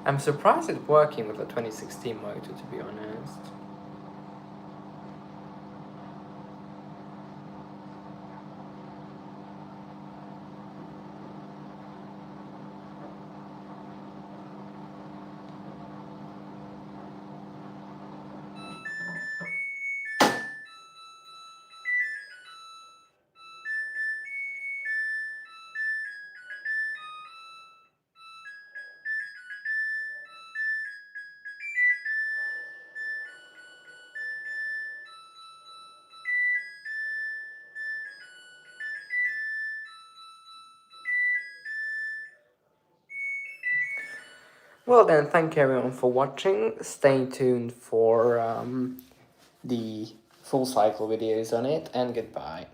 I'm surprised it's working with the 2016 motor, to be honest. Well then, thank you everyone for watching. Stay tuned for the full cycle videos on it, and goodbye.